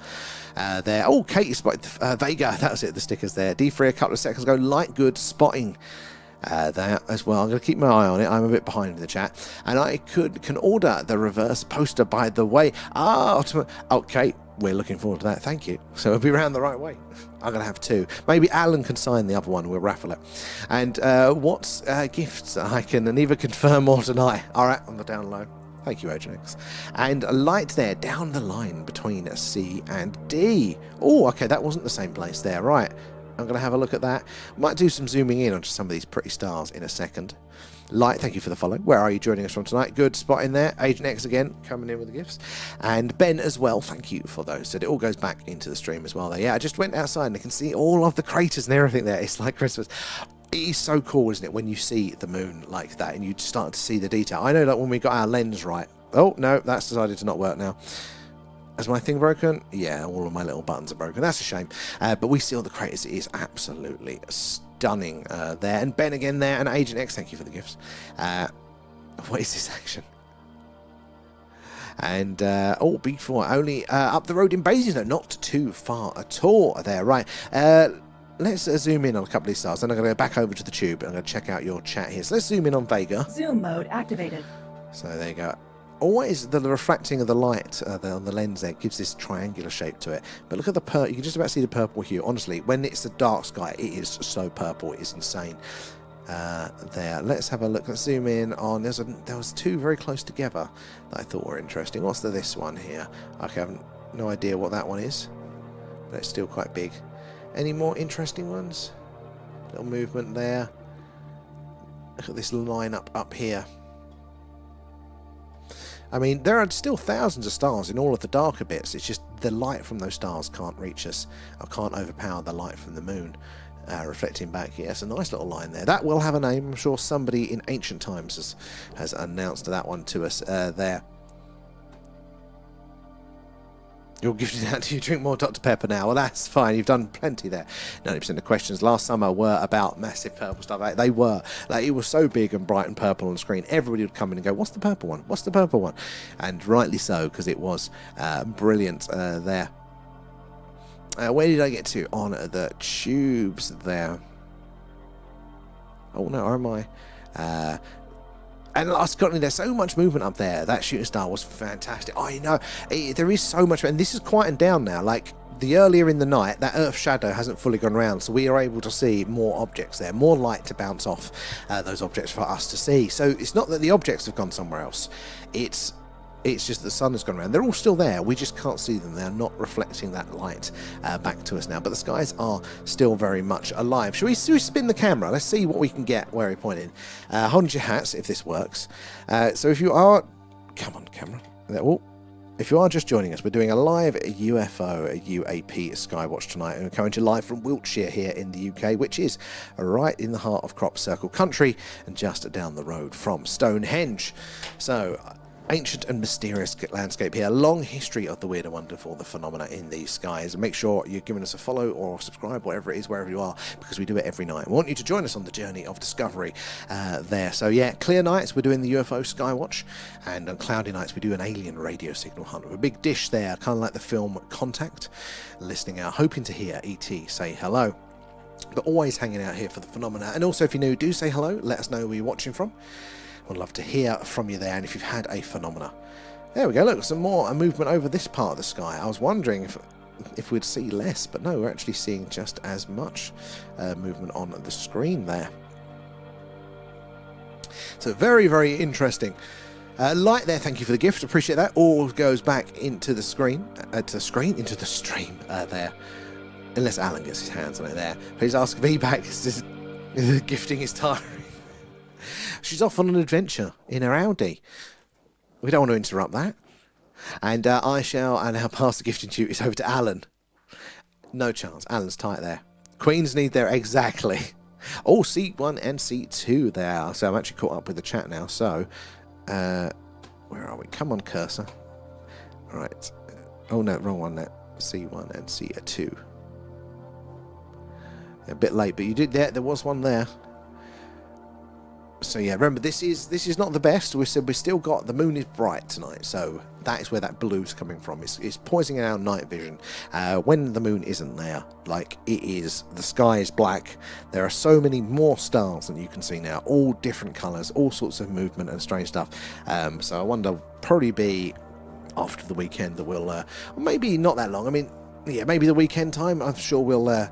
There. Oh, Katie spotted Vega. That was it, the stickers there. D3 a couple of seconds ago. Light good spotting that as well. I'm going to keep my eye on it. I'm a bit behind in the chat, and I can order the reverse poster, by the way. Okay, we're looking forward to that. Thank you. So it'll be around the right way. I'm going to have 2. Maybe Alan can sign the other one. We'll raffle it. And what gifts I can neither confirm or deny. All right, on the down low. Thank you, Ogenex. And a light there down the line between C and D. Oh, okay, that wasn't the same place there. Right. I'm going to have a look at that. Might do some zooming in onto some of these pretty stars in a second. Light, thank you for the follow. Where are you joining us from tonight? Good spot in there. Agent X again, coming in with the gifts. And Ben as well, thank you for those. So it all goes back into the stream as well there. Yeah, I just went outside and I can see all of the craters and everything there. It's like Christmas. It is so cool, isn't it, when you see the moon like that and you start to see the detail. I know that when we got our lens right. Oh, no, that's decided to not work now. Is my thing broken? Yeah, all of my little buttons are broken. That's a shame. But we see all the craters. It is absolutely stunning there. And Ben again there. And Agent X, thank you for the gifts. What is this action? And, oh, B4, only up the road in Basingstoke. Not too far at all there. Right. Let's zoom in on a couple of these stars. Then I'm going to go back over to the tube. And I'm going to check out your chat here. So let's zoom in on Vega. Zoom mode activated. So there you go. Always the refracting of the light on the lens there gives this triangular shape to it. But look at the purple. You can just about see the purple hue. Honestly, when it's a dark sky, it is so purple. It is insane. There. Let's have a look. Let's zoom in on. There was 2 very close together that I thought were interesting. What's this one here? Okay, I have no idea what that one is, but it's still quite big. Any more interesting ones? Little movement there. Look at this line up here. I mean, there are still thousands of stars in all of the darker bits. It's just the light from those stars can't reach us, or can't overpower the light from the moon reflecting back. Yes, a nice little line there. That will have a name. I'm sure somebody in ancient times has announced that one to us there. You're gifting out to you. Drink more Dr. Pepper now. Well, that's fine. You've done plenty there. 90% of the questions last summer were about massive purple stuff. They were. Like, it was so big and bright and purple on the screen. Everybody would come in and go, what's the purple one? What's the purple one? And rightly so, because it was brilliant there. Where did I get to? On the tubes there. Oh, no, or am I? And last Scotland, there's so much movement up there. That shooting star was fantastic. I know. There is so much. And this is quieting down now. Like, the earlier in the night, that Earth shadow hasn't fully gone round. So we are able to see more objects there. More light to bounce off those objects for us to see. So it's not that the objects have gone somewhere else. It's It's just the sun has gone around. They're all still there. We just can't see them. They're not reflecting that light back to us now. But the skies are still very much alive. Shall we spin the camera? Let's see what we can get where we pointed. Hold on to your hats if this works. So if you are... Come on, camera. Oh. If you are just joining us, we're doing a live UFO, a UAP Skywatch tonight, and we're coming to you live from Wiltshire here in the UK, which is right in the heart of Crop Circle country and just down the road from Stonehenge. So, ancient and mysterious landscape here, long history of the weird and wonderful, the phenomena in these skies. Make sure you're giving us a follow or subscribe, whatever it is, wherever you are, because we do it every night. We want you to join us on the journey of discovery there. So yeah, clear nights we're doing the UFO Skywatch, and on cloudy nights we do an alien radio signal hunt with a big dish there, kind of like the film Contact, listening out, hoping to hear ET say hello. But always hanging out here for the phenomena. And also, if you're new, do say hello, let us know where you're watching from. I'd love to hear from you there, and if you've had a phenomena. There we go, look, some more movement over this part of the sky. I was wondering if we'd see less, but no, we're actually seeing just as much movement on the screen there. So very, very interesting. Light there, thank you for the gift, appreciate that. All goes back into the screen, into the stream there. Unless Alan gets his hands on it there. Please ask V back, the gifting is tiring. She's off on an adventure in her Audi. We don't want to interrupt that. And I shall now pass the gifting duties over to Alan. No chance. Alan's tight there. Queen's need there, exactly. Oh, C1 and C2 there. So I'm actually caught up with the chat now. So, where are we? Come on, cursor. All right. Oh, no, wrong one there. C1 and C2. A bit late, but you did there. There was one there. So yeah, remember this is not the best. We said we still got the moon is bright tonight, so that is where that blue's coming from. It's poisoning our night vision. When the moon isn't there, like it is, the sky is black. There are so many more stars than you can see now, all different colours, all sorts of movement and strange stuff. So I wonder, probably be after the weekend that we'll, maybe not that long. I mean, yeah, maybe the weekend time. I'm sure we'll.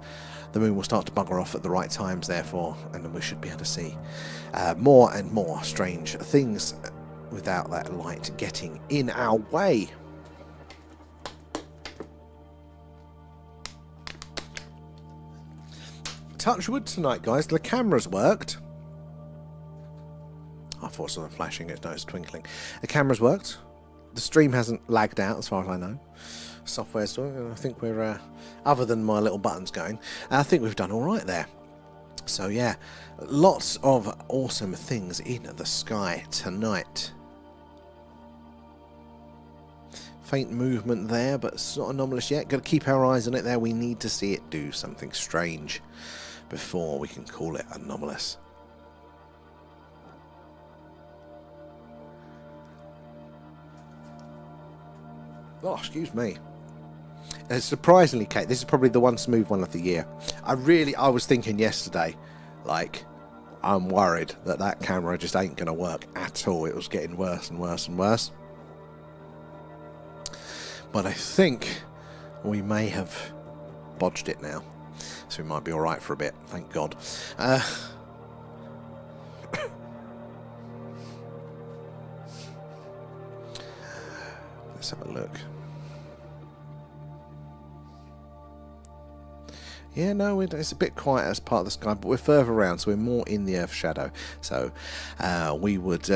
The moon will start to bugger off at the right times, therefore, and then we should be able to see more and more strange things without that light getting in our way. Touch wood tonight, guys. The camera's worked. I thought something flashing. It's twinkling. The camera's worked. The stream hasn't lagged out, as far as I know. Software's, I think we're, other than my little buttons going, I think we've done all right there. So yeah, lots of awesome things in the sky tonight. Faint movement there, but it's not anomalous yet. Got to keep our eyes on it there. We need to see it do something strange before we can call it anomalous. Oh, excuse me. Surprisingly, Kate, this is probably the one smooth one of the year. I was thinking yesterday, like, I'm worried that camera just ain't going to work at all. It was getting worse and worse and worse. But I think we may have bodged it now. So we might be alright for a bit, thank God. Let's have a look. Yeah, no, it's a bit quiet as part of the sky, but we're further around, so we're more in the Earth's shadow. So we would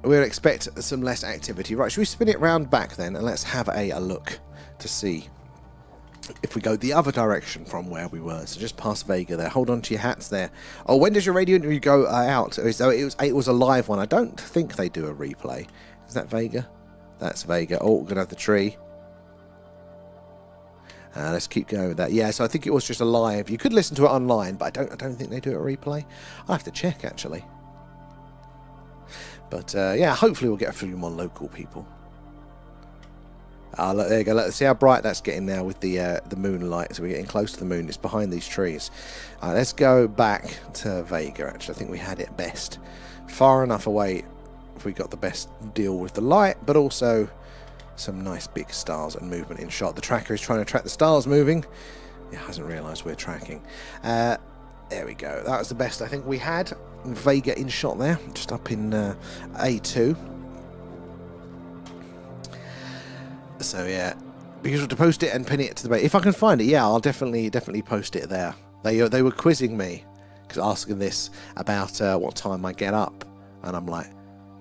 expect some less activity. Right, should we spin it round back then, and let's have a look to see if we go the other direction from where we were. So just past Vega there. Hold on to your hats there. Oh, when does your radio interview go out? So it was a live one. I don't think they do a replay. Is that Vega? That's Vega. Oh, we're gonna have the tree. Let's keep going with that. Yeah, so I think it was just a live. You could listen to it online, but I don't think they do a replay. I'll have to check, actually. But, yeah, hopefully we'll get a few more local people. Look, there you go. Let's see how bright that's getting now with the moonlight. So we're getting close to the moon. It's behind these trees. Let's go back to Vega, actually. I think we had it best. Far enough away if we got the best deal with the light, but also some nice big stars and movement in shot. The tracker is trying to track the stars moving. It hasn't realised we're tracking. There we go. That was the best I think we had. Vega in shot there, just up in A2. So yeah, be sure to post it and pin it to the page. If I can find it, yeah, I'll definitely post it there. They were quizzing me, asking this about what time I get up, and I'm like,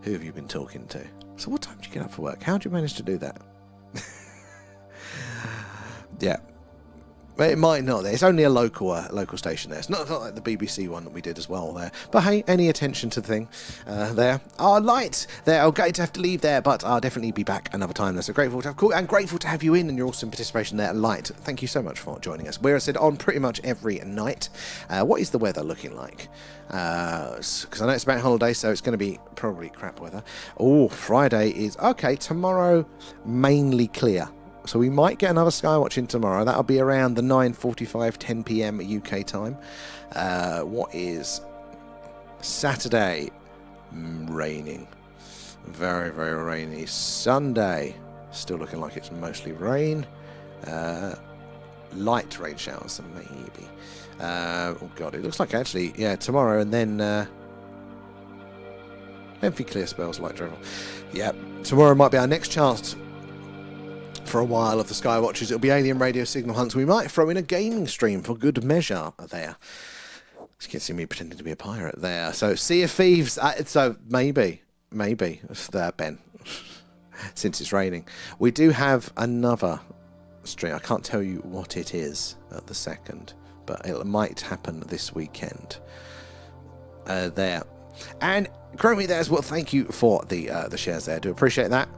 who have you been talking to? So what time do you get up for work? How do you manage to do that? Yeah. But it might not. It's only a local station there. It's not like the BBC one that we did as well there. But hey, any attention to the thing there. Light there. Okay, to have to leave there, but I'll definitely be back another time. So grateful to have you in and your awesome participation there. Light, thank you so much for joining us. We're said on pretty much every night. What is the weather looking like? Because I know it's about holiday, so it's going to be probably crap weather. Oh, Friday is okay. Tomorrow mainly clear. So we might get another Skywatch in tomorrow. That'll be around the 9:45, 10 p.m. UK time. What is Saturday? Raining. Very, very rainy. Sunday, still looking like it's mostly rain. Light rain showers, maybe. Oh God, it looks like actually, yeah, tomorrow and then empty clear spells, light drivel. Yeah, tomorrow might be our next chance for a while of the Skywatchers. It'll be alien radio signal hunts. We might throw in a gaming stream for good measure there. You can see me pretending to be a pirate there. So Sea of Thieves. So maybe it's there, Ben. Since it's raining, we do have another stream. I can't tell you what it is at the second, but it might happen this weekend. There, and Chromie there as well. Thank you for the shares there. I do appreciate that.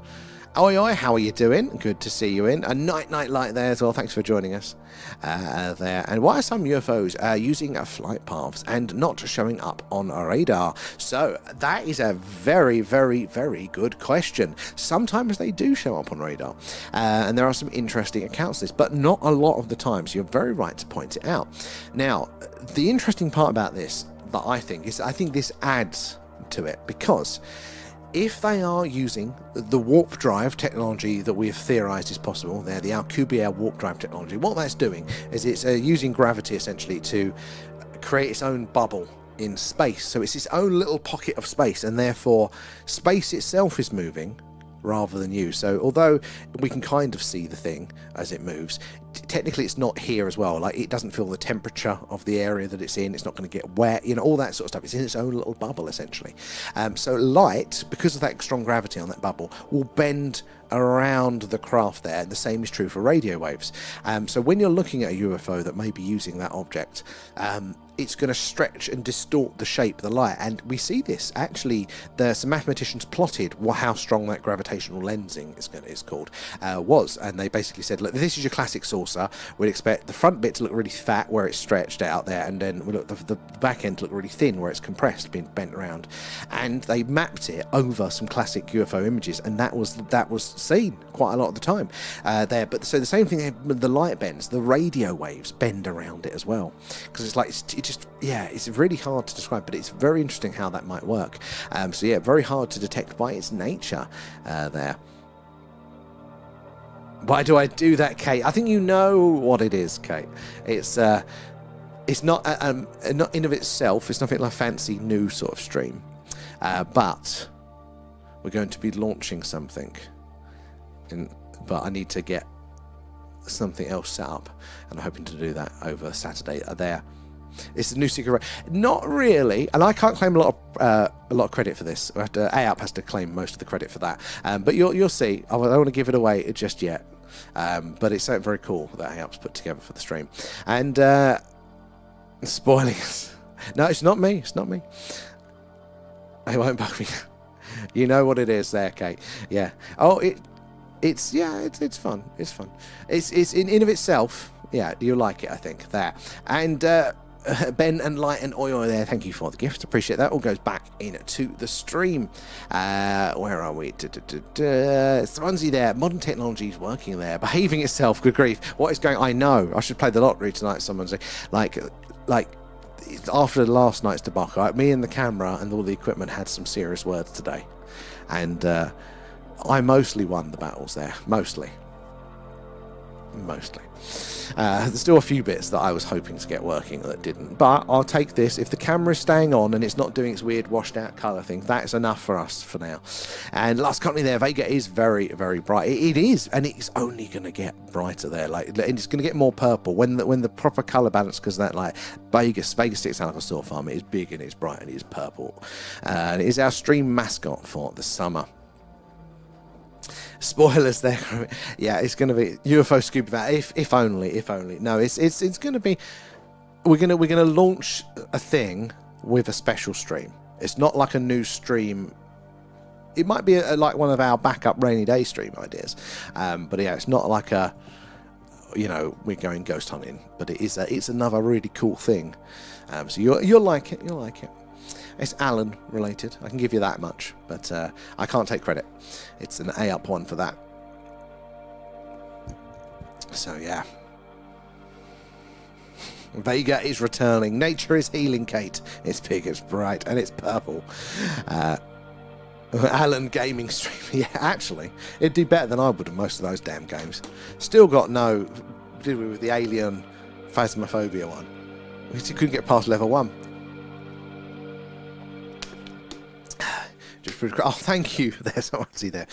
Oi, oi, how are you doing? Good to see you in. A night light there as well. Thanks for joining us there. And why are some UFOs using flight paths and not showing up on a radar? So that is a very, very, very good question. Sometimes they do show up on radar, and there are some interesting accounts of this, but not a lot of the time. So you're very right to point it out. Now, the interesting part about this that I think this adds to it, because if they are using the warp drive technology that we have theorized is possible, the Alcubierre warp drive technology, what that's doing is it's using gravity essentially to create its own bubble in space. So it's its own little pocket of space, and therefore space itself is moving rather than you. So although we can kind of see the thing as it moves, technically it's not here as well. Like, it doesn't feel the temperature of the area that it's in. It's not going to get wet, all that sort of stuff. It's in its own little bubble essentially. So light, because of that strong gravity on that bubble, will bend around the craft there, and the same is true for radio waves. So when you're looking at a UFO that may be using that object, it's going to stretch and distort the shape of the light, and we see this actually. Some mathematicians plotted how strong that gravitational lensing is called was, and they basically said, look, this is your classic saucer. We'd expect the front bit to look really fat where it's stretched out there, and then we look the back end to look really thin where it's compressed, being bent around. And they mapped it over some classic UFO images, and that was seen quite a lot of the time there. But so the same thing with the light bends, the radio waves bend around it as well, because it's like it's really hard to describe, but it's very interesting how that might work. So yeah, very hard to detect by its nature there. Why do I do that, Kate? I think you know what it is, Kate. It's not in of itself. It's nothing like a fancy new sort of stream, but we're going to be launching something, but I need to get something else set up, and I'm hoping to do that over Saturday there. It's a new secret. Not really, and I can't claim a lot of credit for this. AAP has to claim most of the credit for that. But you'll see. I don't want to give it away just yet. But it's something very cool that AAP's put together for the stream. And spoiling us. No, it's not me. It's not me. It won't bug me. You know what it is there, Kate. Yeah. Oh, it's fun. It's fun. It's in of itself. Yeah, you'll like it, I think. There. And Ben and Light and Oyo there, thank you for the gift. Appreciate that. All goes back into the stream. Where are we? Swansea there. Modern technology is working there. Behaving itself. Good grief. What is going on? I know. I should play the lottery tonight, someone say. Like after last night's debacle, me and the camera and all the equipment had some serious words today. And I mostly won the battles there. Mostly. mostly. There's still a few bits that I was hoping to get working that didn't, but I'll take this. If the camera's staying on and it's not doing its weird washed out colour thing, that's enough for us for now. And last company there, Vega is very, very bright. It is, and it's only going to get brighter there. Like, it's going to get more purple when the proper colour balance, because that, like, Vegas sticks out like a sore farm. It is big and it's bright and it is purple. And it is our stream mascot for the summer. Spoilers there. Yeah, it's going to be UFO scuba van. If only. No, it's going to be. We're going to launch a thing with a special stream. It's not like a new stream. It might be like one of our backup rainy day stream ideas, but yeah, it's not like a. We're going ghost hunting, but it's another really cool thing. So you'll like it. You'll like it. It's Alan related, I can give you that much, but I can't take credit. It's an A up one for that. So yeah. Vega is returning. Nature is healing, Kate. It's big, it's bright, and it's purple. Alan gaming stream. Yeah, actually, it'd do better than I would in most of those damn games. Still got no... Did we with the alien phasmophobia one? We couldn't get past level 1. Oh, thank you. There's someone see there.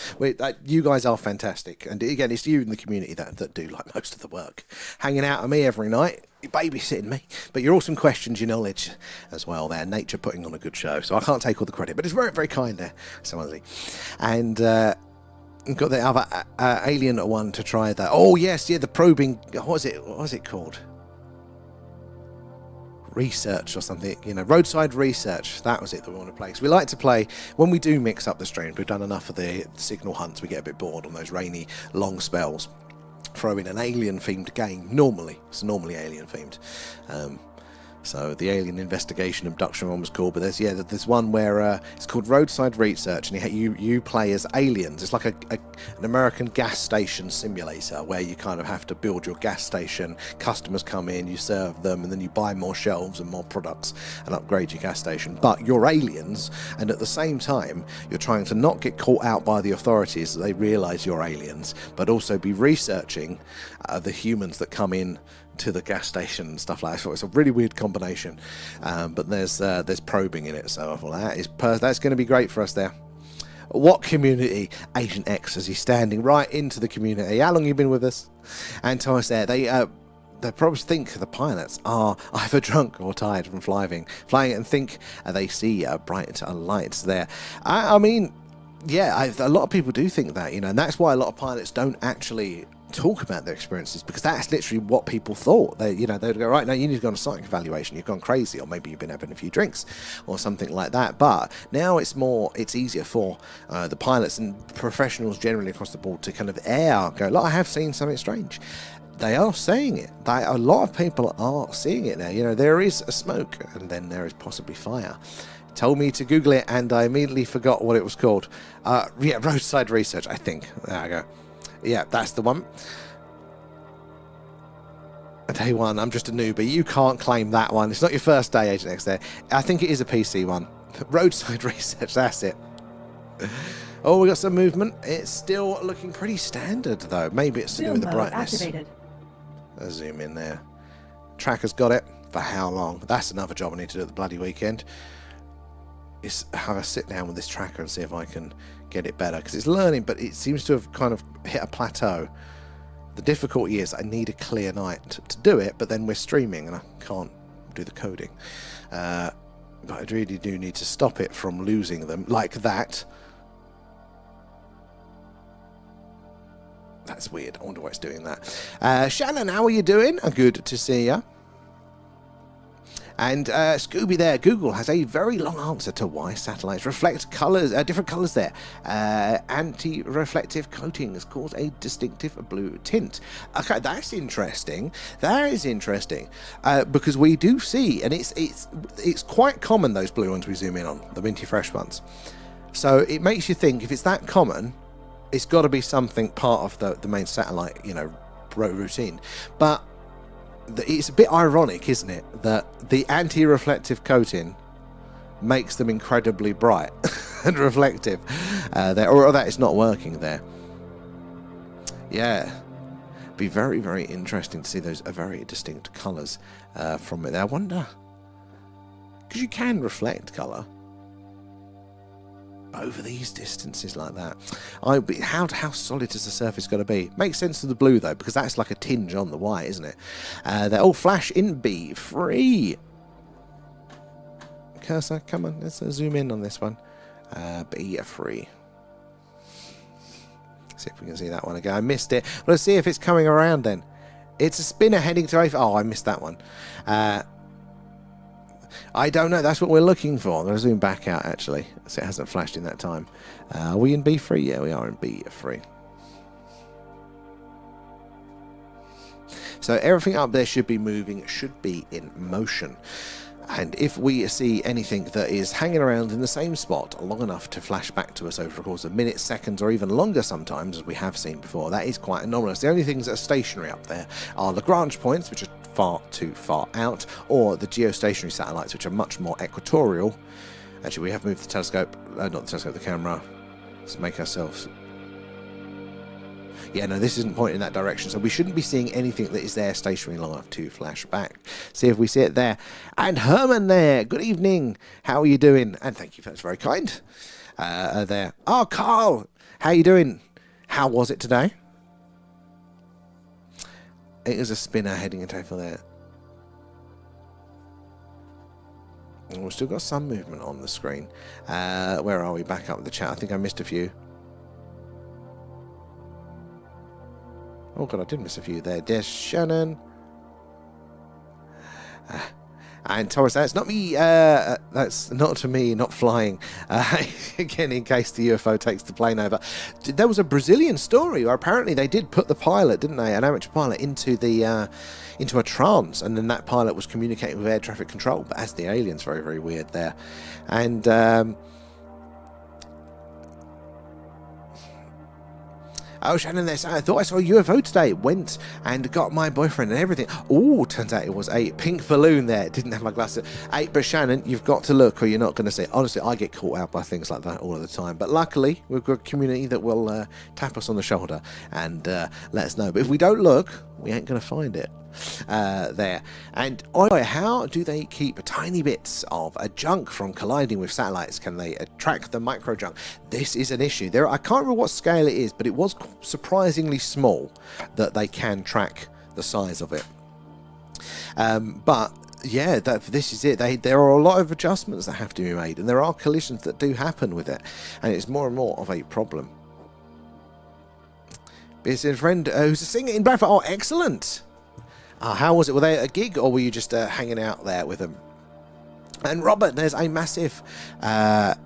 You guys are fantastic, and again, it's you in the community that do like most of the work, hanging out with me every night, babysitting me. But your awesome questions, your knowledge as well. There, nature putting on a good show. So I can't take all the credit, but it's very, very kind there, someone. And we've got the other alien one to try that. Oh yes, yeah, the probing. What was it called? Research or something, roadside research. That was it that we want to play. So we like to play when we do mix up the streams. We've done enough of the signal hunts. We get a bit bored on those rainy long spells. Throw in an alien themed game. It's normally alien themed. So the alien investigation abduction one was called, but there's one where it's called Roadside Research, and you play as aliens. It's like an American gas station simulator where you kind of have to build your gas station. Customers come in, you serve them, and then you buy more shelves and more products and upgrade your gas station. But you're aliens, and at the same time, you're trying to not get caught out by the authorities so they realise you're aliens, but also be researching the humans that come in to the gas station and stuff like that. So it's a really weird combination, but there's probing in it, so I thought that's going to be great for us there. What community? Agent X, as he's standing right into the community. How long have you been with us? And Thomas there, they probably think the pilots are either drunk or tired from flying and think they see bright lights there. I mean, yeah, a lot of people do think that, and that's why a lot of pilots don't actually talk about their experiences, because that's literally what people thought. They'd go, right, now you need to go on a psych evaluation, you've gone crazy, or maybe you've been having a few drinks or something like that. But now it's easier for the pilots and professionals generally across the board to kind of go, look, I have seen something strange. They are saying it. A lot of people are seeing it now. There is a smoke, and then there is possibly fire. Told me to Google it, and I immediately forgot what it was called. Roadside Research, I think. There I go. Yeah, that's the one. Day one, I'm just a newbie. You can't claim that one. It's not your first day, Agent X there. I think it is a PC one. Roadside Research, that's it. Oh, we got some movement. It's still looking pretty standard, though. Maybe it's to do with the brightness. Activated. Let's zoom in there. Tracker's got it. For how long? That's another job I need to do at the bloody weekend. Is have a sit down with this tracker and see if I can get it better, because it's learning, but it seems to have kind of hit a plateau. The difficulty is I need a clear night to do it, but then we're streaming and I can't do the coding. But I really do need to stop it from losing them like that. That's weird. I wonder why it's doing that. Shannon, how are you doing? Good to see you. And Scooby there, Google has a very long answer to why satellites reflect colours, different colours there. Anti-reflective coatings cause a distinctive blue tint. Okay, that's interesting. That is interesting, because we do see, and it's quite common, those blue ones we zoom in on, the minty fresh ones. So it makes you think, if it's that common, it's got to be something part of the main satellite, routine. But it's a bit ironic, isn't it, that the anti-reflective coating makes them incredibly bright and reflective, or that it's not working there. Yeah. Be very, very interesting to see those very distinct colours from it. I wonder, because you can reflect colour over these distances like that. How solid is the surface going to be? Makes sense to the blue though, because that's like a tinge on the white, isn't it? They're all flash in B3. Cursor, come on, let's zoom in on this one. B3. See if we can see that one again. I missed it. Let's see if it's coming around then. It's a spinner heading to A. Oh, I missed that one. I don't know. That's what we're looking for. I'm going to zoom back out, actually, so it hasn't flashed in that time. Are we in B3? Yeah, we are in B3. So everything up there should be moving, should be in motion. And if we see anything that is hanging around in the same spot long enough to flash back to us over the course of minutes, seconds, or even longer sometimes, as we have seen before, that is quite anomalous. The only things that are stationary up there are Lagrange points, which are far too far out, or the geostationary satellites, which are much more equatorial. Actually, we have moved the telescope, not the telescope, the camera. Let's make ourselves... Yeah, no, this isn't pointing in that direction, so we shouldn't be seeing anything that is there stationary long enough to flash back. See if we see it there. And Herman there, good evening. How are you doing? And thank you, that's very kind. There. Oh, Carl, how are you doing? How was it today? It is a spinner heading into over there. And we've still got some movement on the screen. Where are we? Back up with the chat. I think I missed a few. Oh god, I did miss a few there. There's Shannon. And Taurus, that's not me. That's not to me, not flying. Again, in case the UFO takes the plane over. There was a Brazilian story where apparently they did put the pilot, didn't they, an amateur pilot, into a trance, and then that pilot was communicating with air traffic control. But as the aliens, very, very weird there. And oh, Shannon there, I thought I saw a UFO today. Went and got my boyfriend and everything. Oh, turns out it was a pink balloon there. Didn't have my glasses. Hey, but Shannon, you've got to look or you're not going to see it. Honestly, I get caught out by things like that all of the time. But luckily, we've got a community that will tap us on the shoulder and let us know. But if we don't look, we ain't going to find it. There. And how do they keep tiny bits of a junk from colliding with satellites? Can they track the micro junk? This is an issue. I can't remember what scale it is, but it was surprisingly small that they can track the size of it. But yeah, this is it. There are a lot of adjustments that have to be made, and there are collisions that do happen with it, and it's more and more of a problem. It's a friend who's a singer in Bradford. Oh, excellent. How was it? Were they at a gig or were you just hanging out there with them? And Robert, there's a massive NASA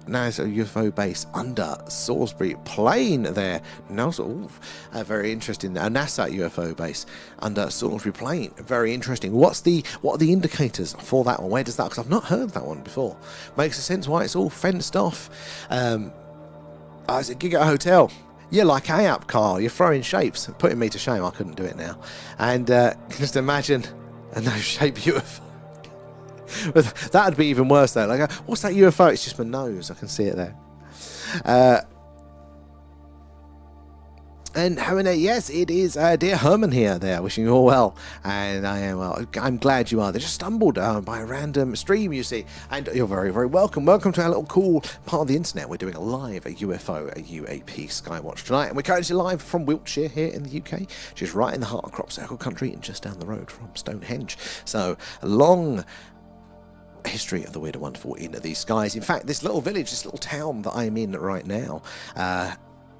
UFO base under Salisbury Plain there. Very interesting. A NASA UFO base under Salisbury Plain. Very interesting. What are the indicators for that one? Where does that? Because I've not heard that one before. Makes sense why it's all fenced off. It's a gig at a hotel. You're like up, Carl. You're throwing shapes, putting me to shame. I couldn't do it now. And just imagine a no-shape UFO. That would be even worse, though. Like, what's that UFO? It's just my nose. I can see it there. And yes, it is dear Herman here. There, wishing you all well, and I am well. I'm glad you are. They just stumbled by a random stream, you see, and you're very, very welcome. Welcome to our little cool part of the internet. We're doing a UFO, a UAP Skywatch tonight, and we're currently live from Wiltshire here in the UK, which is right in the heart of crop circle country, and just down the road from Stonehenge. So a long history of the weird and wonderful in these skies. In fact, this little village, this little town that I'm in right now,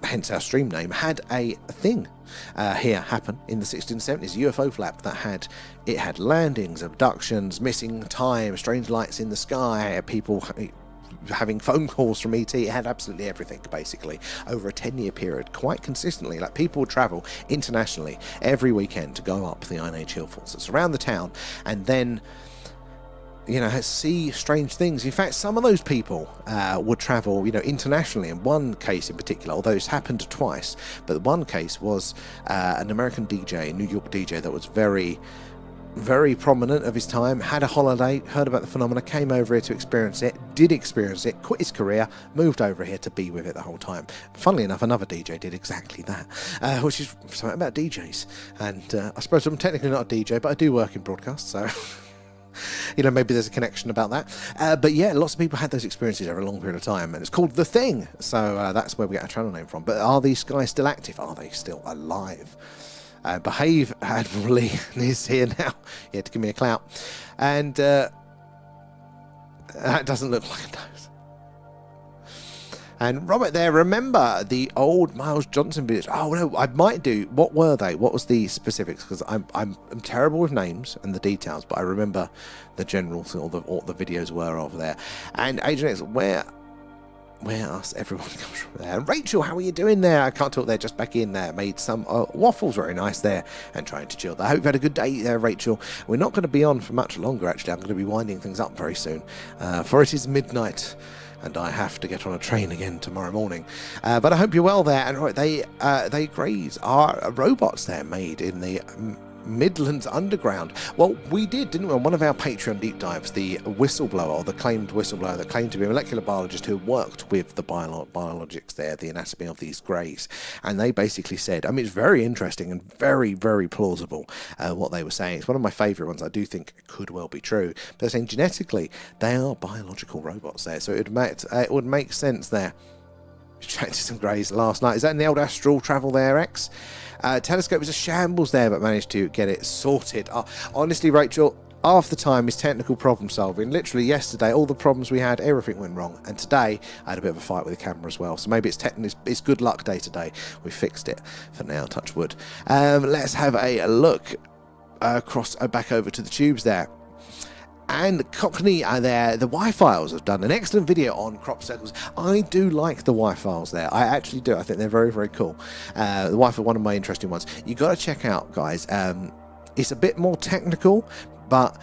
hence our stream name, had a thing here happen in the 1670s, a UFO flap that had landings, abductions, missing time, strange lights in the sky, people having phone calls from ET. It had absolutely everything, basically, over a 10-year period, quite consistently. Like, people would travel internationally every weekend to go up the Iron Age hill forts that's around the town, and then see strange things. In fact, some of those people would travel, internationally. In one case in particular, although it's happened twice, but one case was an American DJ, a New York DJ, that was very very prominent of his time, had a holiday, heard about the phenomena, came over here to experience it, did experience it, quit his career, moved over here to be with it the whole time. Funnily enough, another DJ did exactly that, which is something about DJs. And I suppose I'm technically not a DJ, but I do work in broadcast, so you know, maybe there's a connection about that. But yeah, lots of people had those experiences over a long period of time, and it's called The Thing. So that's where we get our channel name from. But are these guys still active? Are they still alive? Behave admirably is here now. He had to give me a clout. And that doesn't look like a nose. And Robert there, remember the old Miles Johnson videos? Oh no, I might do. What were they? What was the specifics? Because I'm terrible with names and the details, but I remember the general sort of what the videos were of there. And Agent X, where else everyone comes from there. And Rachel, how are you doing there? I can't talk there, just back in there. Made some waffles, very nice there, and trying to chill there. I hope you've had a good day there, Rachel. We're not going to be on for much longer, actually. I'm going to be winding things up very soon, for it is midnight, and I have to get on a train again tomorrow morning. But I hope you're well there. And right, they graze are robots there made in the Midlands Underground. Well, we did, didn't we, on one of our Patreon deep dives, the whistleblower, or the claimed whistleblower that claimed to be a molecular biologist who worked with the biologics there, the anatomy of these greys. And they basically said, I mean, it's very interesting and very, very plausible what they were saying. It's one of my favourite ones. I do think it could well be true. But they're saying genetically, they are biological robots there. So it would make sense there. Chatting to some greys last night. Is that in the old astral travel there, X? Telescope was a shambles there, but managed to get it sorted. Honestly, Rachel, half the time is technical problem solving. Literally yesterday, all the problems we had, everything went wrong. And today, I had a bit of a fight with the camera as well. So maybe it's good luck day today. We fixed it for now, touch wood. Let's have a look across back over to the tubes there. And Cockney there, the Y-Files have done an excellent video on crop circles. I do like the Y-Files there. I actually do. I think they're very, very cool. The Y-Files are one of my interesting ones. You got to check out, guys. It's a bit more technical, but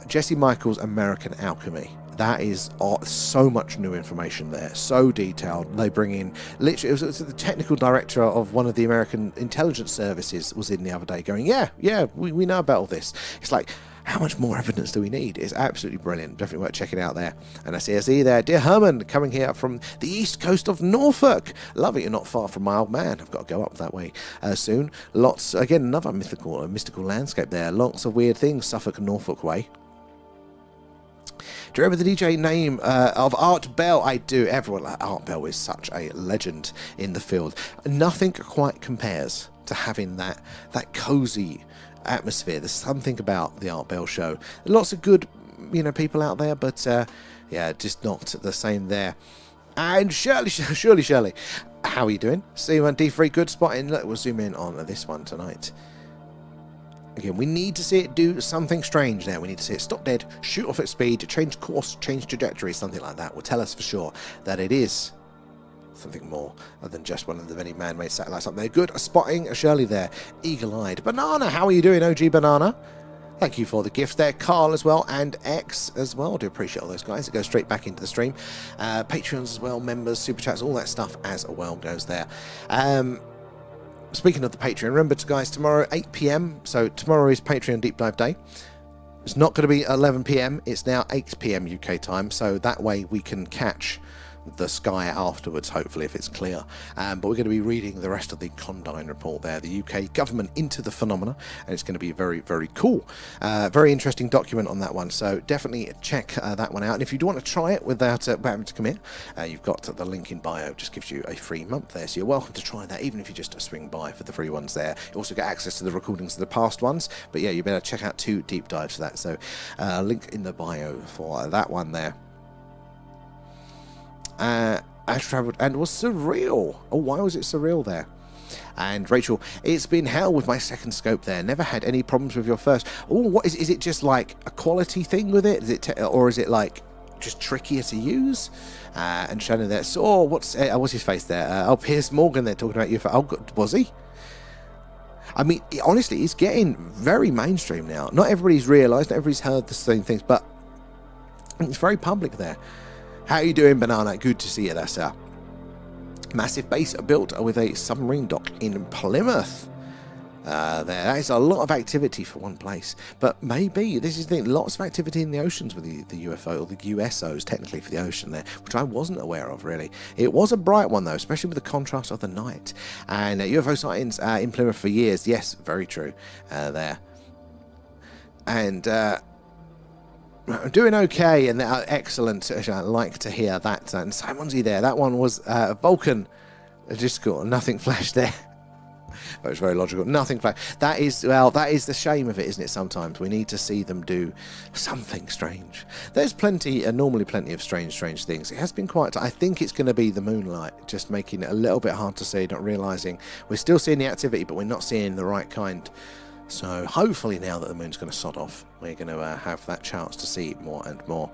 Jesse Michael's American Alchemy. That is so much new information there, so detailed. They bring in, literally, it was the technical director of one of the American intelligence services was in the other day going, yeah, we know about all this. It's like, how much more evidence do we need? It's absolutely brilliant. Definitely worth checking out there. And I see there, dear Herman, coming here from the east coast of Norfolk. Love it, you're not far from my old man. I've got to go up that way soon. Lots, again, another mystical landscape there. Lots of weird things, Suffolk and Norfolk way. Do you remember the DJ name of Art Bell? I do. Everyone, Art Bell is such a legend in the field. Nothing quite compares to having that cozy atmosphere. There's something about the Art Bell show. Lots of good, people out there, but yeah, just not the same there. And Shirley, how are you doing? C1 D3, good spotting. Look, we'll zoom in on this one tonight. Again, we need to see it do something strange there. We need to see it stop dead, shoot off at speed, change course, change trajectory, something like that will tell us for sure that it is something more than just one of the many man-made satellites up there. Good spotting, Shirley there, eagle-eyed. Banana, how are you doing, OG Banana? Thank you for the gift there. Carl as well, and X as well. I do appreciate all those guys. It goes straight back into the stream. Patreons as well, members, super chats, all that stuff as well goes there. Speaking of the Patreon, remember, guys, tomorrow 8 PM. So tomorrow is Patreon Deep Dive Day. It's not going to be 11 PM. It's now 8 PM UK time. So that way we can catch the sky afterwards, hopefully, if it's clear. But we're going to be reading the rest of the Klondike report there, the UK government into the phenomena, and it's going to be very, very cool. Very interesting document on that one, so definitely check that one out. And if you do want to try it without having to commit, you've got the link in bio, just gives you a free month there, so you're welcome to try that, even if you just swing by for the free ones there. You also get access to the recordings of the past ones, but yeah, you better check out 2 deep dives for that, so link in the bio for that one there. I travelled and was surreal. Oh, why was it surreal there? And Rachel, it's been hell with my second scope there. Never had any problems with your first. Oh, what is it just like a quality thing with it? Is it or is it like just trickier to use? And Shannon there. So what's his face there? Piers Morgan there talking about UFO. Oh, was he? I mean, honestly, it's getting very mainstream now. Not everybody's realised, not everybody's heard the same things, but it's very public there. How are you doing, Banana? Good to see you there, sir. Massive base built with a submarine dock in Plymouth. That is a lot of activity for one place, but maybe this is the thing, lots of activity in the oceans with the UFO, or the USOs technically for the ocean there, which I wasn't aware of really. It was a bright one though, especially with the contrast of the night. And UFO sightings in Plymouth for years, yes, very true there. And doing okay, and excellent. I like to hear that. And Simon's there. That one was Vulcan. Just got nothing flashed there. That was very logical. Nothing flashed. That is the shame of it, isn't it? Sometimes we need to see them do something strange. There's normally plenty of strange things. It has been quite. I think it's going to be the moonlight, just making it a little bit hard to see. Not realizing we're still seeing the activity, but we're not seeing the right kind. So hopefully now that the moon's going to sod off, we're going to have that chance to see more and more.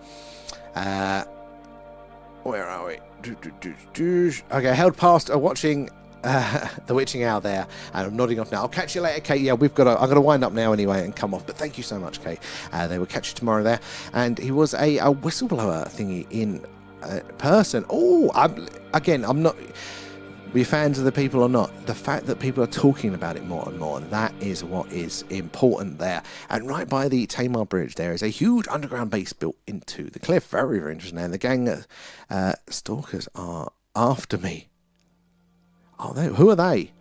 Where are we? Okay, held past watching the witching hour there, and I'm nodding off now. I'll catch you later, Kate. Yeah, I've got to wind up now anyway and come off. But thank you so much, Kate. They will catch you tomorrow there. And he was a whistleblower thingy in person. Oh, I'm not. Be fans of the people or not, the fact that people are talking about it more and more, and that is what is important there. And right by the Tamar Bridge there is a huge underground base built into the cliff. Very, very interesting. And the gang of stalkers are after me. Oh, who are they?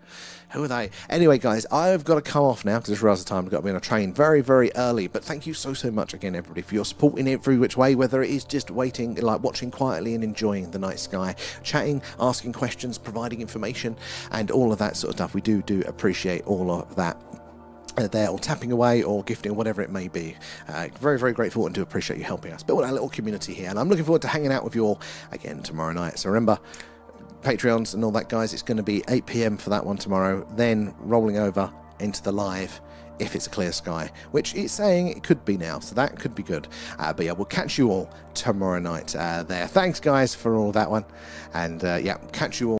Who are they? Anyway, guys, I've got to come off now because it's rather time. I've got to be on a train very, very early. But thank you so much again, everybody, for your support in every which way, whether it is just waiting, like watching quietly and enjoying the night sky, chatting, asking questions, providing information, and all of that sort of stuff. We do appreciate all of that. There, or tapping away, or gifting, whatever it may be. Very, very grateful and do appreciate you helping us build our little community here. And I'm looking forward to hanging out with you all again tomorrow night. So remember, Patreons and all that, guys, it's going to be 8 p.m. for that one tomorrow, then rolling over into the live if it's a clear sky, which it's saying it could be now, so that could be good. But yeah, we'll catch you all tomorrow night there. Thanks, guys, for all that one, and yeah, catch you all.